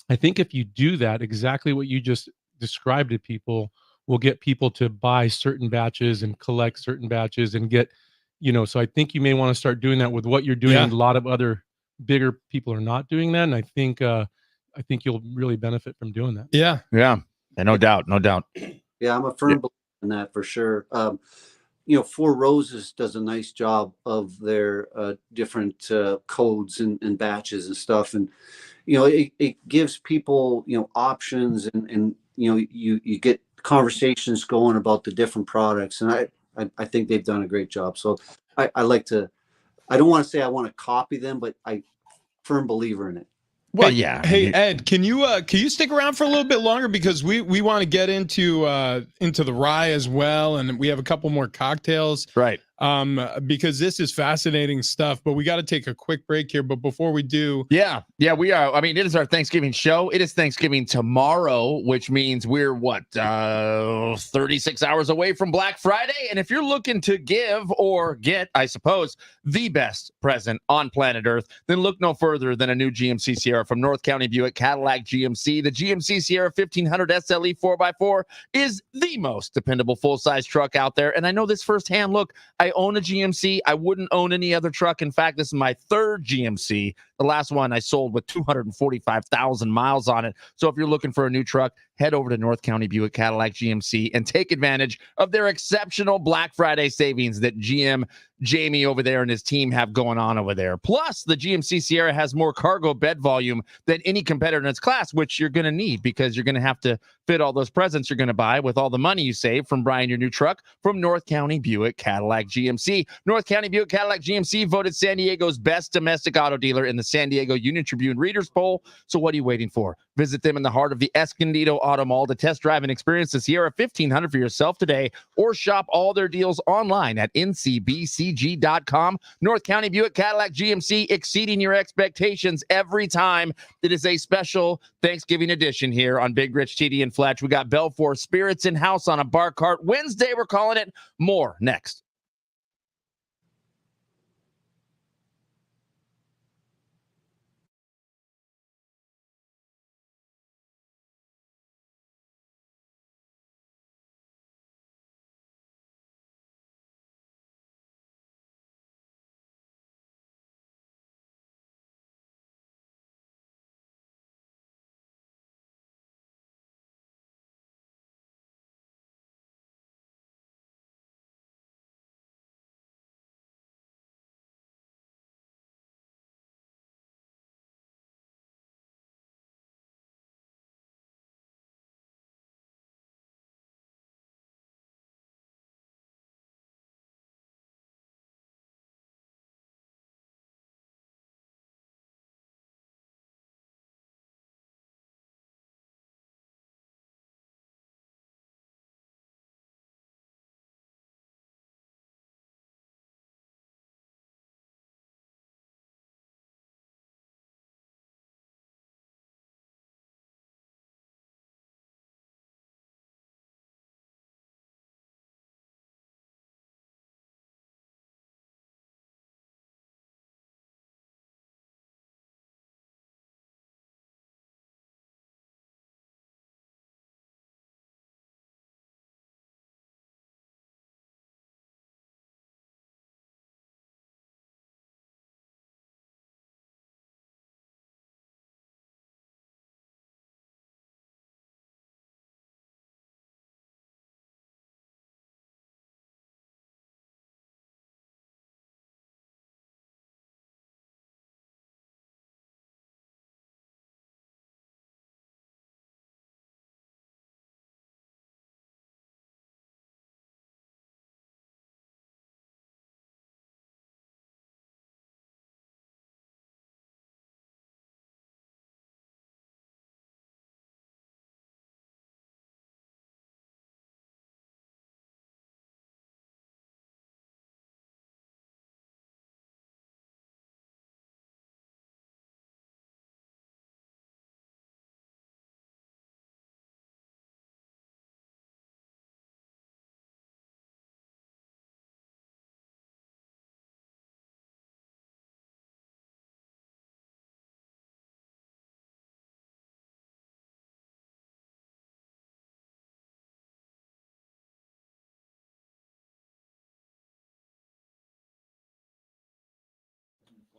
I think if you do that, exactly what you just described to people will get people to buy certain batches and collect certain batches and get, so I think you may want to start doing that with what you're doing. Yeah. And a lot of other bigger people are not doing that. And I think you'll really benefit from doing that. Yeah. Yeah, no doubt. Yeah, I'm a firm believer in that for sure. Four Roses does a nice job of their different codes and batches and stuff. And, it gives people, options, and you get conversations going about the different products. And I think they've done a great job. So I like to, I don't want to say I want to copy them, but I firm believer in it. Well, Hey, yeah. Hey Ed, can you stick around for a little bit longer, because we want to get into the rye as well, and we have a couple more cocktails. Right. Because this is fascinating stuff, but we got to take a quick break here. But before we do, Yeah, we are. I mean, it is our Thanksgiving show. It is Thanksgiving tomorrow, which means we're 36 hours away from Black Friday. And if you're looking to give or get, I suppose, the best present on planet Earth, then look no further than a new GMC Sierra from North County Buick Cadillac GMC. The GMC Sierra 1500 SLE 4x4 is the most dependable full-size truck out there. And I know this firsthand. Look, I own a GMC. I wouldn't own any other truck. In fact, this is my third GMC. The last one I sold with 245,000 miles on it. So if you're looking for a new truck, head over to North County Buick Cadillac GMC and take advantage of their exceptional Black Friday savings that GM Jamie over there and his team have going on over there. Plus, the GMC Sierra has more cargo bed volume than any competitor in its class, which you're going to need because you're going to have to fit all those presents you're going to buy with all the money you save from buying your new truck from North County Buick Cadillac GMC. North County Buick Cadillac GMC voted San Diego's best domestic auto dealer in the San Diego Union Tribune Readers Poll. So what are you waiting for? Visit them in the heart of the Escondido Auto Mall to test drive and experience the Sierra 1500 for yourself today, or shop all their deals online at ncbcg.com. North County Buick Cadillac GMC, exceeding your expectations every time. It is a special Thanksgiving edition here on Big Rich, TD, and Fletch. We got Belfour Spirits in house on a bar cart Wednesday. We're calling it. More next.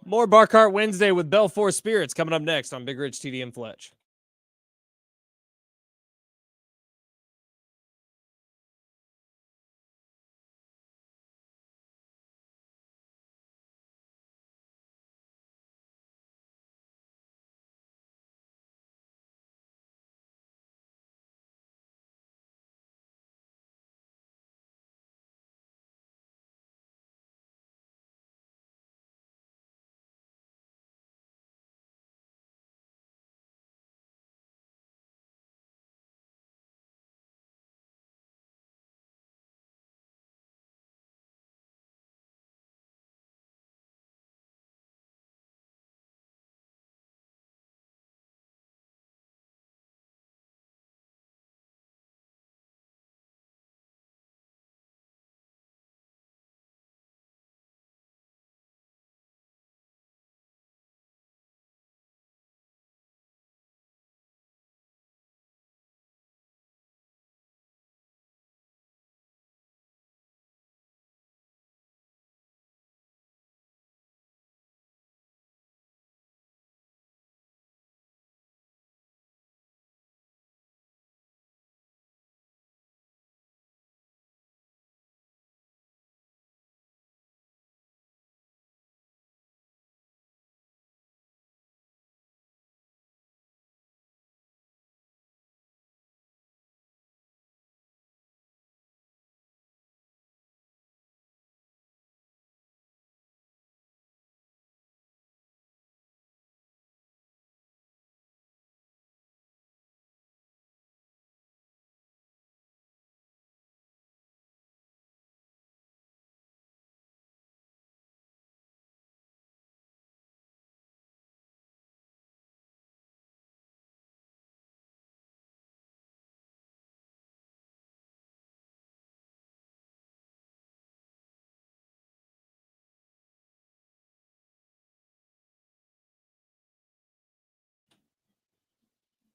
More Bar Cart Wednesday with Belfour Spirits coming up next on Big Rich, TD, and Fletch.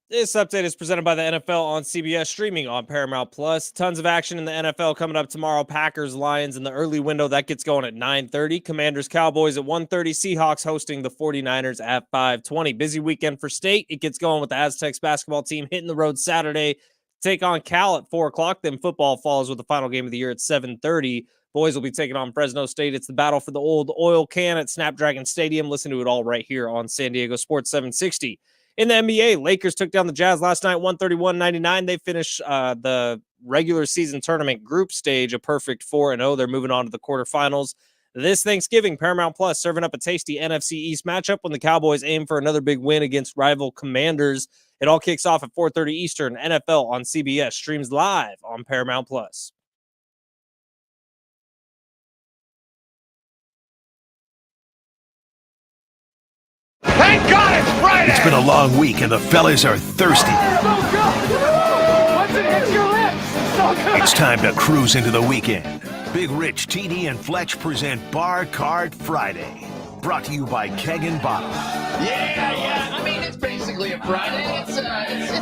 This update is presented by the NFL on CBS, streaming on Paramount Plus. Tons of action in the NFL coming up tomorrow. Packers, Lions in the early window. That gets going at 9:30. Commanders, Cowboys at 1:30. Seahawks hosting the 49ers at 5:20. Busy weekend for state. It gets going with the Aztecs basketball team hitting the road Saturday to take on Cal at 4 o'clock. Then football follows with the final game of the year at 7:30. Boys will be taking on Fresno State. It's the battle for the old oil can at Snapdragon Stadium. Listen to it all right here on San Diego Sports 760. In the NBA, Lakers took down the Jazz last night, 131-99. They finished the regular season tournament group stage a perfect 4-0. They're moving on to the quarterfinals this Thanksgiving. Paramount Plus serving up a tasty NFC East matchup when the Cowboys aim for another big win against rival Commanders. It all kicks off at 4:30 Eastern. NFL on CBS streams live on Paramount Plus. Thank God it's Friday! It's been a long week and the fellas are thirsty. It's time to cruise into the weekend. Big Rich, TD, and Fletch present Bar Card Friday. Brought to you by Keg and Bottle. Yeah. I mean, it's basically a Friday. It's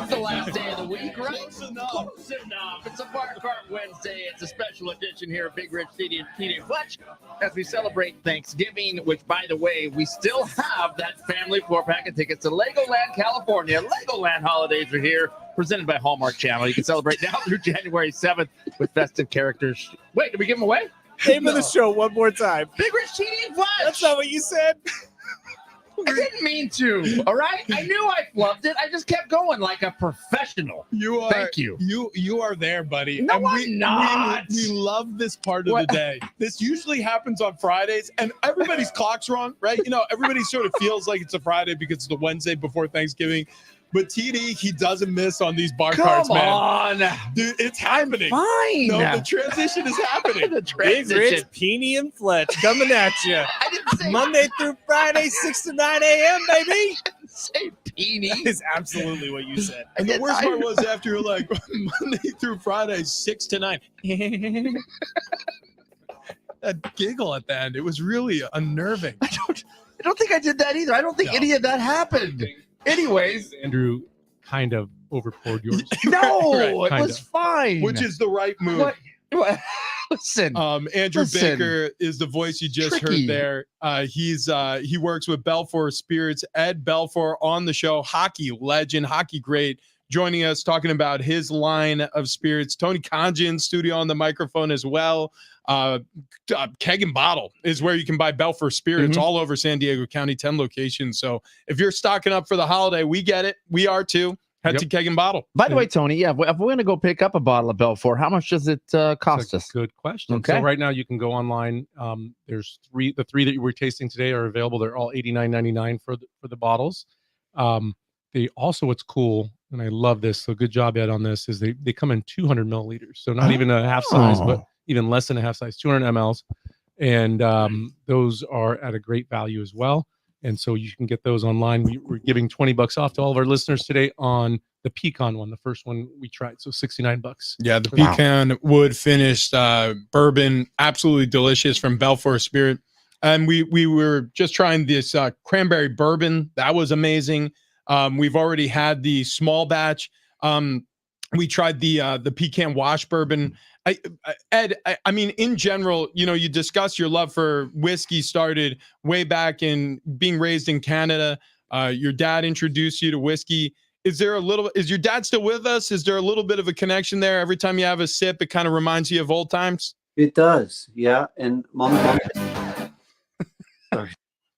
the last day of the week, right? Close enough. It's a Bar Cart Wednesday. It's a special edition here of Big Rich, TD, and Fletch as we celebrate Thanksgiving, which, by the way, we still have that family 4-pack of tickets to Legoland, California. Legoland holidays are here, presented by Hallmark Channel. You can celebrate now through January 7th with festive characters. Wait, did we give them away? Name of the show one more time. Big Rich, TD, and Fletch. That's not what you said. I didn't mean to. All right, I knew I flubbed it. I just kept going like a professional. You are. Thank you. You are there, buddy. No, And I'm not. We love this part of What? the day. This usually happens on Fridays, and everybody's clock's wrong, right? You know, everybody sort of feels like it's a Friday because it's the Wednesday before Thanksgiving. But TD, he doesn't miss on these bar cards, Come man. on. Dude, it's happening. Fine. No, the transition is happening. The Big transition. Rich, Peony, and Fletch coming at you. I didn't say Monday through Friday, 6 to 9 a.m., baby. say peony. That is absolutely what you said. And the worst part was after you're like Monday through Friday, 6 to 9. That giggle at the end, it was really unnerving. I don't think I did that either. I don't think No. any of that happened. Anyways, Andrew kind of overpoured yours. no, Right, it kind was of. fine. Which is the right move. What? Listen. Andrew Listen. Baker is the voice you just Tricky. heard there. He works with Belfour Spirits. Ed Belfour on the show, hockey legend, hockey great, joining us talking about his line of spirits. Tony Conji in studio on the microphone as well. Keg and Bottle is where you can buy Belfour Spirits all over San Diego County, 10 locations. So if you're stocking up for the holiday, we get it. We are too. Head to Keg and Bottle. By the way, Tony, if we're going to go pick up a bottle of Belfour, how much does it cost That's us? a good question. Okay. So right now you can go online. There's the three that you were tasting today are available. They're all $89.99 for the bottles. They also, what's cool, and I love this, so good job, Ed, on this, is they come in 200 milliliters. So not even a half size, but even less than a half size, 200 mLs. And those are at a great value as well. And so you can get those online. We're giving $20 off to all of our listeners today on the pecan one, the first one we tried. So $69. Yeah, the Wow. pecan wood finished bourbon, absolutely delicious from Belfour Spirit. And we were just trying this cranberry bourbon. That was amazing. We've already had the small batch. We tried the pecan wash bourbon. Ed, I mean, in general, you know, you discuss your love for whiskey started way back in being raised in Canada. Your dad introduced you to whiskey. Is your dad still with us? Is there a little bit of a connection there? Every time you have a sip, it kind of reminds you of old times. It does, yeah. And mom,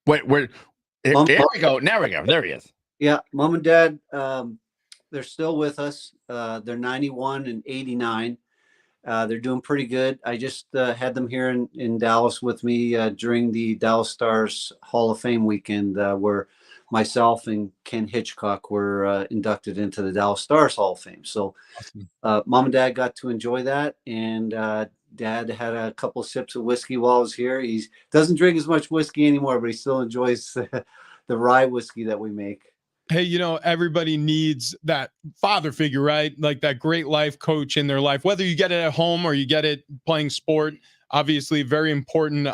Wait, here Mom- we go. Now we go. There he is. yeah, mom and dad, they're still with us. They're 91 and 89. They're doing pretty good. I just had them here in Dallas with me during the Dallas Stars Hall of Fame weekend, where myself and Ken Hitchcock were inducted into the Dallas Stars Hall of Fame. So mom and dad got to enjoy that. And dad had a couple sips of whiskey while I was here. He doesn't drink as much whiskey anymore, but he still enjoys the rye whiskey that we make. Hey, you know, everybody needs that father figure, right? Like that great life coach in their life, whether you get it at home or you get it playing sport. Obviously, very important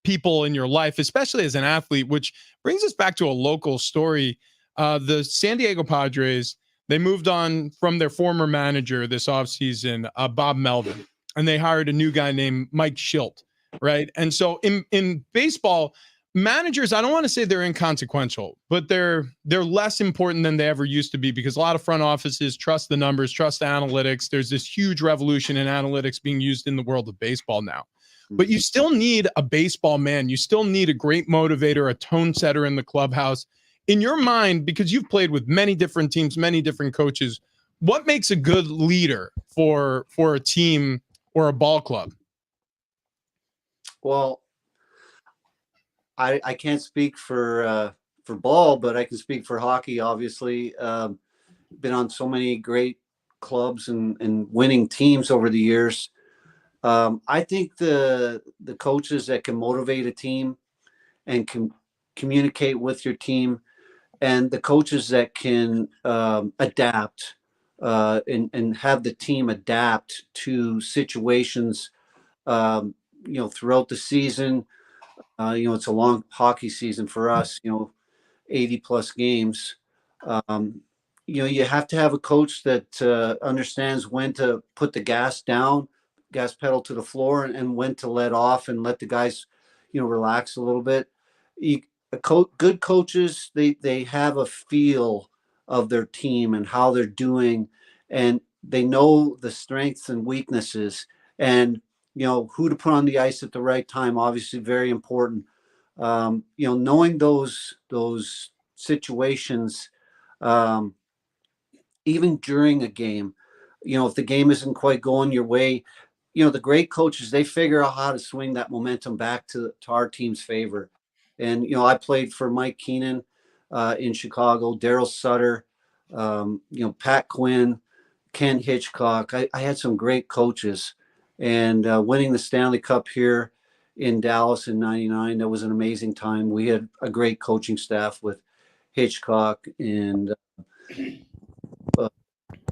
people in your life, especially as an athlete, which brings us back to a local story. The San Diego Padres They moved on from their former manager this offseason, Bob Melvin, and they hired a new guy named Mike Schilt, right? And so in baseball, managers, I don't want to say they're inconsequential, but they're less important than they ever used to be, because a lot of front offices trust the numbers, trust the analytics. There's this huge revolution in analytics being used in the world of baseball now. But you still need a baseball man. You still need a great motivator, a tone setter in the clubhouse. In your mind, because you've played with many different teams, many different coaches, what makes a good leader for a team or a ball club? Well, I can't speak for ball, but I can speak for hockey. Obviously, been on so many great clubs and winning teams over the years. I think the coaches that can motivate a team and can communicate with your team, and the coaches that can adapt and have the team adapt to situations, throughout the season. It's a long hockey season for us, 80 plus games. You have to have a coach that understands when to put the gas pedal to the floor, and when to let off and let the guys, relax a little bit. Good coaches, they have a feel of their team and how they're doing, and they know the strengths and weaknesses, and who to put on the ice at the right time. Obviously, very important. Knowing those situations, even during a game, if the game isn't quite going your way, the great coaches, they figure out how to swing that momentum back to our team's favor. And, I played for Mike Keenan in Chicago, Daryl Sutter, Pat Quinn, Ken Hitchcock. I had some great coaches, and winning the Stanley Cup here in Dallas in '99, that was an amazing time. We had a great coaching staff with Hitchcock, and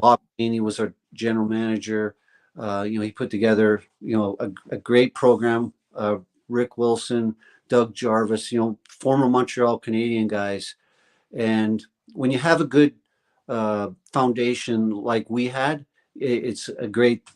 Bob Haney was our general manager. He put together, a great program. Rick Wilson, Doug Jarvis, former Montreal Canadian guys. And when you have a good foundation like we had, it's a great,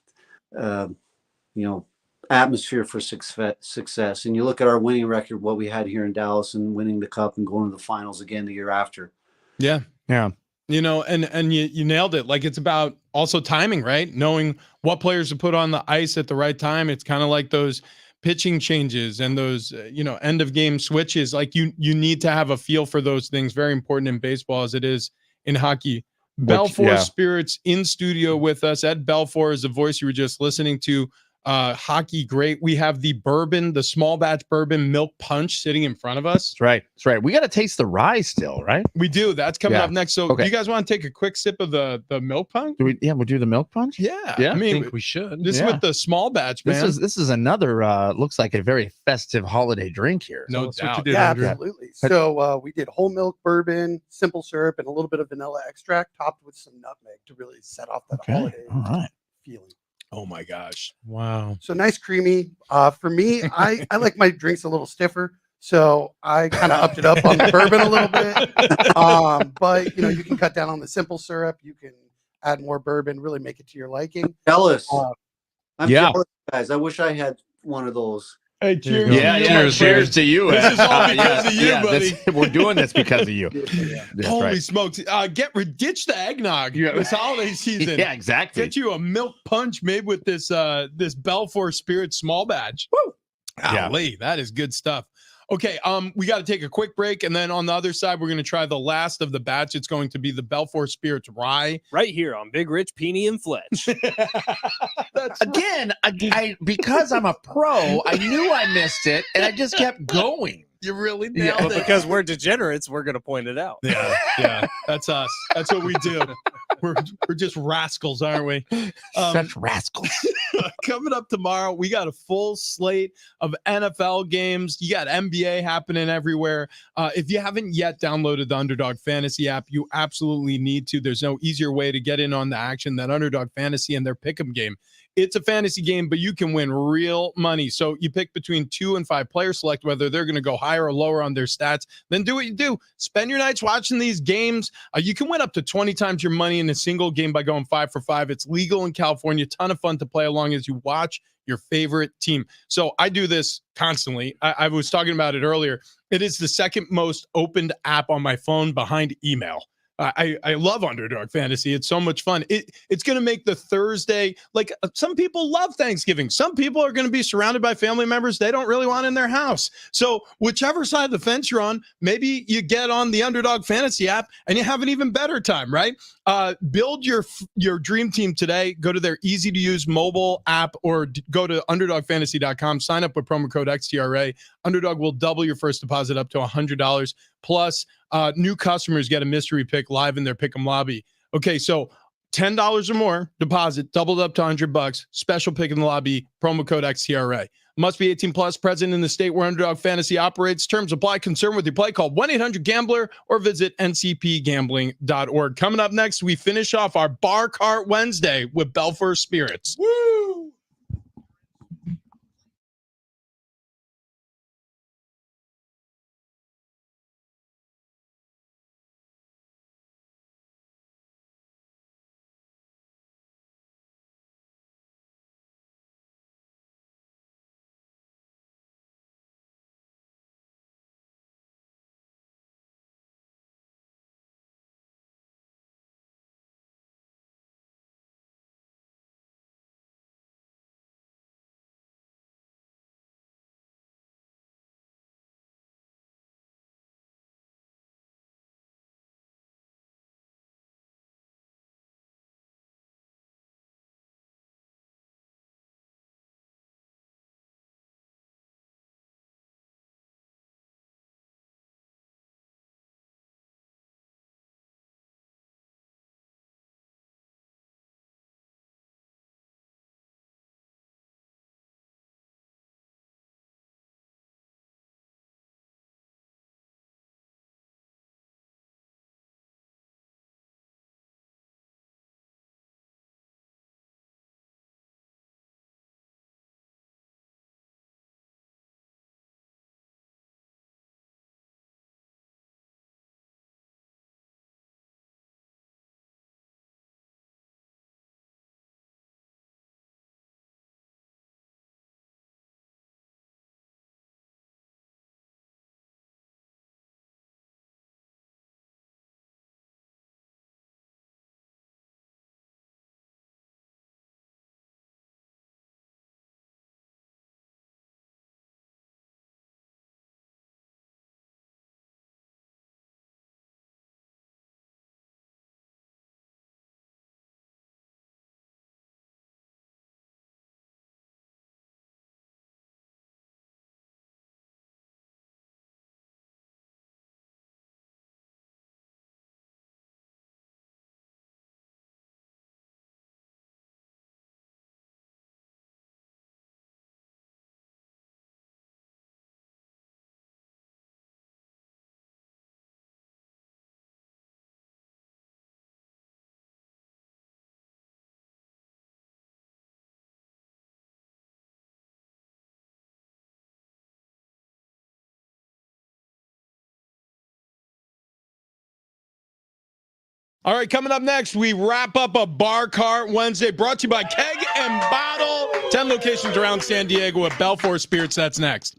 atmosphere for success. And you look at our winning record, what we had here in Dallas, and winning the cup and going to the finals again the year after. Yeah. Yeah. And you nailed it. Like, it's about also timing, right? Knowing what players to put on the ice at the right time. It's kind of like those pitching changes and those, end of game switches. Like, you need to have a feel for those things. Very important in baseball as it is in hockey. Belfour Spirits in studio with us. Ed Belfour is the voice you were just listening to. Hockey great. We have the bourbon, the small batch bourbon milk punch sitting in front of us. That's right. That's right. We got to taste the rye still, right? We do. That's coming Yeah. up next. So Okay. do you guys want to take a quick sip of the milk punch? We'll do the milk punch. Yeah. Yeah. I I mean, think we should. this is Yeah. with the small batch, man. This is another looks like a very festive holiday drink here. No That's what you doubt. did, Yeah, Andrew. absolutely. So we did whole milk bourbon, simple syrup, and a little bit of vanilla extract, topped with some nutmeg to really set off that Okay. holiday All right. feeling. Oh my gosh. Wow. So nice, creamy. For me, I like my drinks a little stiffer, so I kind of upped it up on the bourbon a little bit. But you can cut down on the simple syrup. You can add more bourbon, really make it to your liking. Jealous. I'm Yeah. jealous, guys. I wish I had one of those. Hey, you cheers. go. to Yeah, you, yeah. my Cheers friend. to you. This is all because of you, we're doing this because of you. That's Holy right. smokes. Ditch the eggnog this holiday season. Yeah, exactly. Get you a milk punch made with this Belfour Spirit small batch. Woo! Yeah. Golly, that is good stuff. Okay, we got to take a quick break, and then on the other side, we're going to try the last of the batch. It's going to be the Belfour Spirits Rye. Right here on Big Rich, Peony, and Fletch. That's Again, I because I'm a pro, I knew I missed it, and I just kept going. You really Yeah, nailed But it. because we're degenerates, we're going to point it out. Yeah, that's us. That's what we do. We're just rascals, aren't we? Such rascals. Coming up tomorrow, we got a full slate of NFL games. You got NBA happening everywhere. If you haven't yet downloaded the Underdog Fantasy app, you absolutely need to. There's no easier way to get in on the action than Underdog Fantasy and their pick'em game. It's a fantasy game, but you can win real money. So you pick between 2 and 5 players, select whether they're going to go higher or lower on their stats. Then do what you do. Spend your nights watching these games. You can win up to 20 times your money in a single game by going 5 for 5. It's legal in California. Ton of fun to play along as you watch your favorite team. So I do this constantly. I was talking about it earlier. It is the second most opened app on my phone behind email. I love Underdog Fantasy. It's so much fun. It's going to make the Thursday, like some people love Thanksgiving. Some people are going to be surrounded by family members they don't really want in their house. So whichever side of the fence you're on, maybe you get on the Underdog Fantasy app and you have an even better time, right? Build your dream team today. Go to their easy to use mobile app or go to underdogfantasy.com. Sign up with promo code XTRA. Underdog will double your first deposit up to $100. Plus, new customers get a mystery pick live in their Pick'em lobby. Okay, so $10 or more deposit, doubled up to $100. Special pick in the lobby, promo code XTRA. Must be 18 plus, present in the state where Underdog Fantasy operates. Terms apply. Concern with your play, call 1-800-GAMBLER or visit ncpgambling.org. Coming up next, we finish off our Bar Cart Wednesday with Belfour Spirits. Woo! All right, coming up next, we wrap up a Bar Cart Wednesday brought to you by Keg and Bottle. 10 locations around San Diego with Belfour Spirits. That's next.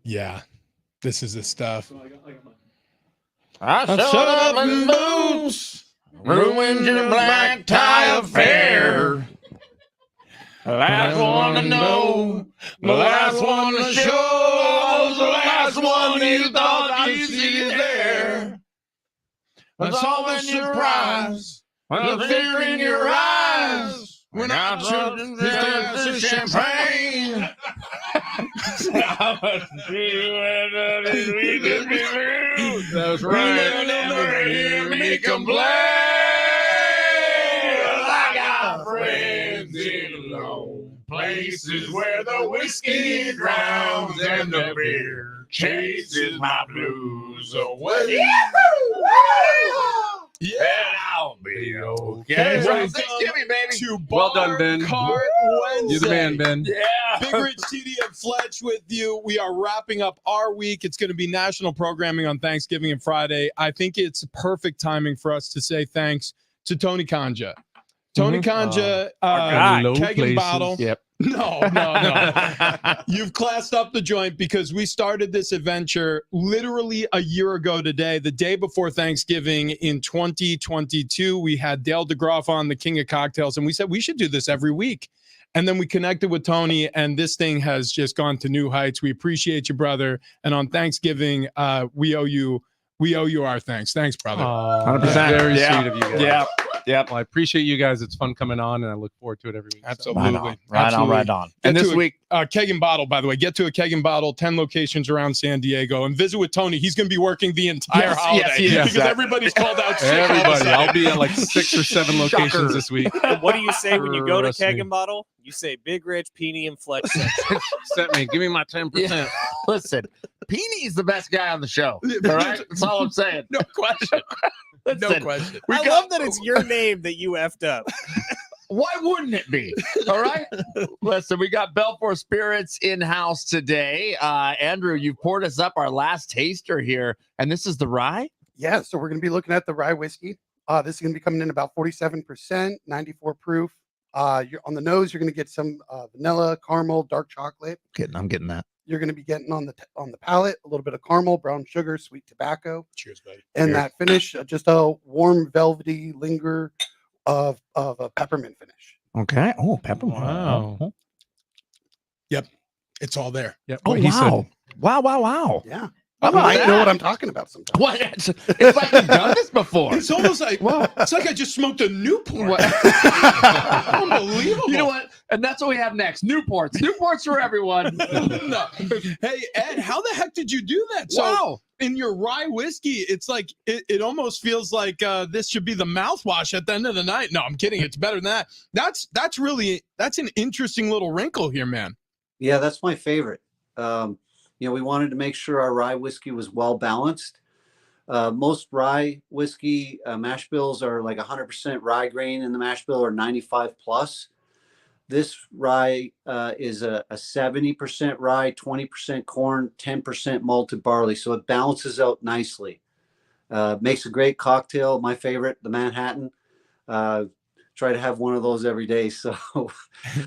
Yeah, this is the stuff. I showed up in boots, ruined your black tie affair. The last one to know, the last one to show, I was the last one you thought you'd see there. I saw the surprise, the fear in your eyes, when I took the champagne. That's right. Never hear me complain. I got friends in low places where the whiskey drowns and the beer chases my blues away. Yeah, I'll be okay. Welcome Thanksgiving, baby. to Well done, Bar Ben. Cart Wednesday. You're the man, Ben. Yeah. Big Rich, TD, and Fletch with you. We are wrapping up our week. It's going to be national programming on Thanksgiving and Friday. I think it's perfect timing for us to say thanks to Tony Kanja. Tony Kanja, guy. Low Keg and places. Bottle. Yep. No. You've classed up the joint because we started this adventure literally a year ago today, the day before Thanksgiving in 2022. We had Dale DeGroff on, the King of Cocktails, and we said we should do this every week. And then we connected with Tony, and this thing has just gone to new heights. We appreciate you, brother. And on Thanksgiving, we owe you our thanks. Thanks, brother. 100%. Very Yeah. sweet of you guys. Yeah. Yep. Well, I appreciate you guys. It's fun coming on, and I look forward to it every week. So. Absolutely. Right on. And Get this to week, Keg and Bottle, by the way, get to a Keg and Bottle, 10 locations around San Diego, and visit with Tony. He's going to be working the entire Yes, holiday he is. because everybody's called out sick. all of a Everybody, sudden. I'll be at like 6 or 7 locations Shocker. this week. What do you say when you go to Trust Keg me. and Bottle? You say Big Rich, Peony, and Fletch. Set me. Give me my 10%. Yeah. Listen, Peeny's the best guy on the show. All right, that's all I'm saying. No question. No Listen, question. we I got- love that it's your name that you effed up. Why wouldn't it be? All right. Listen, we got Belfour Spirits in house today. Andrew, you poured us up our last taster here, and this is the rye. Yeah, so we're going to be looking at the rye whiskey. This is going to be coming in about 47%, 94 proof. You're on the nose. You're going to get some vanilla, caramel, dark chocolate. I'm getting that. You're going to be getting on the palate a little bit of caramel, brown sugar, sweet tobacco, Cheers, buddy. and Cheers. that finish just a warm, velvety linger of a peppermint finish. Okay. Oh, peppermint. Wow. It's all there. Yep. Oh, what he said. wow. Wow. Yeah, How I about might know that? what I'm talking about sometimes. What? It's like we've done this before. It's almost like Wow. it's like I just smoked a Newport. What? Unbelievable. You know what? And that's what we have next. Newports. Newports for everyone. No. Hey, Ed, how the heck did you do that? So Wow. in your rye whiskey, it's like it almost feels like this should be the mouthwash at the end of the night. No, I'm kidding. It's better than that. That's an interesting little wrinkle here, man. Yeah, that's my favorite. We wanted to make sure our rye whiskey was well balanced. Most rye whiskey mash bills are like 100% rye grain in the mash bill, or 95 plus. This rye is a 70% rye, 20% corn, 10% malted barley. So it balances out nicely. Makes a great cocktail. My favorite, the Manhattan. Try to have one of those every day. So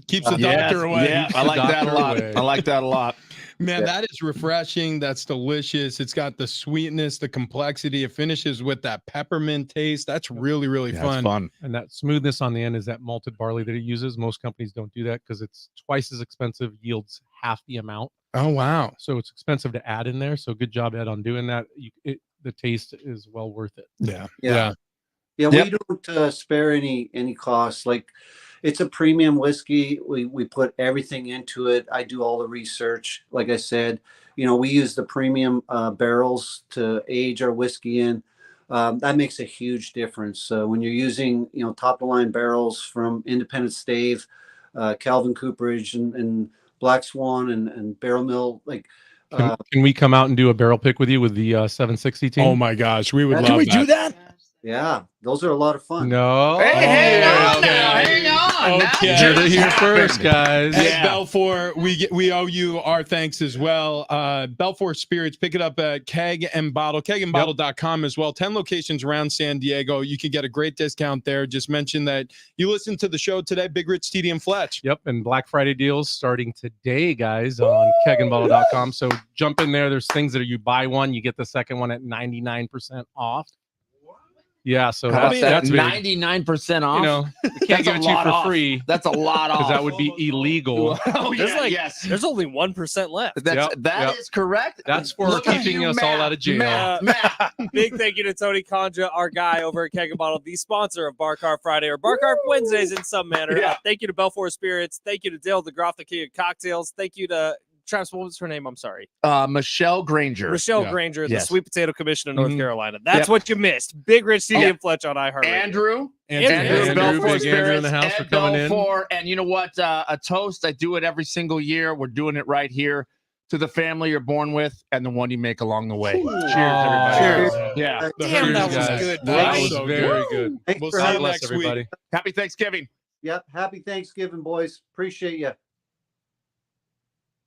Keeps the doctor away. Yeah, I like that a Doctor lot. away. I like that a lot. Man, Yeah. that is refreshing. That's delicious. It's got the sweetness, the complexity. It finishes with that peppermint taste. That's really, really Yeah, fun. it's fun. And that smoothness on the end is that malted barley that it uses. Most companies don't do that because it's twice as expensive, yields half the amount. Oh, wow. So it's expensive to add in there. So good job, Ed, on doing that. The taste is well worth it. Yeah. Yeah. Yep. we don't spare any costs. Like, it's a premium whiskey. We put everything into it. I do all the research. Like I said, we use the premium barrels to age our whiskey in. That makes a huge difference. When you're using, top of the line barrels from Independent Stave, Calvin Cooperage, and Black Swan and Barrel Mill, like. Can we come out and do a barrel pick with you with the 760 team? Oh, my gosh. We would Can love Can we that. do that? Yeah, those are a lot of fun. No. Hey, hang on okay. now. Hang on. on. Now Okay. Heard it just here happened. first, guys. At Yeah. Belfour, we owe you our thanks as well. Belfour Spirits, pick it up at Keg and Bottle, kegendbottle.com as well. 10 locations around San Diego. You can get a great discount there. Just mention that you listened to the show today, Big Rich, TD, and Fletch. Yep, and Black Friday deals starting today, guys, on kegendbottle.com. So jump in there. There's things that you buy one, you get the second one at 99% off. Yeah, so How about that's that? big. 99% off. You know, we That's can't give a it to you lot for off. free That's a lot off. because that would be illegal. Oh, There's yeah, like- yes. There's only 1% left. That Yep. is correct. That's for Look at keeping you, us all Matt. out of jail. Matt. Big thank you to Tony Conja, our guy over at Keg and Bottle, the sponsor of Bar Car Friday or Bar Car Wednesdays in some manner. Yeah. Thank you to Belfour Spirits. Thank you to Dale DeGroff, the King of Cocktails. Thank you to Travis. What was her name? I'm sorry. Michelle Granger. Michelle Yeah. Granger, the Yes. Sweet Potato Commission of North Mhm. Carolina. That's Yep. what you missed. Big Rich CD Yeah. and Fletch on iHeartRadio. Andrew. Andrew. Andrew, Belfour big Andrew in the house Spirits, for Ed coming in. Belfour. And you know what? A toast. I do it every single year. We're doing it right here to the family you're born with and the one you make along the way. Cheers, everybody. Cheers. Yeah. Damn, that Cheers, was guys. good. That buddy. was So very good. good. Thanks We'll for see you having God us. next bless week. everybody. Happy Thanksgiving. Yep. Happy Thanksgiving, boys. Appreciate you.